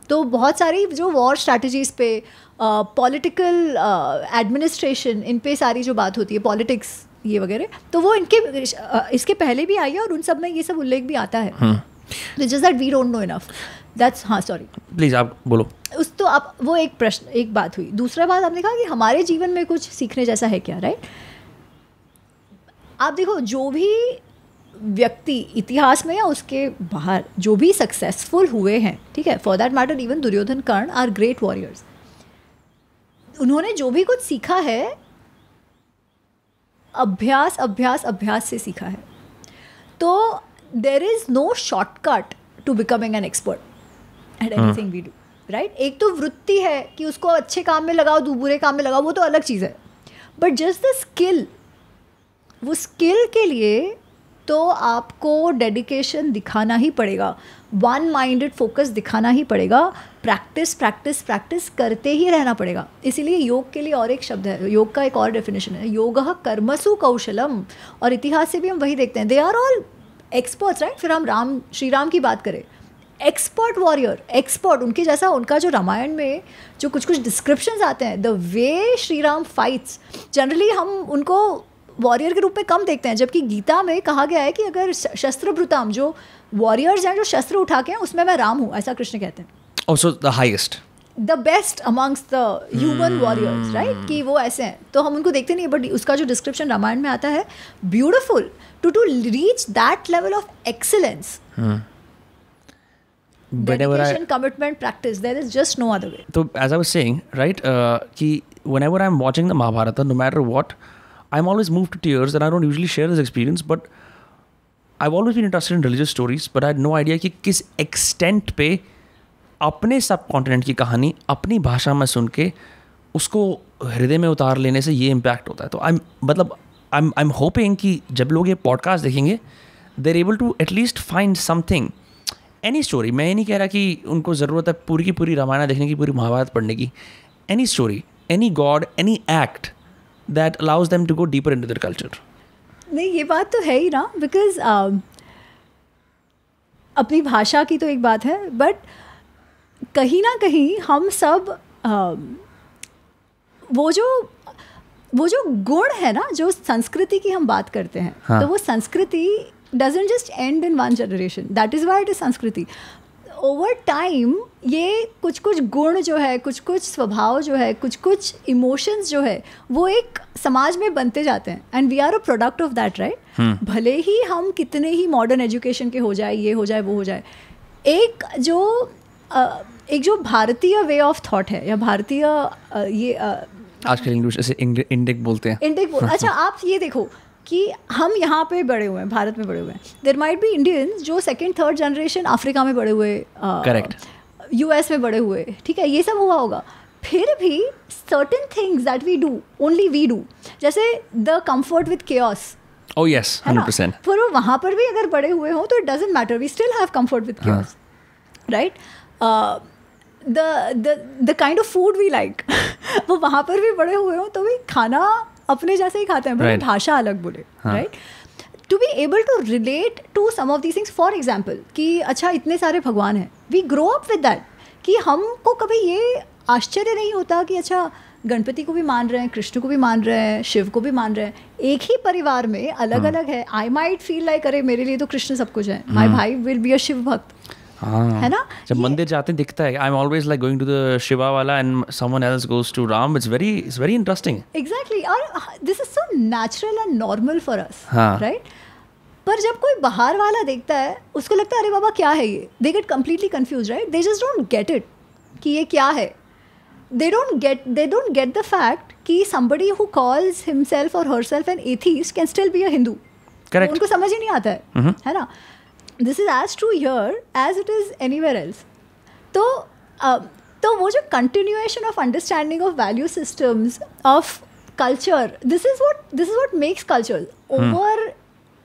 तो बहुत सारी जो वॉर स्ट्रैटेजीज पे, पॉलिटिकल एडमिनिस्ट्रेशन, इन पे सारी जो बात होती है, पॉलिटिक्स ये वगैरह, तो वो इनके इसके पहले भी आई है और उन सब में ये सब उल्लेख भी आता है. Just that we don't know enough. That's, हाँ सॉरी प्लीज आप बोलो. उस तो आप वो एक प्रश्न, एक बात हुई. दूसरा बात आपने कहा कि हमारे जीवन में कुछ सीखने जैसा है क्या, राइट? आप देखो, जो भी व्यक्ति इतिहास में या उसके बाहर जो भी सक्सेसफुल हुए हैं, ठीक है, for that matter even Duryodhana, Karna are great warriors. उन्होंने जो भी कुछ सीखा है अभ्यास अभ्यास अभ्यास से सीखा है. तो there is no shortcut to becoming an expert at anything we do, right? एक तो वृत्ति है कि उसको अच्छे काम में लगाओ, बुरे काम में लगाओ, वो तो अलग चीज़ है. बट जस्ट द स्किल, वो स्किल के लिए तो आपको डेडिकेशन दिखाना ही पड़ेगा, वन माइंडेड फोकस दिखाना ही पड़ेगा, प्रैक्टिस प्रैक्टिस प्रैक्टिस करते ही रहना पड़ेगा. इसीलिए योग के लिए और एक शब्द है, योग का एक और डेफिनेशन है, योगः कर्मसु कौशलम. और इतिहास से भी हम वही देखते हैं, they are all experts, right? फिर हम श्री राम की बात करें, एक्सपर्ट वॉरियर, एक्सपर्ट. उनके जैसा, उनका जो रामायण में जो कुछ डिस्क्रिप्शंस आते हैं, the way Shri Ram fights, generally हम उनको वॉरियर के रूप में कम देखते हैं, जबकि गीता में कहा गया है कि अगर शस्त्रभृताम, जो वॉरियर्स हैं जो शस्त्र उठा के हैं, उसमें मैं राम हूँ, ऐसा कृष्ण कहते हैं. Also the highest, the best amongst the human warriors, right? कि वो ऐसे हैं, तो हम उनको देखते नहीं, बट उसका जो डिस्क्रिप्शन रामायण में आता है, beautiful. To reach that level of excellence, dedication, commitment, practice, there is just no other way. So as I was saying, right, कि whenever I'm watching the Mahabharata, no matter what, I'm always moved to tears, and I don't usually share this experience, but I've always been interested in religious stories, but I had no idea कि किस extent पे अपने सब continent की कहानी अपनी भाषा में सुन के उसको हृदय में उतार लेने से ये इम्पैक्ट होता है. तो आई एम होपिंग कि जब लोग ये पॉडकास्ट देखेंगे, they are able to at least find something, any story. मैं ये नहीं कह रहा कि उनको ज़रूरत है पूरी की पूरी रामायण देखने की, पूरी महाभारत पढ़ने की. Any story, any god, any act that allows them to go deeper into their culture. नहीं, ये बात तो है ही ना, बिकॉज अपनी भाषा की तो एक बात है, बट कहीं ना कहीं हम सब वो जो गुण है ना, जो संस्कृति की हम बात करते हैं, हाँ. तो वो संस्कृति doesn't just end in one generation. That is why it is संस्कृति. Over time ये कुछ गुण जो है, कुछ स्वभाव जो है, कुछ इमोशंस जो है, वो एक समाज में बनते जाते हैं, and we are a product of that, right? भले ही हम कितने ही मॉडर्न एजुकेशन के हो जाए, ये हो जाए, वो हो जाए, एक जो भारतीय वे ऑफ थॉट है, या भारतीय ये आजकल इंग्लिश ऐसे इंडिक बोलते हैं. अच्छा, आप ये देखो कि हम यहाँ पे बड़े हुए हैं, भारत में बड़े हुए हैं. देयर माइट बी इंडियंस जो सेकंड थर्ड जनरेशन अफ्रीका में बड़े हुए, करेक्ट, यूएस में बड़े हुए, ठीक है, ये सब हुआ होगा. फिर भी certain things that we do, only we do, जैसे the comfort with chaos. Oh yes, 100%. पर वो वहाँ पर भी अगर बड़े हुए हों तो it doesn't matter, we still have comfort with chaos, right? The kind of food we like, वो वहाँ पर भी बड़े हुए हों तो भी खाना अपने जैसे ही खाते हैं, right. भाषा अलग बोले, right? To be able to relate to some of these things, for example कि अच्छा इतने सारे भगवान हैं, we grow up with that, कि हमको कभी ये आश्चर्य नहीं होता कि अच्छा गणपति को भी मान रहे हैं, कृष्ण को भी मान रहे हैं, शिव को भी मान रहे हैं, एक ही परिवार में अलग अलग है. आई माइट फील लाइक अरे मेरे लिए तो कृष्ण सब कुछ है, माई भाई विल बी अ शिव भक्त, है ना? जब मंदिर जाते दिखता है, I am always like going to the Shiva वाला and someone else goes to Ram. It's very interesting. Exactly, और this is so natural and normal for us, हाँ. राइट? पर जब कोई बाहर वाला देखता है, उसको लगता है अरे बाबा क्या है ये, they get completely confuse, right? They just don't get it कि ये क्या है. they don't get the fact कि somebody who calls himself or herself an atheist can still be a Hindu. Correct. उनको समझ ही नहीं आता है, है ना? This is as true here as it is anywhere else. तो वो जो continuation of understanding of value systems of culture, this is what makes culture.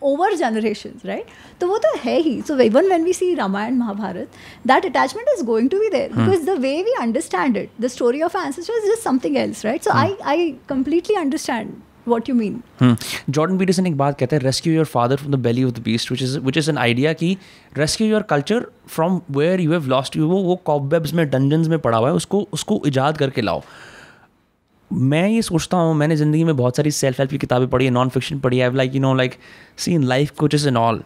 over generations, right? तो वो तो है ही. So even when we see Ramayana, Mahabharata, that attachment is going to be there because the way we understand it, the story of our ancestors is just something else, right? So I completely understand what you mean. Jordan Peterson एक बात कहते हैं, rescue your father from the belly of the beast, which is an idea कि rescue your culture from where you have lost you. वो cobwebs में dungeons में पड़ा हुआ है, उसको इजाद करके लाओ. मैं ये सोचता हूँ, मैंने ज़िंदगी में बहुत सारी सेल्फ हेल्प की किताबें पढ़ी है, नॉन फिक्शन पढ़ी है, like seen life coaches and all.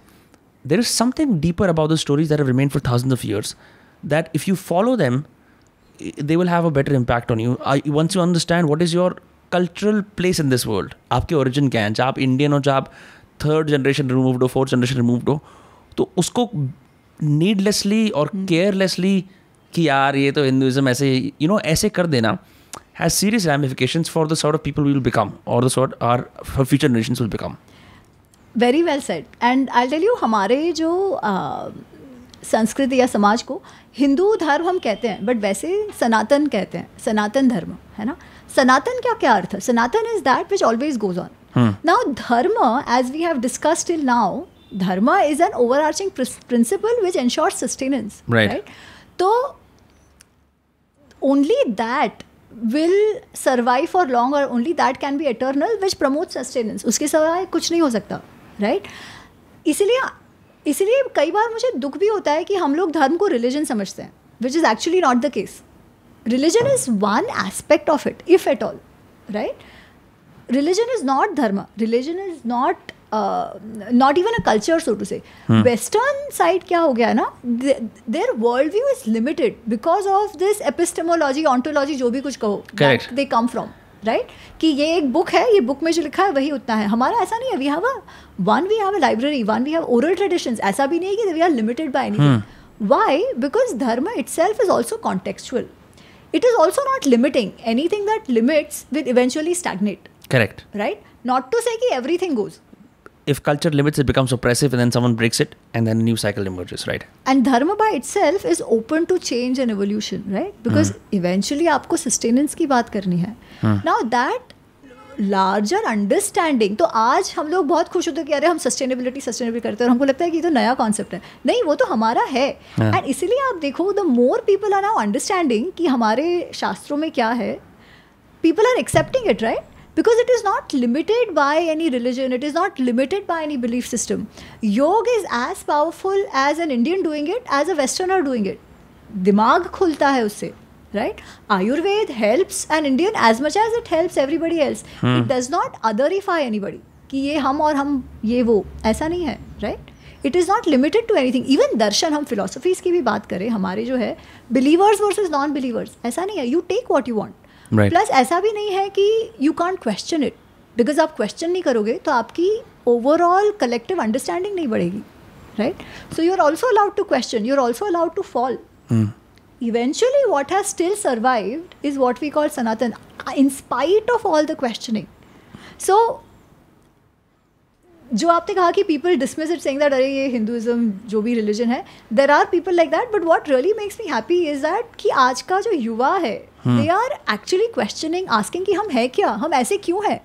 There is something deeper about the stories that have remained for thousands of years that if you follow them, they will have a better impact on you. Once you understand what is your cultural place in this world, आपके origin क्या हैं, चाहे आप Indian हो, चाहे आप third generation removed हो, fourth generation removed हो, तो उसको नीडलेसली और केयरलेसली कि यार ये तो हिंदुज़म ऐसे ऐसे कर देना has serious ramifications for the sort of people we will become or the sort our future generations will become. Very well said. And I'll tell you, हमारे जो संस्कृति या समाज को हिंदू धर्म हम कहते हैं, बट वैसे सनातन कहते हैं, सनातन धर्म, है ना. सनातन का क्या अर्थ है? Sanatan is that which always goes on. Now dharma, as we have discussed till now, dharma is an overarching principle which ensures sustenance, right? तो only that will survive for long or only that can be eternal which promotes sustenance. उसके सिवाय कुछ नहीं हो सकता, right? इसलिए कई बार मुझे दुख भी होता है कि हम लोग धर्म को रिलीजन समझते हैं, which is actually not the case. Religion is one aspect of it, if at all, right? Religion is not dharma. Religion is not even a culture, so to say. Western side क्या हो गया ना, their worldview is limited because of this epistemology, ontology, जो भी कुछ कहो, that they come from, right? कि ये एक बुक है, ये बुक में जो लिखा है वही उतना है. हमारा ऐसा नहीं है. we have a library, we have oral traditions. ऐसा भी नहीं है कि we are limited by anything. Why? Because dharma itself is also contextual. It is also not limiting. Anything that limits will eventually stagnate. Correct. Right? Not to say कि everything goes. If culture limits, it becomes oppressive and then someone breaks it and then a new cycle emerges, right? And dharma by itself is open to change and evolution, right? Because eventually आपको sustenance की बात करनी है. Now that larger understanding, तो आज हम लोग बहुत खुश होते हैं कि अरे हम sustainability करते हैं और हमको लगता है कि ये तो नया concept है. नहीं, वो तो हमारा है. And इसीलिए आप देखो, the more people are now understanding कि हमारे शास्त्रों में क्या है, people are accepting it, right? Because it is not limited by any religion, it is not limited by any belief system. Yoga is as powerful as an Indian doing it, as a Westerner doing it. दिमाग खुलता है उससे, right? Ayurveda helps an Indian as much as it helps everybody else. It does not otherify anybody. कि ये हम और हम ये वो, ऐसा नहीं है, right? It is not limited to anything. Even दर्शन, हम philosophies की भी बात करें, हमारे जो है believers versus non-believers, ऐसा नहीं है. You take what you want. Right. Plus ऐसा भी नहीं है कि you can't question it, because आप क्वेश्चन नहीं करोगे तो आपकी ओवरऑल कलेक्टिव अंडरस्टैंडिंग नहीं बढ़ेगी, right? So you are also allowed to question, you are also allowed to fall. Eventually what has still survived is what we call Sanatan, in spite of all the questioning. So जो आपने कहा कि people dismiss it saying that अरे ये Hinduism जो भी religion है, there are people like that, but what really makes me happy is that कि आज का जो युवा है, they are actually questioning, asking कि हम है क्या, हम ऐसे क्यों हैं,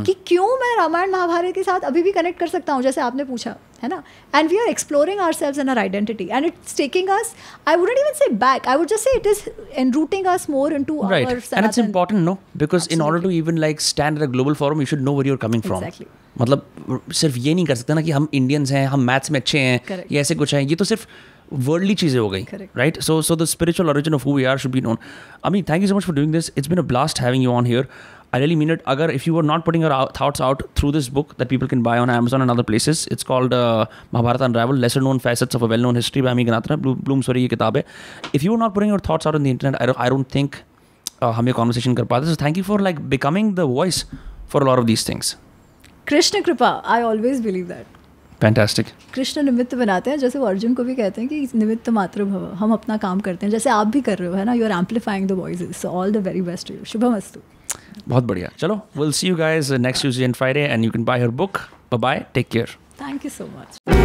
कि क्यों मैं रामायण महाभारत के साथ अभी भी कनेक्ट कर सकता हूँ, जैसे आपने पूछा, है ना. And we are exploring ourselves in our identity and it's taking us, I wouldn't even say back, I would just say it is enrooting us more into our Sanatan. And it's important, no? Because in order to even like stand at a global forum, you should know where you're coming from. Exactly. मतलब सिर्फ ये नहीं कर सकते ना कि हम Indians हैं, हम मैथ्स में अच्छे हैं, ये ऐसे कुछ है, ये तो सिर्फ वर्ल्डली चीज़ें हो गई, right? So the spiritual origin of who we are should be known. Ami, thank you so much for doing this. It's been a blast having you on here. I really mean it. Agar if you were not putting your thoughts out through this book that people can buy on Amazon and other places, it's called Mahabharata Unraveled, Lesser Known Facets of a Well-Known History by Ami Ganatra. Bloomsbury ये किताब है. If you were not putting your thoughts out on the internet, I don't think हम ये conversation कर पाते. So thank you for like becoming the voice for a lot of these things. Krishna कृपा, I always believe that. Fantastic. Krishna निमित्त बनाते हैं, जैसे वो अर्जुन को भी कहते हैं कि निमित्त मात्र भव, हम अपना काम करते हैं, जैसे आप भी कर रहे हो, है ना. You are amplifying the voices, so all the very best to you. शुभमस्तु. बहुत बढ़िया. चलो, we'll see you guys next Tuesday and Friday and you can buy her book. Bye bye. Take care. Thank you so much.